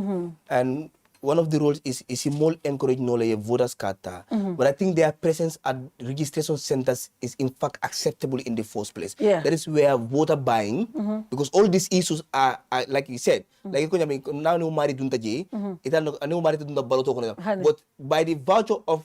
and one of the roles is more encourage voters kata. But I think their presence at registration centers is in fact acceptable in the first place. That is where voter buying, because all these issues are like you said, like now no married dunta je, but by the virtue of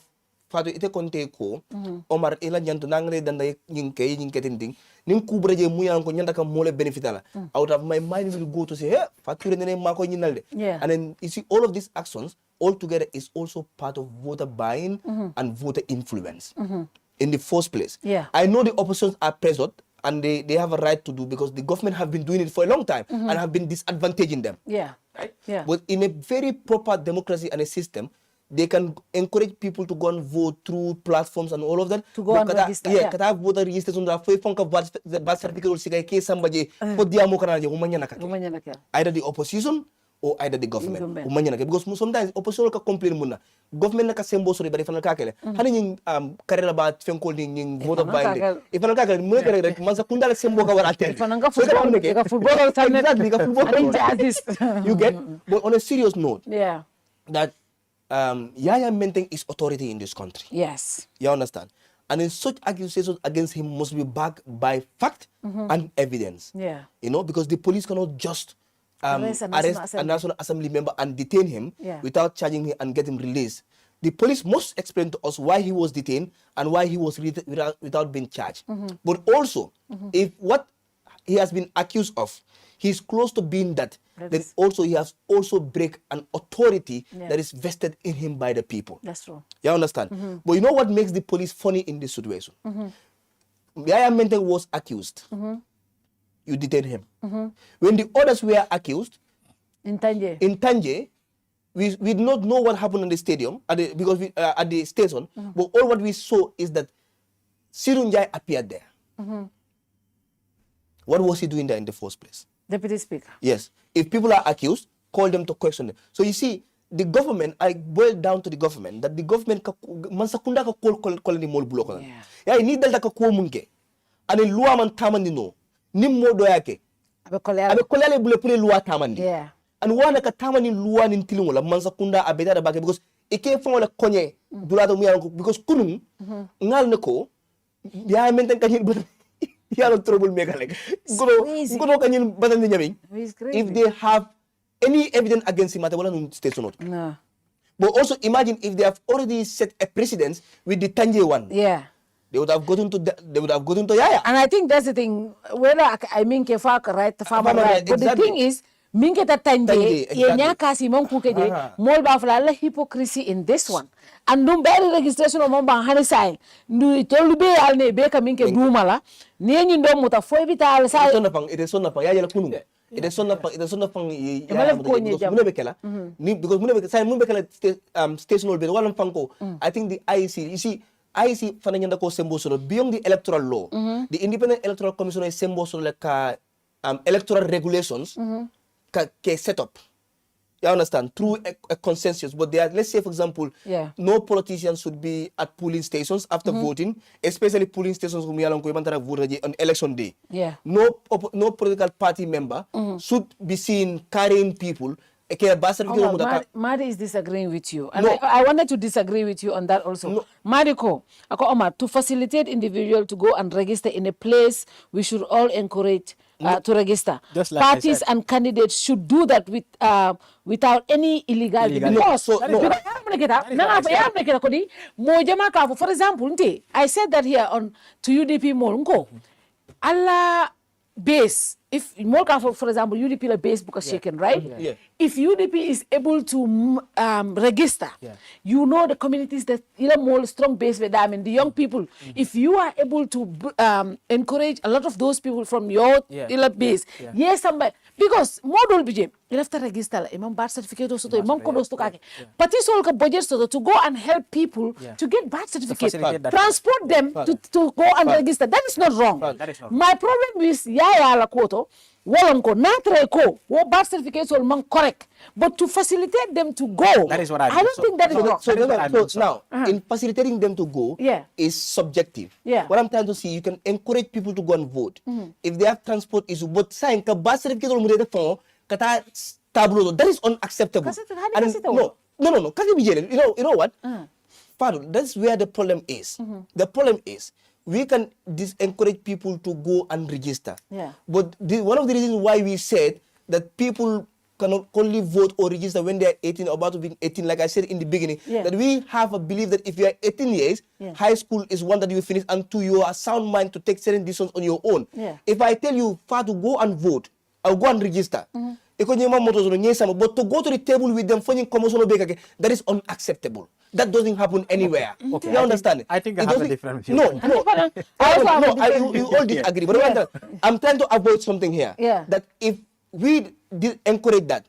Fatu ite konte ko Omar ila nyanto nangre danda nyinke tinding nin kubraje muyan ko nyanda ka mole benefitala out of my mind will go to say hey Fatu nene mako nyinalde and then you see all of these actions all together is also part of voter buying and voter influence in the first place. I know the oppositions are pressured and they have a right to do because the government have been doing it for a long time and have been disadvantaging them. Right? But in a very proper democracy and a system, they can encourage people to go and vote through platforms and all of that. To go and register. Kata voter registration da foi fonka birth certificate or siga ke sambaje for diamo kana je umanya nakake. Either the opposition or either the government. Umanya nakake because sometimes opposition ka complain muna. Government naka sembo sori bari fanal kakele. Hani ning karela ba fenkol ning voter buying. Ifanal kakele mo kare mansa kundala sembo ka wara tel. Ifananga football exactly ka football. You get but on a serious note. That Yaya Menteng is authority in this country. Yes. You understand? And in such accusations against him must be backed by fact and evidence. You know, because the police cannot just arrest a National Assembly member and detain him without charging him and get him released. The police must explain to us why he was detained and why he was without being charged. But also, if what he has been accused of, he's close to being that, then also he has also break an authority that is vested in him by the people. That's true. You understand? But you know what makes the police funny in this situation? Yaya Menteng was accused. You detain him. When the others were accused, in Tanje, we did not know what happened in the stadium because at the station. But all what we saw is that Sirunjai appeared there. What was he doing there in the first place? Deputy Speaker. Yes. If people are accused, call them to question them. So you see, the government, I boil down to the government, that the government mansakunda ka call ni mol bulo ko. Ya ni dal ka ko munke. Ani luwa man tamandi no. Nim mo do yake. Abe kolale bule pule luwa tamandi. And wana ka tamani luwa nin tilingo la mansakunda abeda da bake because ike fon la konye dulato mu yanko because kunun ngal ne ko ya menten kanyin but yalo troublemaker like gono kanyin batandi nyami if they have any evidence against him at wala nun station not. No. But also imagine if they have already set a precedence with the Tanje one. They would have gotten to Yaya. And I think that's the thing. Whether I mean kefak right, farmer right. But the thing is, minke ta Tanje, yenya kasi mon kukeje, mol ba fala hypocrisy in this one. And no better registration of mamba hani sai. Nu tolu be alne be ka minke dumala. Nenyi ndo muta foi vital sai. It is on pang Yaya la kunu. It is on pang Munebekela. Because Munebekela station will be the one fanko. I think the IEC, you see, IEC fananyanda ko sembo solo beyond the electoral law. The Independent Electoral Commission is sembo solo like electoral regulations ka set up. You understand? Through a consensus. But there are, let's say for example, no politicians should be at polling stations after voting, especially polling stations who vote on election day. No political party member should be seen carrying people. Madi is disagreeing with you. And I wanted to disagree with you on that also. Madiko, Omar, to facilitate individual to go and register in a place, we should all encourage to register. Just like parties and candidates should do that with without any illegality. Because, for example, I said that here on to UDP Molunko. Allah base, if more for example, UDP la base book is shaken, right? If UDP is able to register, you know the communities that more strong base with them and the young people. If you are able to encourage a lot of those people from your base, yes, somebody because model BJ, you have to register imam birth certificate also to imam kodos to kake. Pati sol ka budget so to go and help people to get birth certificate, transport them to go and register. That is not wrong. My problem is yaya la koto. Wolonko natre ko wo birth certificate will man correct, but to facilitate them to go, that is what I don't think that is wrong. So now, in facilitating them to go is subjective. What I'm trying to see, you can encourage people to go and vote. If they have transport issue, but sign ka birth certificate will mure phone kata tableau, that is unacceptable. No. You know what? That's where the problem is. The problem is we can encourage people to go and register. But one of the reasons why we said that people cannot only vote or register when they are 18 or about to be 18, like I said in the beginning, that we have a belief that if you are 18 years, high school is one that you finish, and to your sound mind to take certain decisions on your own. If I tell you, far to go and vote, or go and register, but to go to the table with them, that is unacceptable. That doesn't happen anywhere. Okay. You understand? I think I have a different view. No. You all disagree. But I'm trying to avoid something here. That if we encourage that,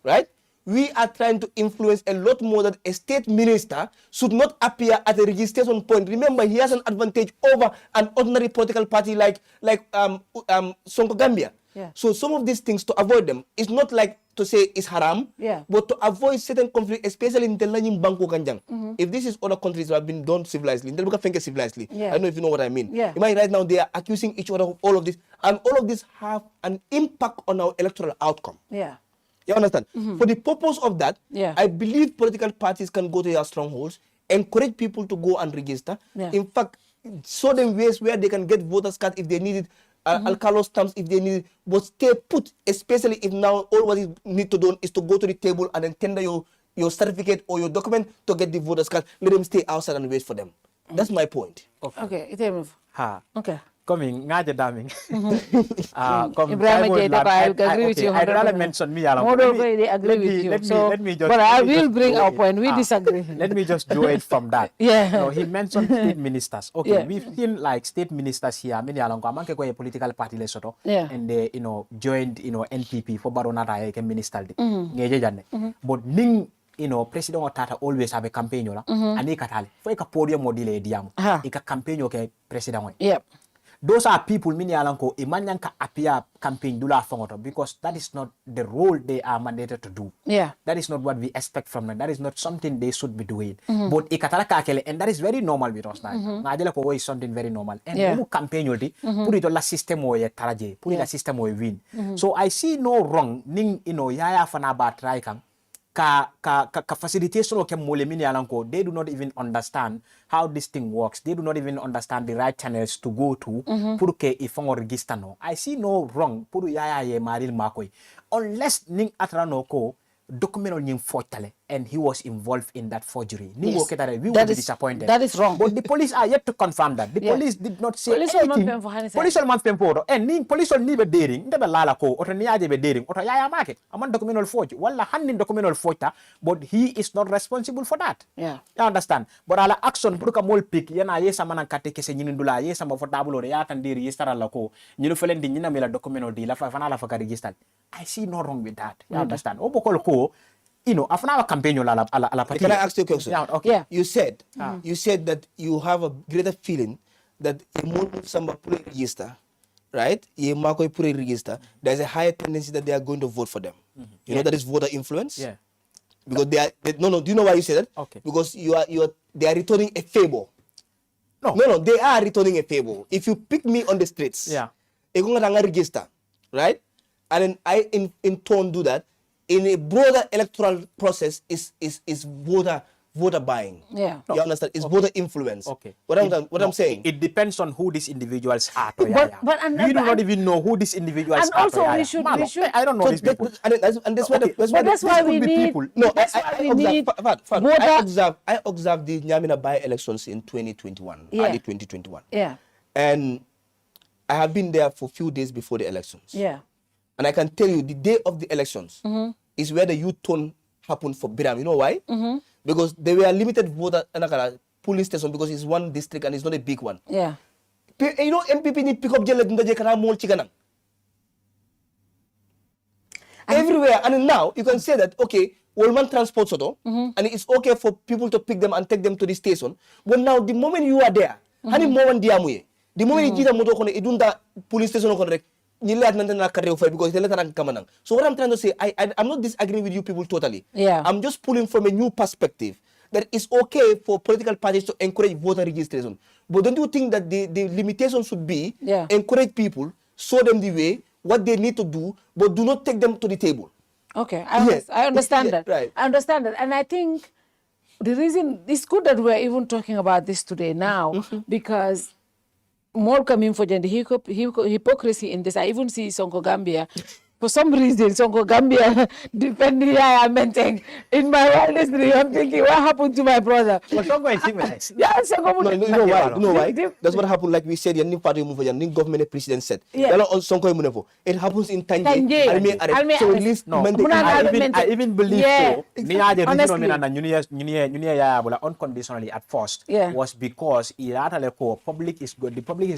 right? We are trying to influence a lot more that a state minister should not appear at a registration point. Remember, he has an advantage over an ordinary political party like Sonko Gambia. So some of these things, to avoid them, it's not like to say it's haram, but to avoid certain conflict, especially in the Lanyin Banko Kanjang. If this is other countries that have been done civilizedly, they'll think civilizedly. I don't know if you know what I mean. Right now, they are accusing each other of all of this, and all of this have an impact on our electoral outcome. You understand? For the purpose of that, I believe political parties can go to their strongholds, encourage people to go and register. In fact, show them ways where they can get voters card if they need it, alcalo stamps if they need it, but stay put, especially if now all what you need to do is to go to the table and then tender your certificate or your document to get the voters card. Let them stay outside and wait for them. That's my point. Okay. Okay. Coming, ngaja daming. Ibrahim Jeta, I agree with you. I'd rather mention me. They agree with you. Let me just. But I will bring our point. We disagree. Let me just do it from that. No, he mentioned state ministers. Okay, we've seen like state ministers here. Many along amanke ko a political party lesoto. And they, joined, NPP for Baronata a minister. But ning. President Otata always have a campaign, and he katale. For a podium modile diam, a campaign okay, President. Those are people, mini alanko, imanyanka appear campaign dula fongoto, because that is not the role they are mandated to do. That is not what we expect from them. That is not something they should be doing. But ikatalaka kele, and that is very normal with us now. Ngajela ko is something very normal. And who campaign yodi, put it on la system or taraje, put it la system or win. So I see no wrong, ning yaya fanaba traikang. Ka facilitation o kem mole mini alanko, they do not even understand how this thing works. They do not even understand the right channels to go to pour que ifong register no. I see no wrong pour yaya ye maril makoy unless ning atrano ko document on fortale and he was involved in that forgery. We will be disappointed. That is wrong. But the police are yet to confirm that. The police did not say anything. Police will not pay and police will never daring. Never lala ko or niaje be daring or yaya market. Aman documental forge. Walla handing documental forger, but he is not responsible for that. You understand? But ala action puruka mol pick yana yesa manan kate kese nyinindula yesa ma tabulo ya tandi register ala ko. Nyilu felen di nyina mela documental di la fa fana la fa register. I see no wrong with that. You understand? Obokol ko after our campaign, can I ask you a question? You said that you have a greater feeling that somebody put a register, right? There's a higher tendency that they are going to vote for them. You know that is voter influence. Because do you know why you say that? Because they are returning a favor. No, they are returning a favor. If you pick me on the streets, you're going to register, right? And then I in turn do that. In a broader electoral process is voter buying. You understand? It's voter influence. What I'm saying. It depends on who these individuals are. We do not even know who these individuals are. And also we should. I don't know these people. And that's why we need. No, I observed the Nyamina by-elections in 2021, early 2021. And I have been there for a few days before the elections. And I can tell you, the day of the elections is where the youth turn happened for Biram. You know why? Because there were limited voter polling station because it's one district and it's not a big one. MPP need pick up everywhere. And now you can say that, okay, Wolman transports auto, and it's okay for people to pick them and take them to the station. But now the moment you are there, the moment you get a motor, idunda police station so what I'm trying to say, I'm not disagreeing with you people totally. I'm just pulling from a new perspective that it's okay for political parties to encourage voter registration. But don't you think that the limitation should be encourage people, show them the way, what they need to do, but do not take them to the table? Okay, I understand that. Right. I understand that. And I think the reason, it's good that we're even talking about this today now, because more coming for gender hypocrisy in this. I even see Sonko Gambia for some reason, Sonko Gambia defending Yaya Menteng. In my wildest dream, I'm thinking, what happened to my brother? Well, Sonko is civilized. Yeah, Sonko. No, you know why? You know why? That's what happened. Like we said, the new party move, the new government president said. Yeah. It happens in Tanje. Tanje. So at least I even believe so. Honestly. Unconditionally at first was because the public is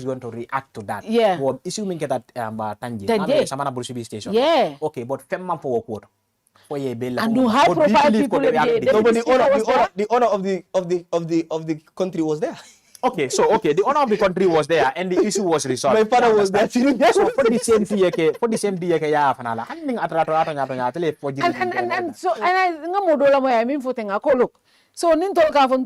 going to react to that. Yeah. Issue mean that Tanje. Samana Bulsibi station. Yeah. Okay, but femman for quote. And do high profile people the honor of the country was there. Okay, so the honor of the country was there and the issue was resolved. My father was there. So for the same day, yeah, fanala. And so I ngamodola mo I mean for tenga ko look. So nintol ka for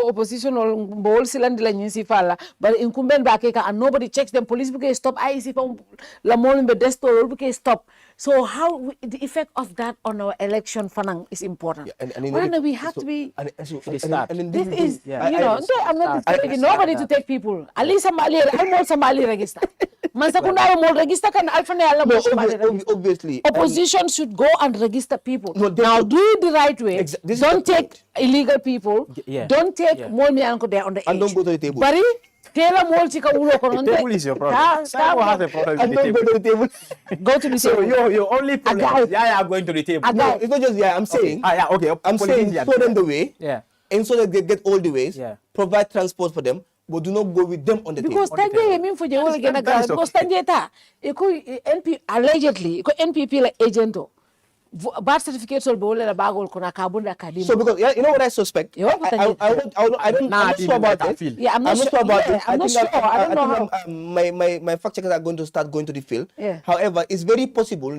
opposition or bol silang dila nyinsi fala but incumbent ba and nobody checks them police because stop IEC from la molin be desto because stop. So how the effect of that on our election fanang is important. When we have to be this is I'm not expecting nobody to take people. At least somebody register. Man secondary more register can obviously opposition should go and register people. Now do it the right way. Don't take illegal people. Don't take more anko there on the edge. And don't go to the table. Bari tela mol chika ulo kono. The table is your problem. Someone has a problem with the table. Go to the table. Go to the So table. your only problem. Yeah, going to the table. No, it's not just I'm saying. Okay. I'm saying show them the way. Yeah. And so that they get all the ways. Yeah. Provide transport for them. But do not go with them on the because table. Tanje I mean for the whole again because Tanje ta NP allegedly NPP like agento birth certificates will be all the bagol kuna kabunda kadima. So because you know what I suspect? I'm not sure about that. Yeah, I'm not sure about it. I'm not sure. I don't know. My fact checkers are going to start going to the field. Yeah. However, it's very possible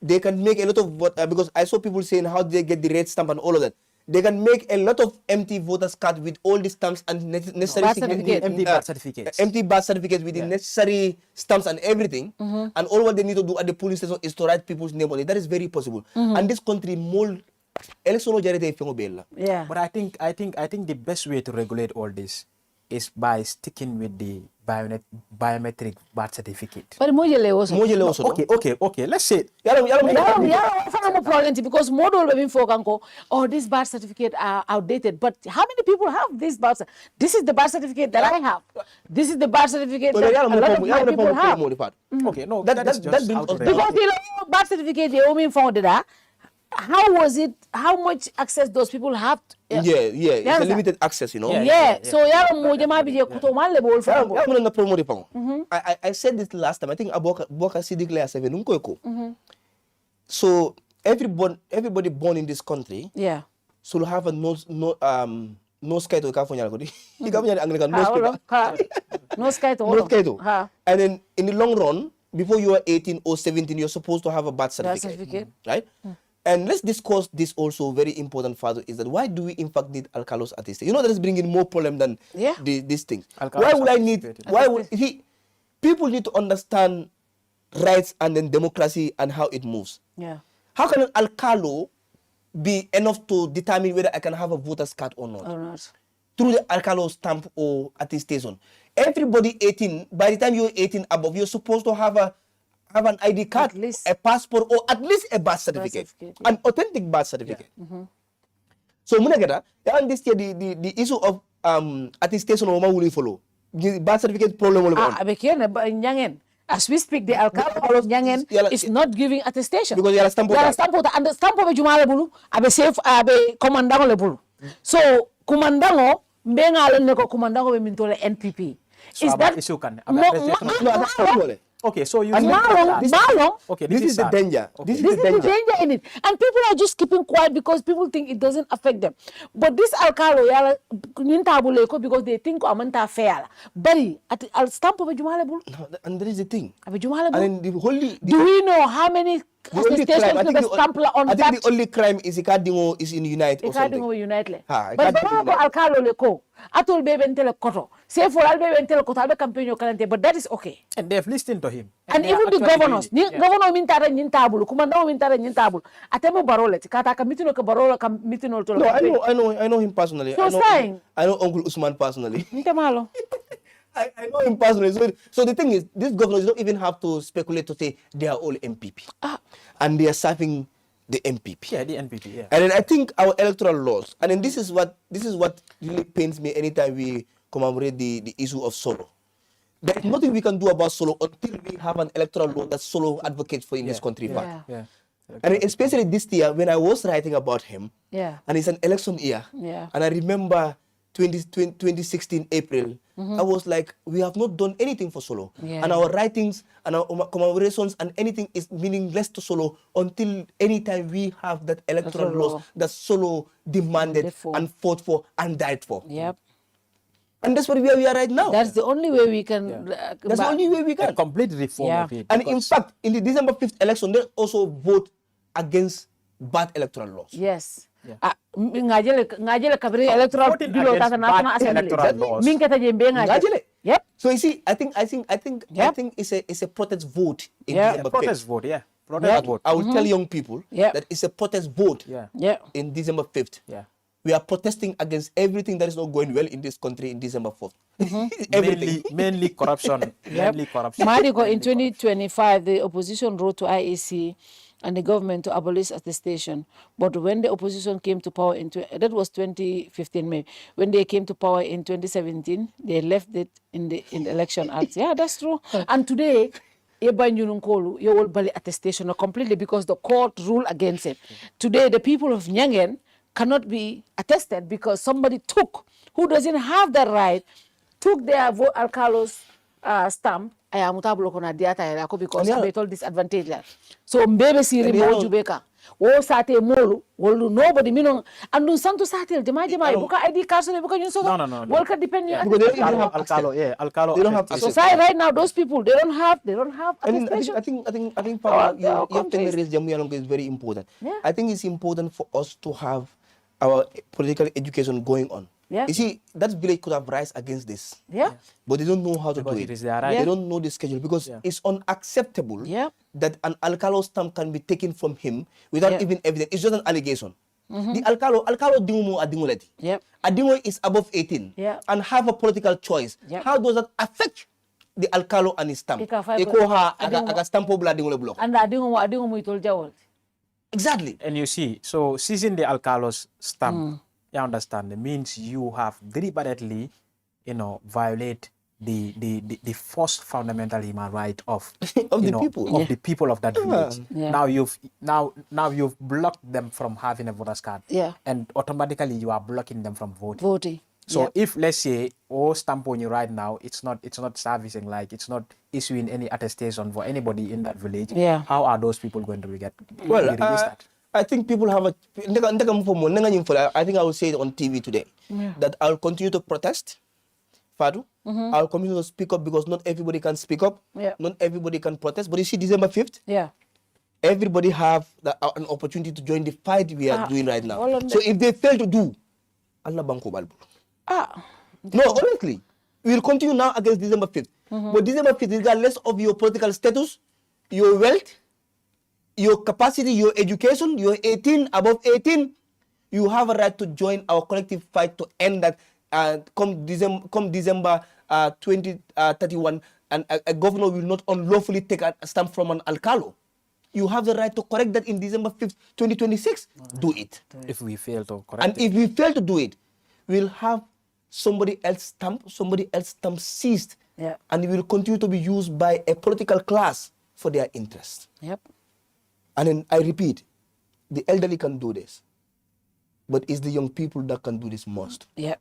they can make a lot of because I saw people saying how they get the red stamp and all of that. They can make a lot of empty voters card with all the stamps and necessary empty birth certificates. Empty birth certificates with the necessary stamps and everything. And all what they need to do at the police station is to write people's name on it. That is very possible. And this country mold election. Yeah. But I think the best way to regulate all this is by sticking with the biometric birth certificate. But mojele also. Okay. Let's say. Because model women folk go, this birth certificate are outdated. But how many people have this birth? This is the birth certificate that I have. This is the birth certificate that a lot of my people have. Okay, no, that's just outrageous. Because birth certificate they only found that. How was it? How much access those people have? It's a limited access, you know. So I said this last time. I think Aboka Civic Layer 7 So everybody born in this country, should have a no sky to California. No sky to. And then in the long run, before you are 18 or 17, you're supposed to have a birth certificate. Right? And let's discuss this also. Very important, Father, is that why do we in fact need alcalos attestation? You know that is bringing more problem than these things. Why would I need? Why would people need to understand rights and then democracy and how it moves? Yeah. How can an alcalo be enough to determine whether I can have a voter's card or not? Through the alcalo stamp or attestation. Everybody 18. By the time you're 18 above, you're supposed to have an ID card, a passport, or at least a birth certificate, an authentic birth certificate. So, and this year the issue of attestation will follow. The birth certificate problem will as we speak, the alcalde of Nyangen is not giving attestation. Because you are stamp and the stamp of Jumala Bulu, abe safe, abe commandant Lebulu. So, Kumandango, Benga Leneko Kumandango Mintole NPP. So is that issue can okay, so you this is the danger. This is the danger in it. And people are just keeping quiet because people think it doesn't affect them. But this alcalo yala nintabuleko because they think amanta fair. Bari at stamp of Jumalabul. And there is the thing. And then do we know how many attestations to the stamp on that? I think the only crime is Ikadingo is in Unite or something. Ikadingo Unite. But alcalo leko. Atol bebe entele koto. Say for al bebe entele koto albe campaign kalante, but that is okay. And they've listened to him. And even the governors, governor mintara nyintabulu, kumandao mintara nyintabulu. Atemo barole, kata kamitino ke barola kamitino to. No, I know him personally. So I know Uncle Usman personally. Ntemalo. I know him personally. So the thing is, these governors don't even have to speculate to say they are all MPP. And they are serving the MPP. Yeah, the NPP, yeah. And then I think our electoral laws, and then this is what really pains me anytime we commemorate the issue of Solo. There is nothing we can do about Solo until we have an electoral law that Solo advocates for in this country. Yeah. And especially this year, when I was writing about him, Yeah. and it's an election year, Yeah. and I remember 2016 April, I was like, we have not done anything for Solo. Yeah. And our writings and our commemorations and anything is meaningless to Solo until any time we have that electoral laws that Solo demanded and fought for and died for. Yep. And that's where we are right now. That's the only way we can. That's the only way we A can. complete reform of it. And in fact, in the December 5th election, they also vote against bad electoral laws. Yes. Ngajele kabiri electoral Voting bilo against tata National bad Assembly. electoral laws. Min kata jembe Ngajele. Yep. So you see, I think it's a protest vote in December 5th. Protest vote, yeah. Protest vote. I will tell young people that it's a protest vote in December 5th. Yeah. We are protesting against everything that is not going well in this country in December 4th. Everything. Mainly corruption. Mainly corruption. Mariko, in 2025, the opposition wrote to IEC and the government to abolish attestation. But when the opposition came to power, that was 2015 May. When they came to power in 2017, they left it in the Election Act. Yeah, that's true. And today, you will bali attestation completely because the court ruled against it. Today, the people of Nyangen cannot be attested because somebody who doesn't have the right, took their alcalos stamp. I am because they told disadvantage. So mbebe siri mo jubeka. Wo sate molu, wolu nobody minong andu santo satel jama buka ID card so buka yun so. No. Welka depend on Alcalo, yeah. Alcalo. They don't have so right now those people they don't have attestation. I think your raise Jamu is very important. Yeah. I think it's important for us to have our political education going on. Yeah. You see, that village could have rise against this. Yeah. But they don't know how to do Because it. it is their right. They don't know the schedule because it's unacceptable that an alcalo stamp can be taken from him without even evidence. It's just an allegation. The alcalo dingumo adinguleti. Yep. Adingo is above 18 and have a political choice. How does that affect the alcalo and his stamp? Aga stampo bla dingule block. And adingo mo itol jawol. Exactly. And you see, so seizing the alcalos stamp, you understand, it means you have deliberately, violate the first fundamental human right of the people of that village. Now you've blocked them from having a voter's card. Yeah. And automatically you are blocking them from voting. Voting. So if let's say stamp on you right now, it's not servicing, like it's not issuing any attestation for anybody in that village. Yeah. How are those people going to get? Well, I think people have I think I will say it on TV today that I'll continue to protest. Fadu, I'll continue to speak up because not everybody can speak up. Yeah. Not everybody can protest. But you see, December 5th, everybody have an opportunity to join the fight we are doing right now. So if they fail to do, Allah banko balbu. No, honestly, we will continue now against December 5th. But December 5th, regardless of your political status, your wealth, your capacity, your education, you're 18, above 18, you have a right to join our collective fight to end that come December 2031, and a governor will not unlawfully take a stamp from an alcalo. You have the right to correct that in December 5th, 2026. Do it. If we fail to correct and if we fail to do it, we'll have somebody else stamp seized. Yeah. And it will continue to be used by a political class for their interests. Yep. And then I repeat, the elderly can do this, but it's the young people that can do this most. Yeah.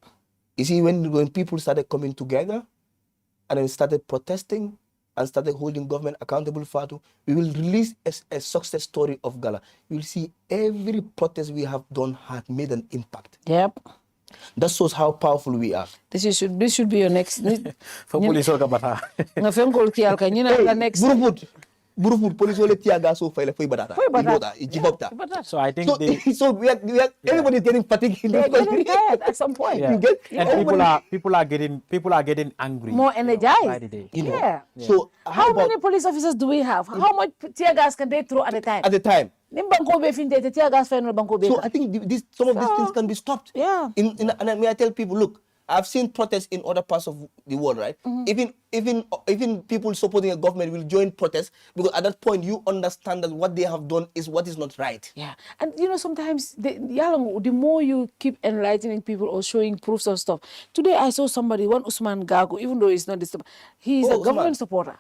You see, when people started coming together and then started protesting and started holding government accountable for it, we will release a success story of GALA. You will see every protest we have done had made an impact. Yep. That shows how powerful we are. This should be your next. For police next. Burufut police wale tiaga so file foi badata. So I think so we are everybody is getting fatigued in this country. Tired at some point. Yeah. You get? And people are getting angry. More energized. By the day. Yeah. So how many police officers do we have? How much tear gas can they throw at a time? At the time. So I think some of these things can be stopped. Yeah. And may I tell people, look, I've seen protests in other parts of the world, right? Even people supporting a government will join protests because at that point you understand that what they have done is what is not right. Yeah, and sometimes the more you keep enlightening people or showing proofs of stuff. Today I saw somebody, one Usman Gago, even though he's not this, he's a government supporter.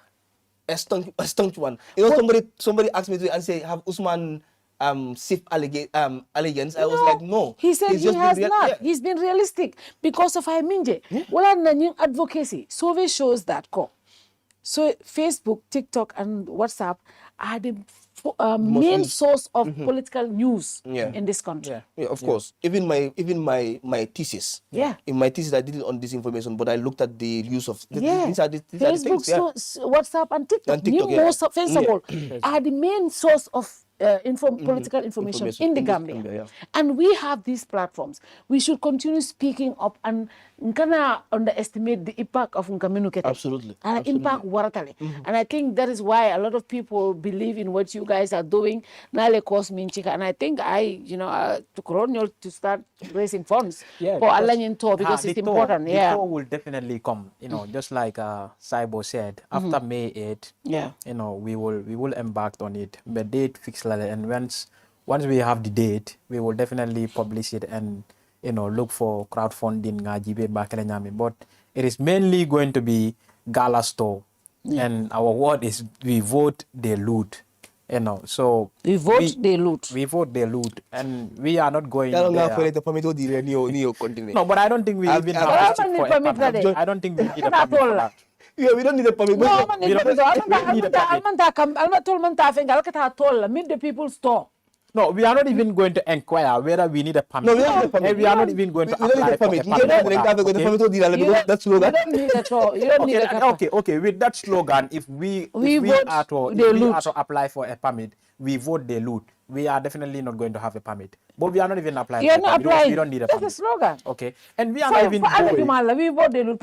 A staunch one. Somebody asked me to and say, have Usman SIF allegiance? I was like, no. He said he has not. Yeah. He's been realistic because of Minje. Well, advocacy survey shows that. So Facebook, TikTok, and WhatsApp are the main source of political news in this country. Yeah, of course. Even my thesis. Yeah. In my thesis, I did it on disinformation, but I looked at the use of these are the Facebook, things. WhatsApp, and TikTok. Most of Facebook are the main source of political information in the Gambia. And we have these platforms. We should continue speaking up and cannot underestimate the impact of communicating. Absolutely. And impact waratale. And I think that is why a lot of people believe in what you guys are doing. And I think to start raising funds for Alanyan Tour because it's important. The tour will definitely come. Just like Saibo said, after May 8th, we will embark on it. The date fixed. And once we have the date, we will definitely publish it and look for crowdfunding. But it is mainly going to be GALA store, and our word is we vote, they loot. So we vote, they loot. We vote, they loot, and we are not going there. No, but I don't think we even have to for a permit. I don't think we need a permit for that. Yeah, we don't need a permit. No, we don't need a permit. Meet the people's store. No, we are not even going to inquire whether we need a permit. No, we don't need a permit. We are not even going to apply for a permit. You don't need a Okay. With that slogan, if we are to apply for a permit, we vote they loot. We are definitely not going to have a permit. But we are not even applying. You're not applying. We don't need a permit. permit. That's the slogan. Okay. And we are not even going. We vote they loot.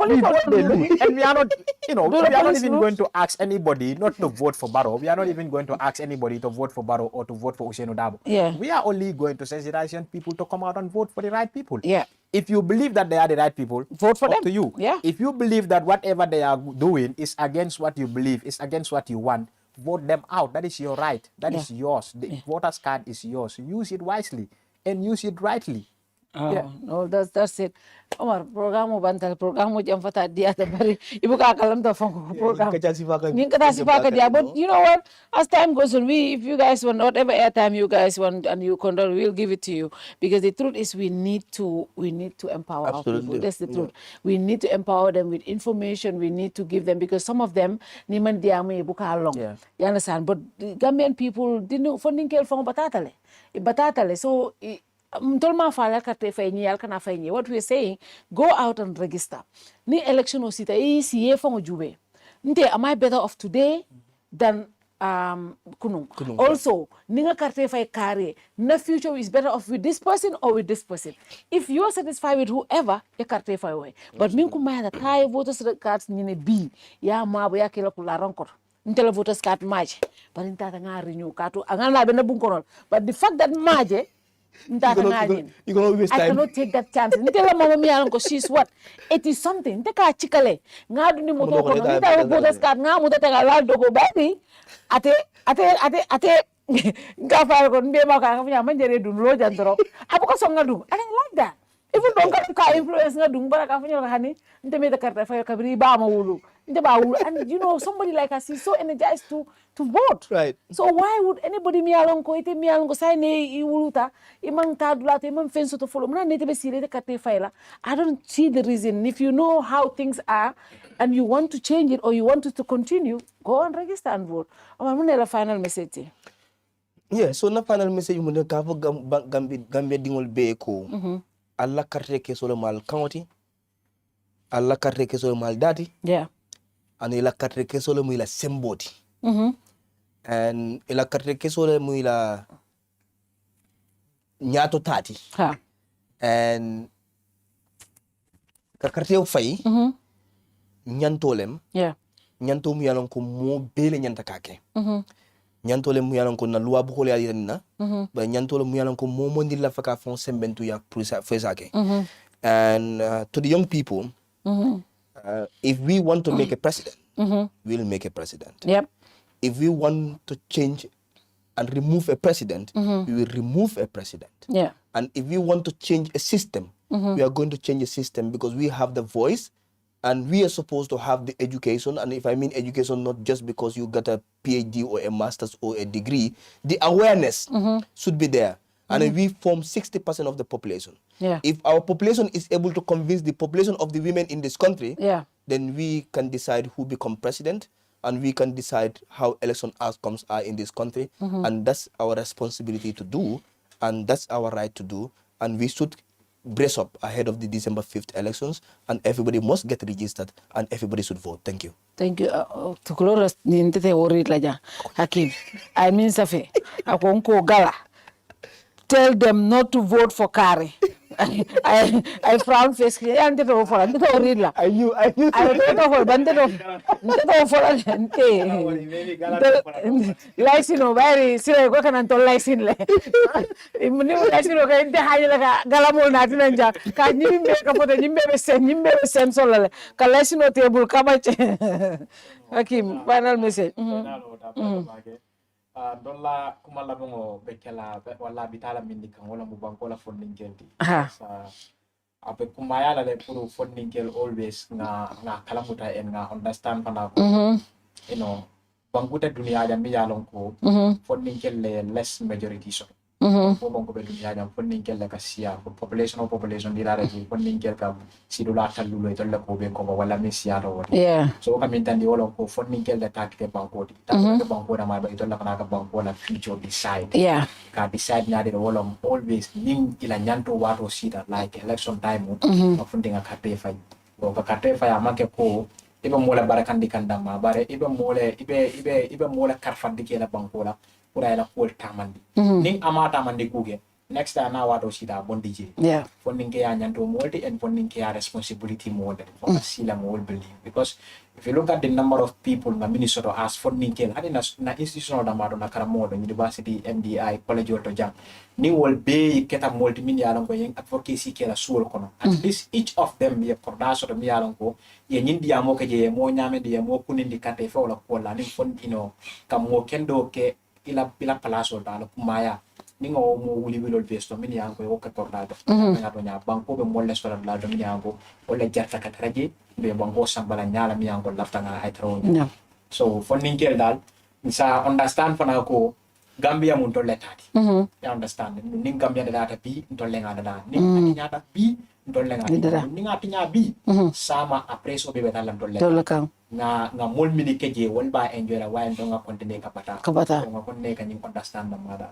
And we are not, we are not even going to ask anybody not to vote for Barrow. We are not even going to ask anybody to vote for Barrow or to vote for Usain Dabo. Yeah. We are only going to sensitize young people to come out and vote for the right people. Yeah. If you believe that they are the right people, vote for them. To you. Yeah. If you believe that whatever they are doing is against what you believe, is against what you want, vote them out. That is your right. That is yours. The voter's card is yours. Use it wisely and use it rightly. No, that's it. Omar, programu bantal programu jam fata dia tabari ibu ka kalam ta fongo program. But you know what? As time goes on, if you guys want whatever airtime you guys want and you control, we'll give it to you because the truth is we need to empower our people. That's the truth. We need to empower them with information. We need to give them because some of them niman diame ibu ka long. You understand? But the Gambian people didn't funding kel fongo batatale. So. What we're saying, go out and register. Ni election osita am I better off today than kunung. Also, ninga karte fay kare. Na future is better off with this person or with this person. If you are satisfied with whoever, ya karte fay way. But min kumaya tay voters cards nine B. Ya mabo ya kila kula rankor. Ntele voters card maje. But intata nga renew kato. Angana bena bunkorol. But the fact that maje you cannot waste time. I cannot take that chance. Nitela mama mi alam ko she's what? 80 something. Teka chikale. Nga duni moto ko. Nita voters card nga mo teka lado ko baby. Ate gafar ko mbe ma ka kanya manjere dun lo jandro. Apo ko songa dum. I don't like that. Even don't ka influence nga dum bara ka fanyo ka hani. Nte me the carte fa kabri ba ma wulu. Nte ba wulu. And somebody like us is so energized to vote. Right. So why would anybody mi alon ko ite mi alon ko say ne iwuluta imang tadula te imang fenso to follow. Mna nete be sire te carte fa la. I don't see the reason. If you know how things are and you want to change it or you want it to continue, go and register and vote. Muna la final message. Yeah, so na final message mo na ka fo Gambia dingol be ko. Alla carte ke solo mal county. Alla carte ke solo mal dati. Yeah. And ila carte ke solo mo ila semboti. And ila carte ke solo mo ila nyato tati. And ka carte o fay. Nyantolem. Yeah. Nyanto mu yalon ko mo bele nyanta kake. Nyantole mu yalon ko na loi bu ko yali na. Ba nyantole mu yalon ko mo mondi la faka fon sembentu ya pour ça faire ça ke. And to the young people, if we want to make a president, we'll make a president. Yep. If we want to change and remove a president, we will remove a president. Yeah. And if we want to change a system, we are going to change a system because we have the voice and we are supposed to have the education. And if I mean education, not just because you got a PhD or a master's or a degree, the awareness should be there. And then we form 60% of the population. Yeah. If our population is able to convince the population of the women in this country, then we can decide who become president and we can decide how election outcomes are in this country. And that's our responsibility to do. And that's our right to do. And we should brace up ahead of the December 5th elections. And everybody must get registered and everybody should vote. Thank you. Thank you. Tukulora nintete worried laja. Hakeem. I mean Safi. Akonko GALA. Tell them not to vote for Kari. I frown face. I knew. I knew. I license no very sila ko kanan to license le. Imuni license no ka inte haja la GALA mo natin nanja. Ka nyimbe ka pote nyimbe sen solo le. Ka license no table ka ba. Hakeem, final message. Dolla kuma labongo bekela wala bitala mindi kan wala mu banko la funding kelti ape kuma yala le puru funding kel always nga kalamuta en nga understand pana ko you know bankuta dunia jam mi yalon ko funding kel le less majority so ko banko be dunia jam funding kel le kasia population dira re funding kel ka sidula tallulo to le ko be ko wala mi sia do so ka min tandi wala ko funding kel le takite banko di takite banko na ma ba to la kana ka banko la future decide ka decide na de wala always ning ila nyanto wato sida like election time funding ka te fay ko ka te fay amake ko ibe mola barakandi kandama bare ibe mola karfandi ke la banko la pura ila ko tamandi ning amata mandi kuge next time na wato sida bondi je funding ke ya nyanto molti and funding ke ya responsibility more than for sila mo will believe because if you look at the number of people na Minnesota as funding ke hadi na institutional da mado na karamodo university MDI college to jang ni will be keta multi million ko yang advocacy ke la sul kono at least each of them be kordaso to million ko ye nyindi ya mo ke je mo nyame de mo kunindi kate fa wala ko la ni fond kam mo kendo ke ila palaso dalo kumaya ningo mo wuli bilol pesto min yango ko tornado na to nya banko be molle so la do min yango wala jarta ka taraji be banko sambala nyala mi yango lafta nga ay tro so funding kel dal sa understand fana ko Gambia mun to letati you understand ning Gambia data bi to lenga dada ning nyata bi to lenga ning atinya bi sama apreso be betalam to lenga nga mol mini keje won ba enjoy la way nga continue kapata nga konne kan understand na mada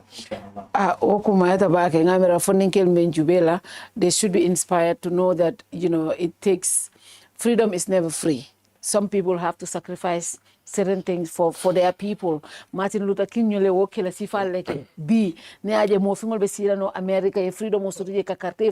o kuma eta ba ke ngamera funding kel men jubela they should be inspired to know that it takes freedom is never free. Some people have to sacrifice certain things for their people. Martin Luther King nyole woke la sifa leke bi ne aje mo fingol be sila no America e freedom so tuje ka carte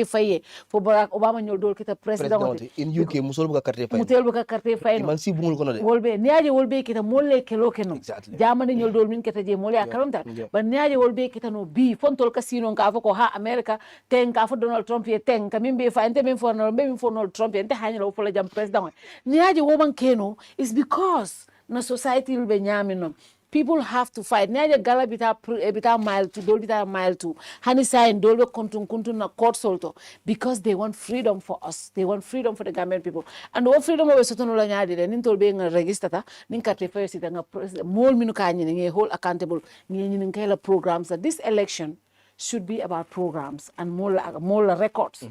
faye for Barack Obama nyol dol kita president in UK musol buka carte faye no man si bungul kono de wolbe ne aje wolbe kita molle kelo keno jamani nyol dol min kita je molle akaronta ba ne aje wolbe kita no bi fontol casino ka ko ha America ten ka fo Donald Trump ye ten ka min be fa ente min for Donald Trump ente hanyalo fo la jam president ne aje woman keno is because na society will be nyamino. People have to fight. Naja GALA bita mile to dol bita mile to hani sign dolbe kuntun na court solto because they want freedom for us. They want freedom for the Gambian people. And all freedom of sotono la nyadi de nin tolbe nga register ta nin karte fa sita nga mol minu ka nyini nge hold accountable ngi ngela programs that this election should be about programs and more records.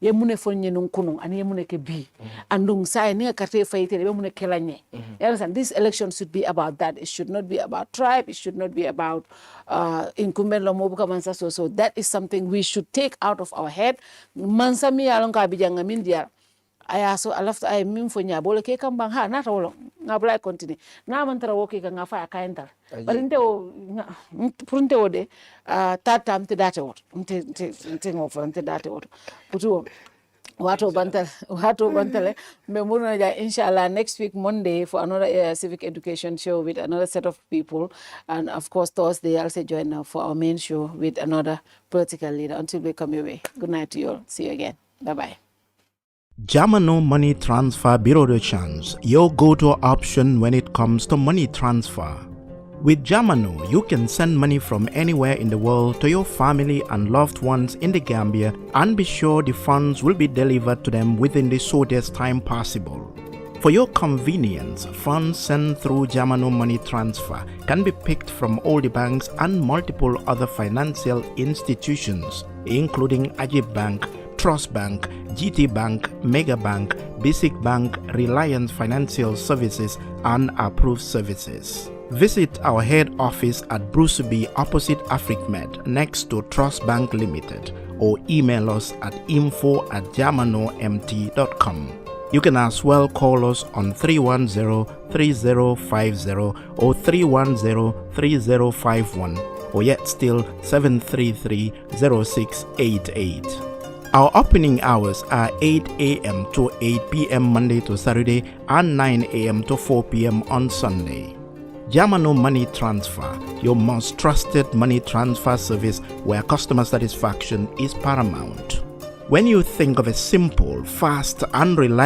Ye mune fonye nun kunung and ye mune ke bi. Andung sai ni karte faite ye mune kelanye. You understand? This election should be about that. It should not be about tribe. It should not be about incumbent lomobuka mansa so that is something we should take out of our head. Mansa mi along ka bijanga mindia. Aya so alafta ay min fo nya bole ke kambang ha na tawlo ngabla continue na man tara woki ka ngafa akaental balinte o prunte ode tatam te date wot nte ngofo nte date wot putu wato bantale me murna ja inshallah next week Monday for another civic education show with another set of people, and of course Thursday I'll also join for our main show with another political leader until we come your way. Good night to you all. See you again. Bye-bye. Jamano Money Transfer Bureau de Change, your go-to option when it comes to money transfer. With Jamano, you can send money from anywhere in the world to your family and loved ones in the Gambia and be sure the funds will be delivered to them within the shortest time possible. For your convenience, funds sent through Jamano Money Transfer can be picked from all the banks and multiple other financial institutions, including Ajib Bank, Trust Bank, GT Bank, Mega Bank, Basic Bank, Reliance Financial Services, and Approved Services. Visit our head office at Bruceby opposite AfricMed next to Trust Bank Limited or email us at info@jamanomt.com. You can as well call us on 310-3050 or 310-3051 or yet still 733-0688. Our opening hours are 8 a.m. to 8 p.m. Monday to Saturday and 9 a.m. to 4 p.m. on Sunday. Jamano Money Transfer, your most trusted money transfer service where customer satisfaction is paramount. When you think of a simple, fast, and reliable